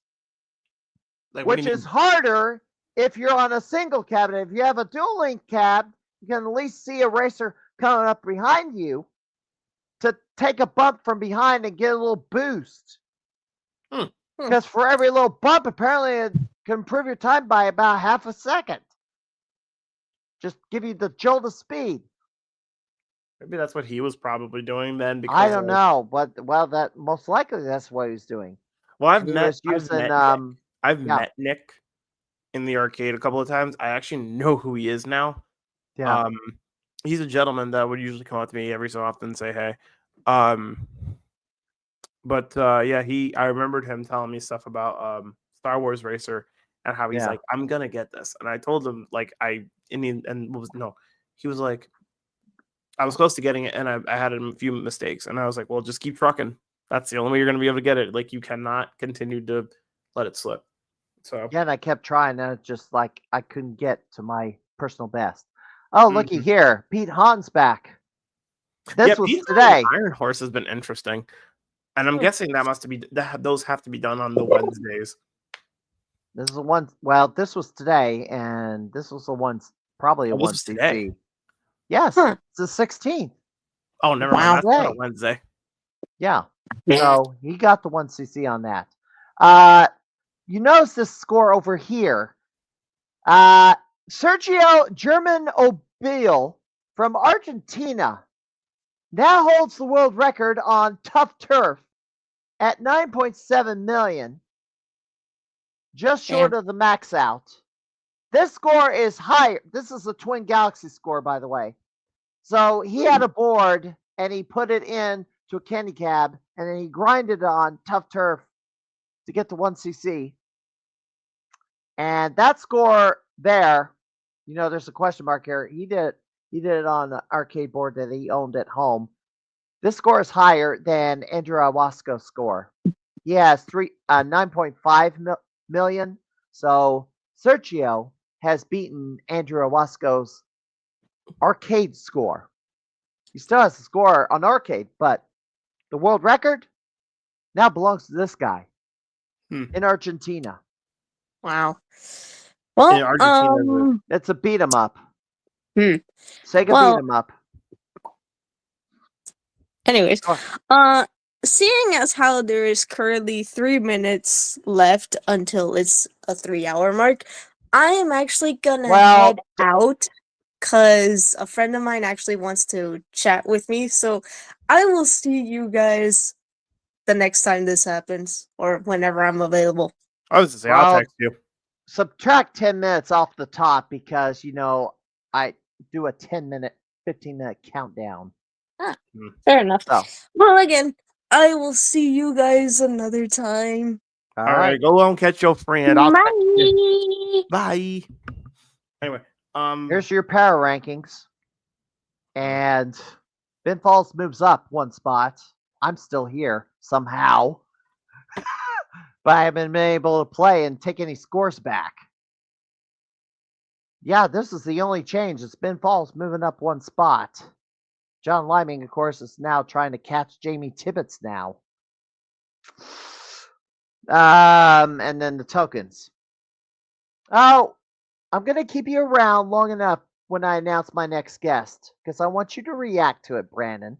Like, what do which you is harder if you're on a single cab. If you have a dual link cab, you can at least see a racer coming up behind you to take a bump from behind and get a little boost. Because for every little bump, apparently it can improve your time by about half a second. Just give you the jolt of speed. Maybe that's what he was probably doing then. Because I don't know, but that most likely that's what he's doing. Well, He was using I've met Nick in the arcade a couple of times. I actually know who he is now. Yeah. He's a gentleman that would usually come up to me every so often and say hey. But yeah, I remembered him telling me stuff about Star Wars Racer and how he's like, I'm gonna get this. And I told him like he was like, I was close to getting it and I had a few mistakes. And I was like, well, just keep trucking. That's the only way you're gonna be able to get it. Like you cannot continue to let it slip. So yeah, and I kept trying, and it's just like I couldn't get to my personal best. Oh, looky here, Pete Hahn's back. This was Pete today. Iron Horse has been interesting. And I'm guessing those have to be done on the Wednesdays. This is the one. Well, this was today, and this was the one. Probably a Oh, this one was today. CC. Yes, Huh. it's the 16th. Oh, never mind. Wow. That's not a Today. Wednesday. Yeah. So he got the 1 CC on that. You notice this score over here. Sergio German Obile from Argentina now holds the world record on tough turf at 9.7 million, just short of the max out. This score is higher. This is a Twin Galaxy score, by the way. So he had a board and he put it in to a candy cab and then he grinded it on tough turf to get to 1 CC. And that score there, there's a question mark here. He did it on the arcade board that he owned at home. This score is higher than Andrew Awasco's score. He has 9.5 million. So Sergio has beaten Andrew Awasco's arcade score. He still has the score on arcade, but the world record now belongs to this guy in Argentina. Wow. Well, In Argentina, It's a beat 'em up. Hmm. Sega Well- beat 'em up. anyways, Oh. seeing as how there is currently 3 minutes left until it's a 3-hour mark, I am actually gonna head out because a friend of mine actually wants to chat with me. So I will see you guys the next time this happens or whenever I'm available. I was to say, I'll text you. Subtract 10 minutes off the top because, I do a 10-minute, 15-minute countdown. Fair enough. So, Well, again, I will see you guys another time. all All right. right, go on, catch your friend. I'll text you. Bye. Bye. Anyway, Here's your power rankings. And Ben Falls moves up 1 spot. I'm still here somehow. But I haven't been able to play and take any scores back. Yeah, this is the only change. It's Ben Falls moving up 1 spot. John Liming, of course, is now trying to catch Jamie Tibbetts now. And then the tokens. Oh, I'm going to keep you around long enough when I announce my next guest because I want you to react to it, Brandon.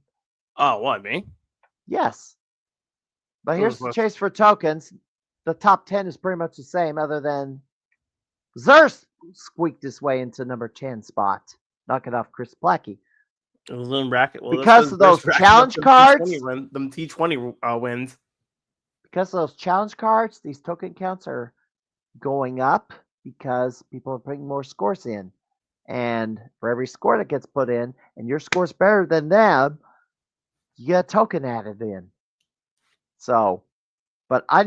oh, what, me? Yes. But Who's here's the left? chase for tokens. The top 10 is pretty much the same, other than Zerst squeaked his way into number 10 spot, knocking off Chris Plackey. It was in bracket. Well, Because of those challenge cards? Them T20 wins. Because of those challenge cards, these token counts are going up because people are putting more scores in. And for every score that gets put in, and your score's better than them, you get a token added in. So, but I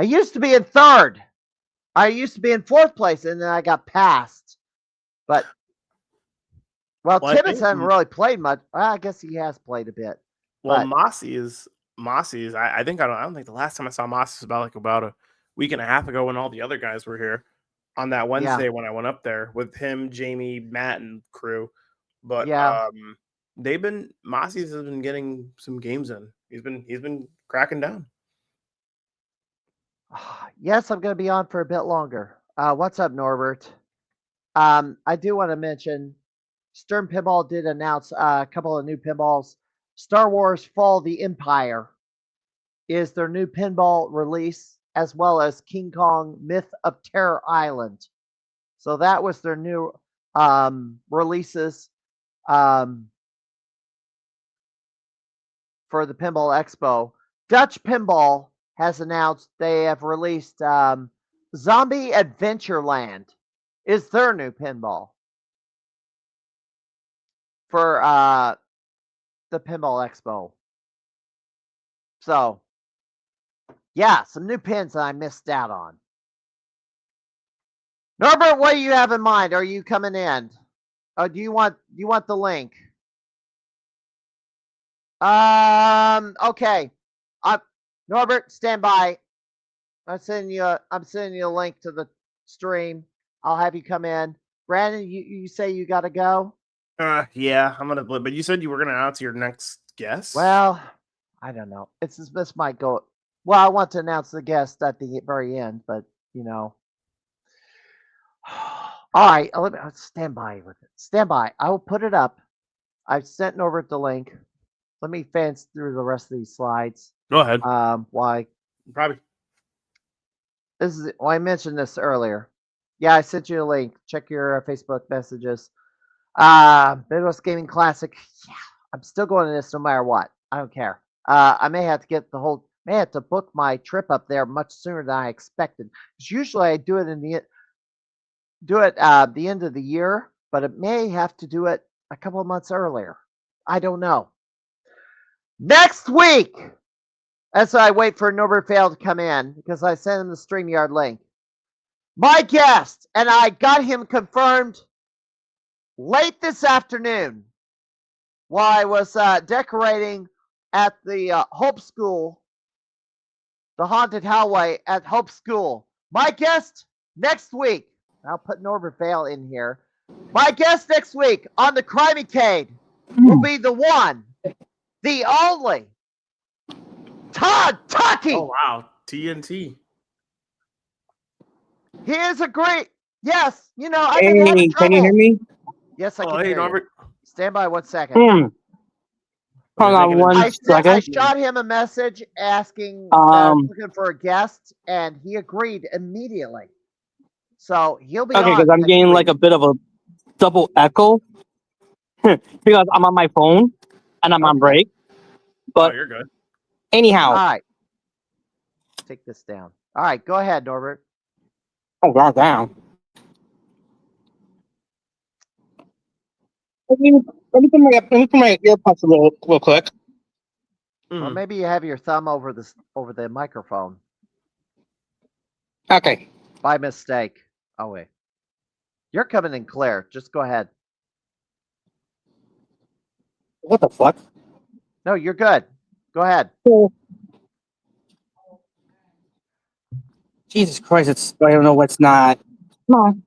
used to be in 3rd. I used to be in 4th place, and then I got passed. But, well, Tibbetts hasn't really played much. Well, I guess he has played a bit. Well, but Mossy is. I think I don't think the last time I saw Mossy was about a week and a half ago when all the other guys were here on that Wednesday when I went up there with him, Jamie, Matt, and crew. But Mossy's has been getting some games in. He's been cracking down. Yes, I'm going to be on for a bit longer. What's up, Norbert? I do want to mention Stern Pinball did announce a couple of new pinballs. Star Wars Fall of the Empire is their new pinball release, as well as King Kong Myth of Terror Island. So that was their new releases for the Pinball Expo. Dutch Pinball has announced they have released Zombie Adventureland is their new pinball for the Pinball Expo. So, yeah, some new pins that I missed out on. Norbert, what do you have in mind? Are you coming in? Do you want the link? Okay. Norbert, stand by. I'm sending you a link to the stream. I'll have you come in. Brandon, you say you got to go? Yeah, I'm gonna. But you said you were gonna announce your next guest. Well, I don't know. This might go. Well, I want to announce the guest at the very end, but you know. All right, let me stand by with it. Stand by. I will put it up. I've sent over the link. Let me fence through the rest of these slides. Go ahead. Why? Probably. I mentioned this earlier. Yeah, I sent you a link. Check your Facebook messages. Midwest Gaming Classic. Yeah, I'm still going to this no matter what. I don't care. I may have to get may have to book my trip up there much sooner than I expected. Because usually I do it the end of the year, but it may have to do it a couple of months earlier. I don't know. Next week, as I wait for Norbert Vale to come in, because I sent him the StreamYard link. My guest, and I got him confirmed late this afternoon while I was decorating at the Hope School, the haunted hallway at Hope School. My guest next week, I'll put Norbert Vale in here. My guest next week on the Crimeycade will be the one, the only, Todd Tucky. Oh wow, TNT. He is a great. Yes, I've Hey, been having trouble. can you hear me? Yes, I Oh, can hey, hear you. Norbert. Stand by 1 second. Hold on one I second. shot him a message asking looking for a guest, and he agreed immediately. So he'll be Okay, on because I'm next getting week. like a bit of a double echo because I'm on my phone and I'm on break. Oh, But you're good. anyhow, All right. Take this down. All right, go ahead, Norbert. oh god damn. Let me put my earpods real quick. Well, Mhm. maybe you have your thumb over the microphone Okay. by mistake. Oh wait, you're coming in clear. Just go ahead. What the fuck? No, you're good. Go ahead. Jesus Christ, I don't know what's not. Come on.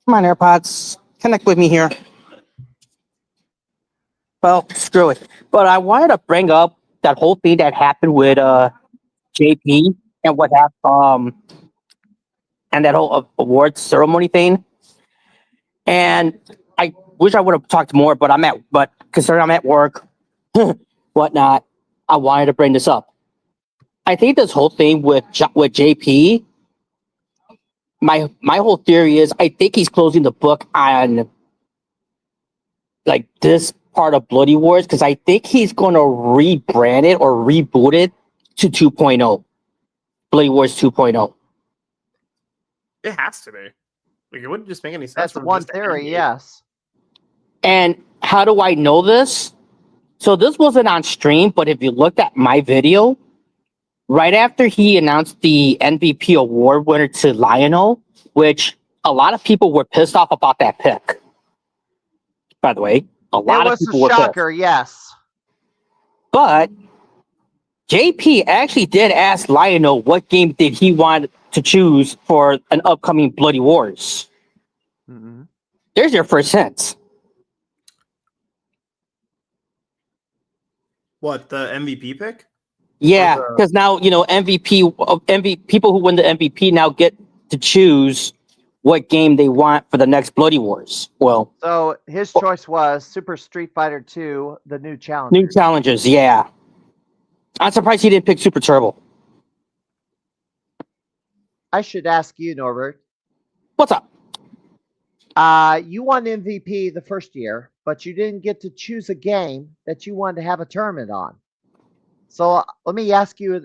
Come on, AirPods. Connect with me here. Well, screw it. But I wanted to bring up that whole thing that happened with JP and what happened and that whole awards ceremony thing. And I wish I would have talked more, but considering I'm at work, whatnot, I wanted to bring this up. I think this whole thing with JP, my whole theory is I think he's closing the book on like this part of Bloody Wars because I think he's going to rebrand it or reboot it to 2.0, Bloody Wars 2.0. It has to be. Like, it wouldn't just make any sense. That's for him one just to theory. end it. Yes. And how do I know this? So this wasn't on stream, but if you looked at my video, right after he announced the MVP award winner to Lionel, which a lot of people were pissed off about that pick. By the way, a It lot of was a people were pissed. shocker. Yes. But JP actually did ask Lionel what game did he want to choose for an upcoming Bloody Wars. Mm-hmm. There's your first hint. What, the MVP pick? Yeah, Or because now MVP people who win the MVP now get to choose what game they want for the next Bloody Wars. Well, So his choice was Super Street Fighter 2, the new challenge. new challenges. Yeah, I'm surprised he didn't pick Super Turbo. I should ask you, Norbert. What's up? You won MVP the first year, but you didn't get to choose a game that you wanted to have a tournament on. So let me ask you